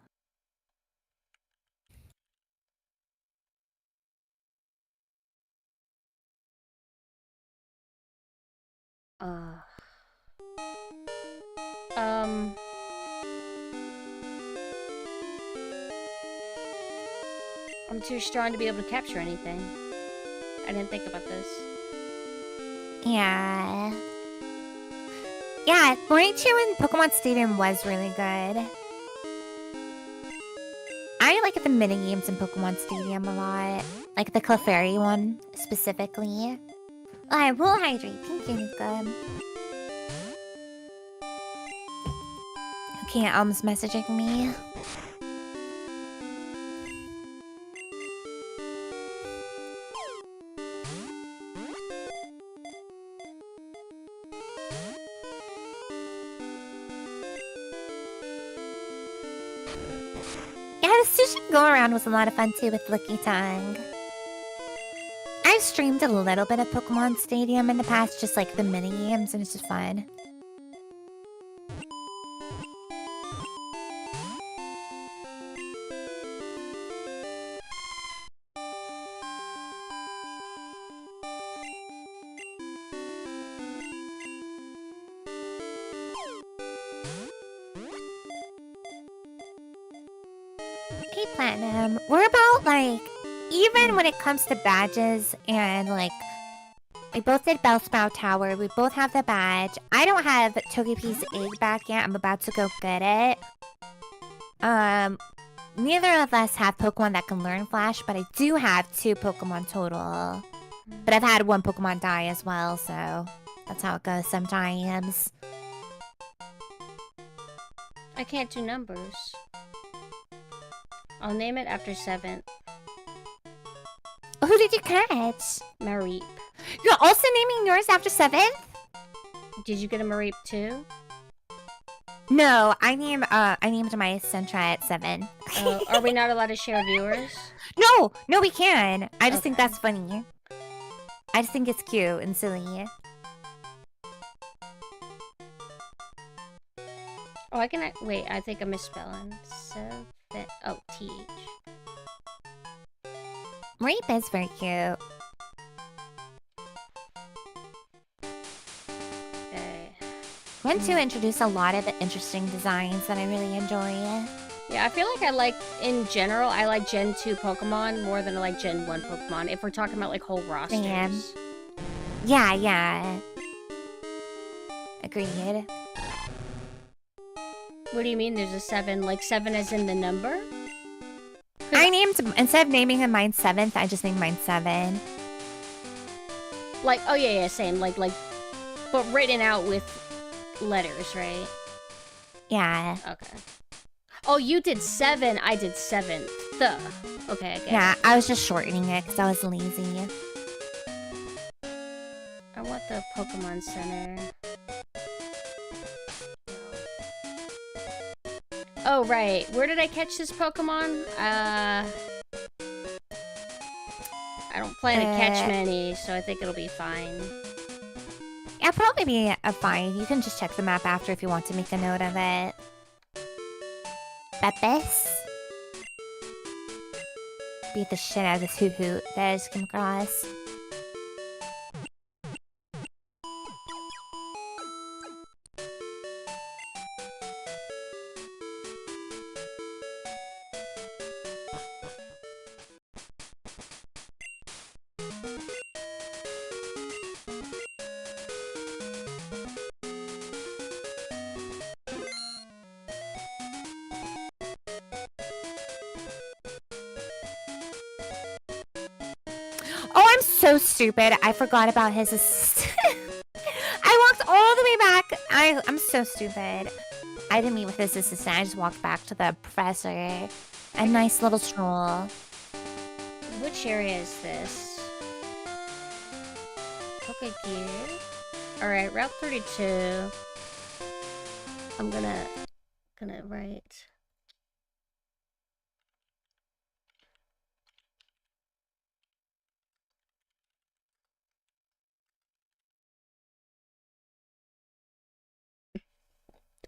Speaker 2: I'm too strong to be able to capture anything. I didn't think about this.
Speaker 3: Yeah. Yeah, Raichu in Pokemon Stadium was really good. I like the mini games in Pokemon Stadium a lot. Like the Clefairy one, specifically. I will hydrate. Thank you, Nika. Okay, Elm's messaging me. Yeah, the sushi go-around was a lot of fun too with Licky Tongue. I've streamed a little bit of Pokemon Stadium in the past, just like the mini games, and it's just fun. Hey, Platinum. We're about, like, even when it comes to badges and, like, we both did Bellsprout Tower. We both have the badge. I don't have Togepi's egg back yet. I'm about to go get it. Neither of us have Pokemon that can learn Flash, but I do have 2 Pokemon total. But I've had 1 Pokemon die as well, so that's how it goes sometimes.
Speaker 2: I can't do numbers. I'll name it after 7th.
Speaker 3: Who did you catch?
Speaker 2: Mareep.
Speaker 3: You're also naming yours after 7th?
Speaker 2: Did you get a Mareep too?
Speaker 3: No, I named my Sentra at 7.
Speaker 2: Are we not allowed to share viewers?
Speaker 3: No, we can. I just think
Speaker 2: Okay.
Speaker 3: that's funny. I just think it's cute and silly.
Speaker 2: Oh, I can. Wait, I think I'm misspelling. Oh, TH.
Speaker 3: Rape is very cute.
Speaker 2: Okay.
Speaker 3: Went to introduce a lot of interesting designs that I really enjoy.
Speaker 2: Yeah, I feel like in general, I like Gen 2 Pokemon more than I like Gen 1 Pokemon, if we're talking about, like, whole rosters.
Speaker 3: Damn. Yeah. Agreed.
Speaker 2: What do you mean there's a 7? Like, 7 as in the number?
Speaker 3: I named, instead of naming him mine 7th, I just named mine 7.
Speaker 2: Like, oh yeah, same. Like, but written out with letters, right?
Speaker 3: Yeah.
Speaker 2: Okay. Oh, you did 7, I did 7th. Okay, I get
Speaker 3: Yeah,
Speaker 2: it.
Speaker 3: I was just shortening it because I was lazy.
Speaker 2: I want the Pokemon Center. Oh, right. Where did I catch this Pokemon? I don't plan to catch many, so I think it'll be fine.
Speaker 3: Yeah, probably be a fine. You can just check the map after if you want to make a note of it. Beppis. Beat the shit out of this hoot that I just came across. Oh, I'm so stupid. I forgot about his assistant. I walked all the way back. I'm so stupid. I didn't meet with his assistant. I just walked back to the professor. A nice little stroll.
Speaker 2: Which area is this? Okay, gear. Alright, Route 32. I'm gonna write...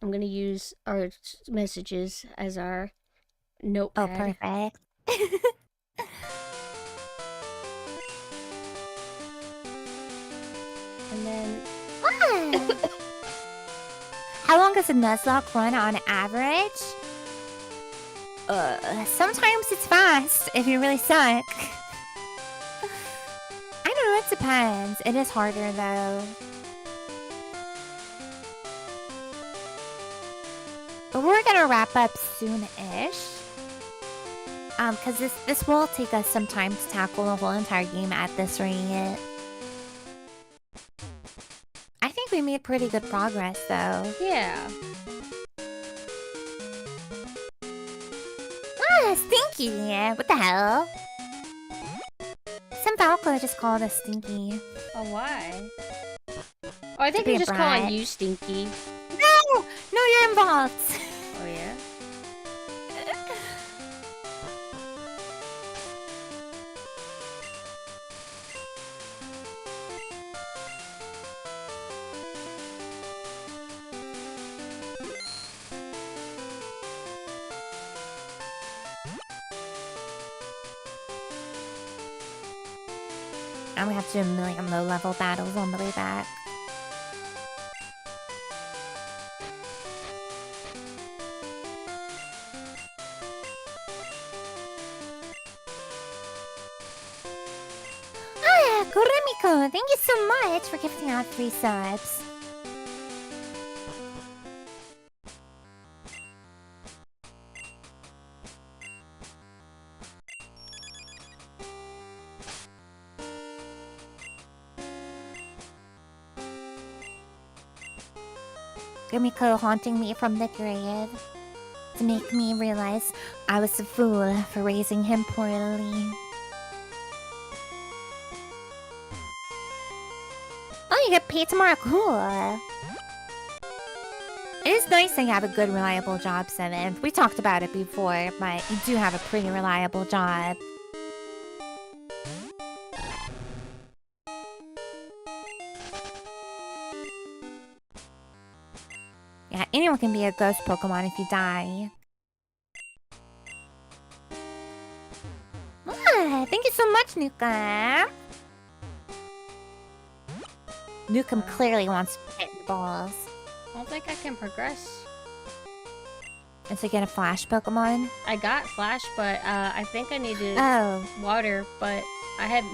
Speaker 2: I'm gonna use our messages as our notepad.
Speaker 3: Oh, perfect.
Speaker 2: And then
Speaker 3: What? How long does a nuzlocke run on average? Sometimes it's fast if you really suck. I don't know, it depends. It is harder though. But we're gonna wrap up soon-ish. Cause this will take us some time to tackle the whole entire game at this rate. I think we made pretty good progress though.
Speaker 2: yeah.
Speaker 3: Ah, Stinky! What the hell? Some Valkyrie just called us Stinky.
Speaker 2: Oh, why? Oh, I think
Speaker 3: be
Speaker 2: I'm
Speaker 3: a
Speaker 2: just calling
Speaker 3: brat.
Speaker 2: you Stinky.
Speaker 3: No! No, you're involved!
Speaker 2: Oh yeah.
Speaker 3: I'm gonna have to do a million low-level battles on the way back. Ah, Kurumiko, thank you so much for gifting out 3 subs. Gumiko haunting me from the grave to make me realize I was a fool for raising him poorly. Oh, you get paid tomorrow. Cool. It is nice that you have a good, reliable job, 7th. We talked about it before, but you do have a pretty reliable job. Yeah, anyone can be a ghost Pokemon if you die. Ah, thank you so much, Nuka. Nukem clearly wants to hit balls.
Speaker 2: I don't think I can progress.
Speaker 3: Is it get a flash Pokemon?
Speaker 2: I got Flash, but I think I needed
Speaker 3: Oh.
Speaker 2: water, but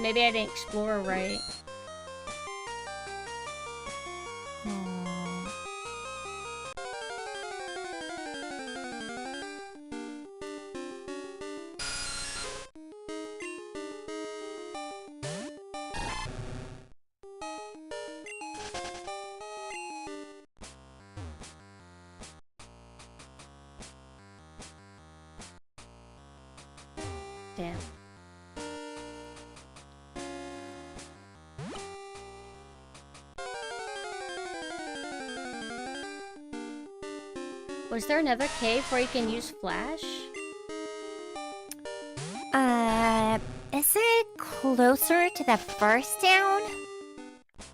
Speaker 2: maybe I didn't explore right.
Speaker 3: Hmm.
Speaker 2: Damn. Was there another cave where you can use Flash?
Speaker 3: Is it closer to the first town?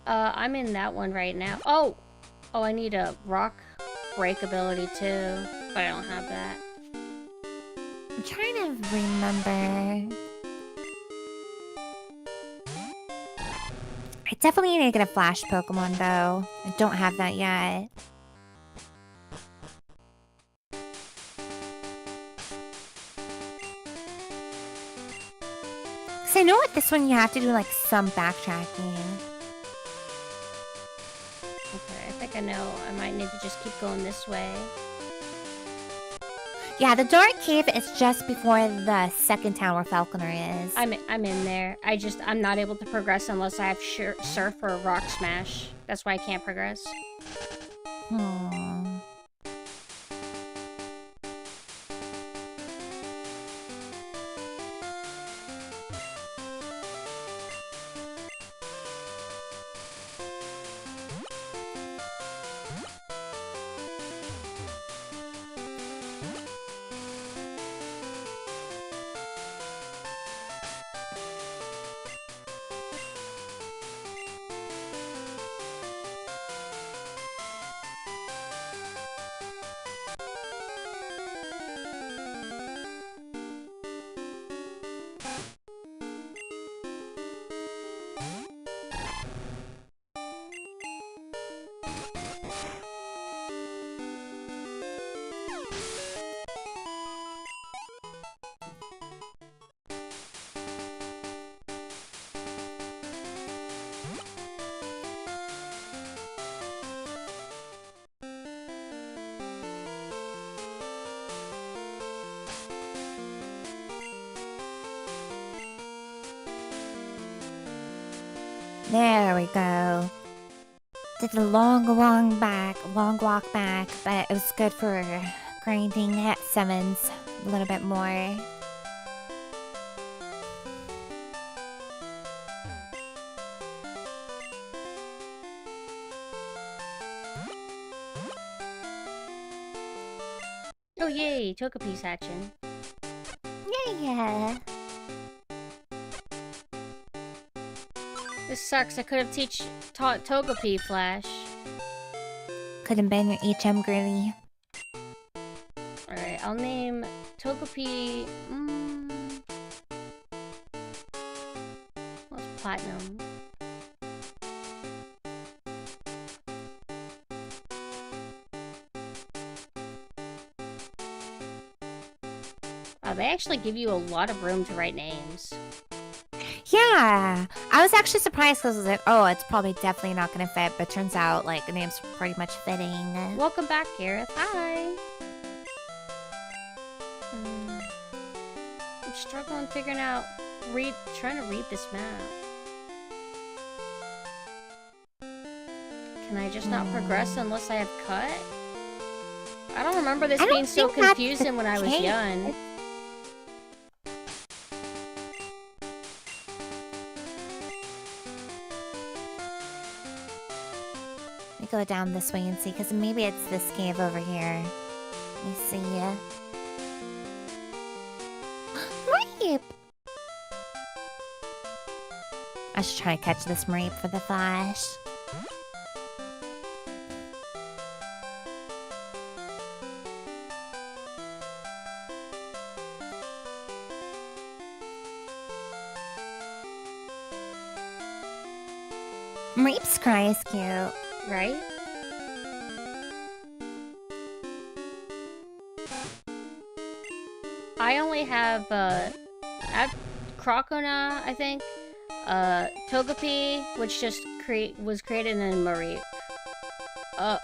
Speaker 2: I'm in that one right now. Oh! Oh, I need a rock break ability too, but I don't have that.
Speaker 3: I'm trying to remember. I definitely need to get a flash Pokemon though. I don't have that yet. Cause I know with this one you have to do like some backtracking.
Speaker 2: Okay, I think I know. I might need to just keep going this way.
Speaker 3: Yeah, the Dark Cave is just before the second town where Falconer is.
Speaker 2: I'm in there. I'm not able to progress unless I have Surf or Rock Smash. That's why I can't progress.
Speaker 3: Hmm. There we go. Did the long walk back, but it was good for grinding at 7s a little bit more.
Speaker 2: Oh yay, Togepi's hatching.
Speaker 3: Yeah.
Speaker 2: This sucks. I could have taught Togepi Flash.
Speaker 3: Could have been your HM girly.
Speaker 2: Alright, I'll name Togepi... What's Platinum? Oh, they actually give you a lot of room to write names.
Speaker 3: Yeah, I was actually surprised because I was like, oh, it's probably definitely not going to fit, but turns out, like, the name's pretty much fitting.
Speaker 2: Welcome back, Gareth. Hi! I'm struggling figuring out, trying to read this map. Can I just not progress unless I have cut? I don't remember this being so confusing when I was young.
Speaker 3: Go down this way and see, because maybe it's this cave over here. Let me see. Mareep! I should try to catch this Mareep for the flash. Mareep's cry is cute.
Speaker 2: Right? I only have Crocona, I think, Togepi, which just was created in Mareep. My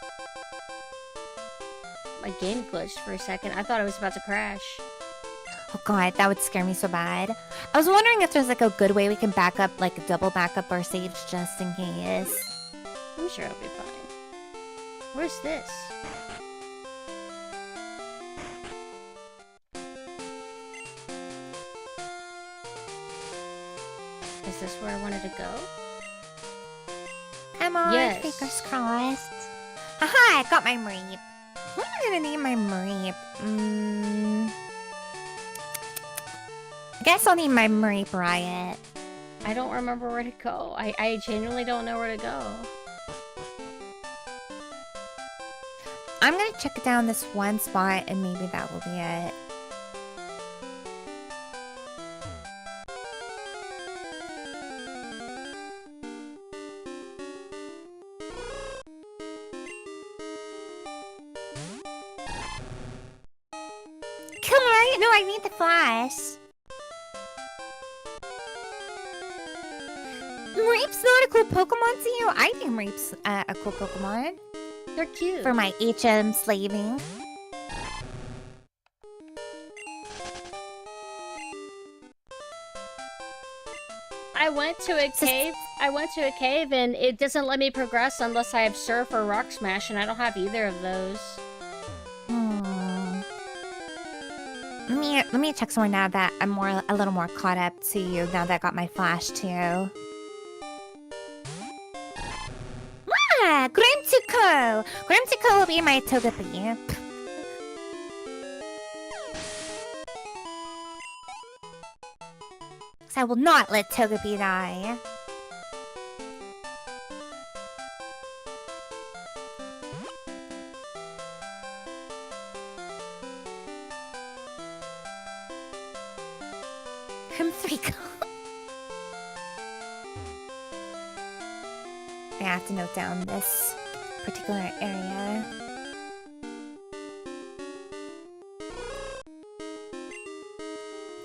Speaker 2: game glitched for a second. I thought I was about to crash.
Speaker 3: Oh god, that would scare me so bad. I was wondering if there's like a good way we can back up, like double back up our saves just in case.
Speaker 2: I'm sure it'll be fine. Where's this? Is this where I wanted to go?
Speaker 3: Come on,
Speaker 2: yes.
Speaker 3: Fingers crossed. Aha, I got my Mareep. What am I gonna name my Mareep? I guess I'll name my Mareep Riot.
Speaker 2: I don't remember where to go. I genuinely don't know where to go.
Speaker 3: I'm gonna check down this one spot and maybe that will be it. Come on! No, I need the flash. Mareep's not a cool Pokemon to you? I think Mareep's a cool Pokemon.
Speaker 2: They're cute.
Speaker 3: For my HM slaving.
Speaker 2: I went to a cave and it doesn't let me progress unless I have Surf or Rock Smash, and I don't have either of those.
Speaker 3: Let me check somewhere now that I'm a little more caught up to you now that I got my flash too. Ah, Grimtuko! Grimtuko will be my Togepi. I will not let Togepi die. Grimtuko. I have to note down this particular area.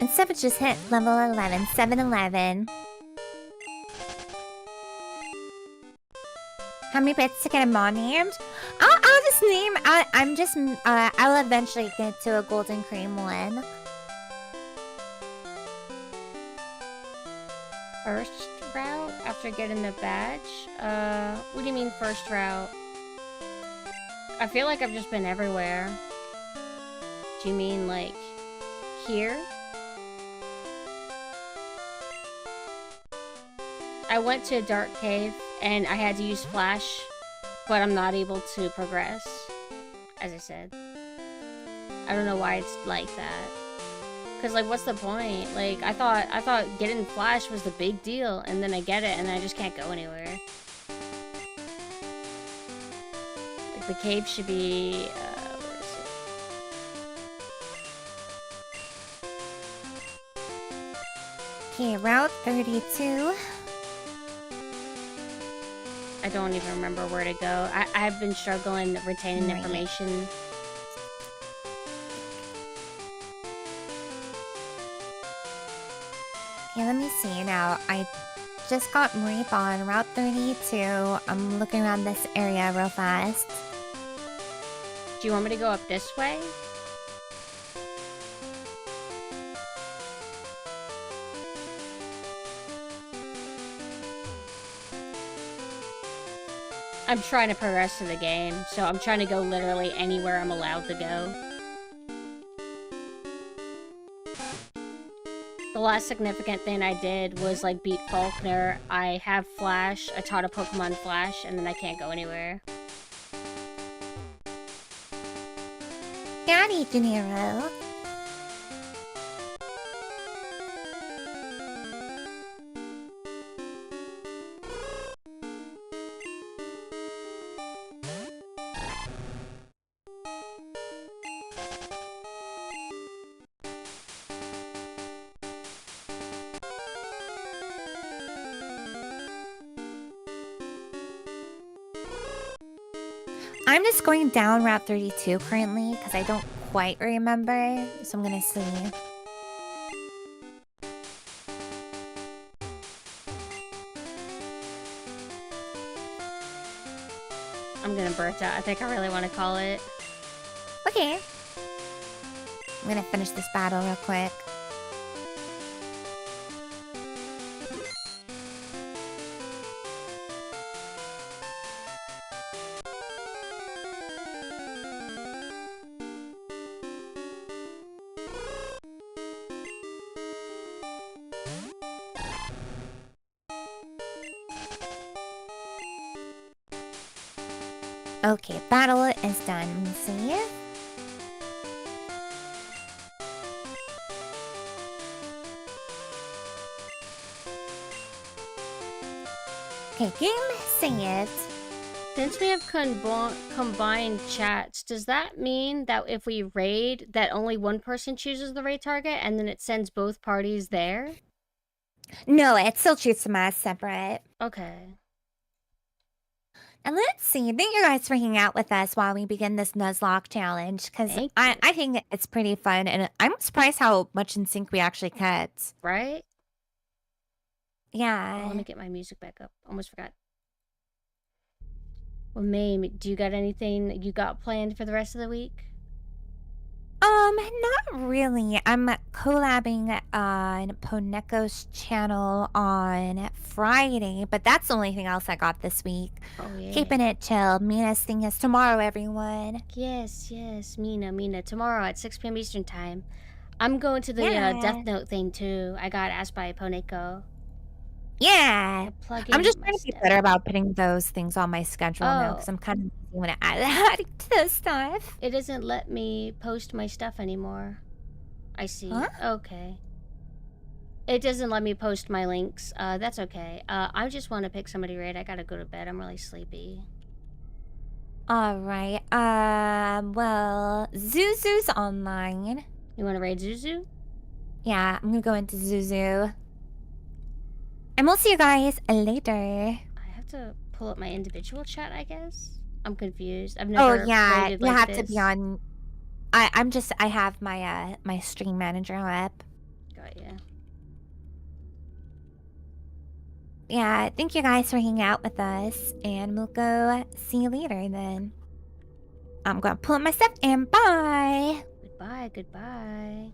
Speaker 3: And Savage just hit level 11, 7-11. How many bits to get him on named? I'll just name, I'll eventually get to a golden cream one.
Speaker 2: First route after getting the badge? What do you mean first route? I feel like I've just been everywhere. Do you mean, like, here? I went to a dark cave, and I had to use flash, but I'm not able to progress, as I said. I don't know why it's like that. Cause like, what's the point? Like, I thought getting flash was the big deal, and then I get it, and I just can't go anywhere. Like, the cave should be, where is it?
Speaker 3: Okay, Route 32.
Speaker 2: I don't even remember where to go. I've been struggling retaining
Speaker 3: Right.
Speaker 2: information.
Speaker 3: Okay, let me see now. I just got Reap on Route 32. I'm looking around this area real fast.
Speaker 2: Do you want me to go up this way? I'm trying to progress through the game, so I'm trying to go literally anywhere I'm allowed to go. The last significant thing I did was, like, beat Faulkner. I have Flash, I taught a Pokemon Flash, and then I can't go anywhere.
Speaker 3: Howdy, De Niro. I'm just going down Route 32 currently because I don't quite remember, so I'm gonna see.
Speaker 2: I'm gonna burst out. I think I really want to call it.
Speaker 3: Okay. I'm gonna finish this battle real quick. Okay, battle is done. Let me see. Okay, game saved.
Speaker 2: Since we have combined chats, does that mean that if we raid, that only one person chooses the raid target and then it sends both parties there?
Speaker 3: No, it still treats them as separate.
Speaker 2: Okay.
Speaker 3: And let's see. Thank you guys for hanging out with us while we begin this nuzlocke challenge, because
Speaker 2: Thank
Speaker 3: I think it's pretty fun, and I'm surprised how much in sync we actually cut.
Speaker 2: Right?
Speaker 3: Yeah.
Speaker 2: Oh, let me get my music back up. Almost forgot. Well, Mame, do you got anything you got planned for the rest of the week?
Speaker 3: Not really. I'm collabing on Poneko's channel on Friday, but that's the only thing else I got this week.
Speaker 2: Oh, yeah.
Speaker 3: Keeping it chill. Mina's thing is tomorrow, everyone.
Speaker 2: Yes, Mina. Tomorrow at 6 p.m. Eastern Time. I'm going to the
Speaker 3: Yeah.
Speaker 2: Death Note thing, too. I got asked by Poneko.
Speaker 3: Yeah.
Speaker 2: Plug
Speaker 3: I'm
Speaker 2: in
Speaker 3: just
Speaker 2: my
Speaker 3: trying to get
Speaker 2: stuff.
Speaker 3: better about putting those things on my schedule now,
Speaker 2: Oh.
Speaker 3: because I'm kind of busy when I add to those stuff.
Speaker 2: It doesn't let me post my stuff anymore. I see.
Speaker 3: Huh?
Speaker 2: Okay. It doesn't let me post my links. That's okay. I just want to pick somebody raid. I gotta go to bed. I'm really sleepy.
Speaker 3: All right. Well, Zuzu's online.
Speaker 2: You want to raid Zuzu?
Speaker 3: Yeah, I'm gonna go into Zuzu. And we'll see you guys later.
Speaker 2: I have to pull up my individual chat, I guess. I'm confused. I've
Speaker 3: Oh
Speaker 2: never
Speaker 3: yeah,
Speaker 2: raided
Speaker 3: you
Speaker 2: like
Speaker 3: have
Speaker 2: this.
Speaker 3: to be on. I have my my stream manager up.
Speaker 2: Got ya.
Speaker 3: Yeah, thank you guys for hanging out with us, and we'll go see you later then. I'm gonna pull up my stuff and bye.
Speaker 2: Goodbye.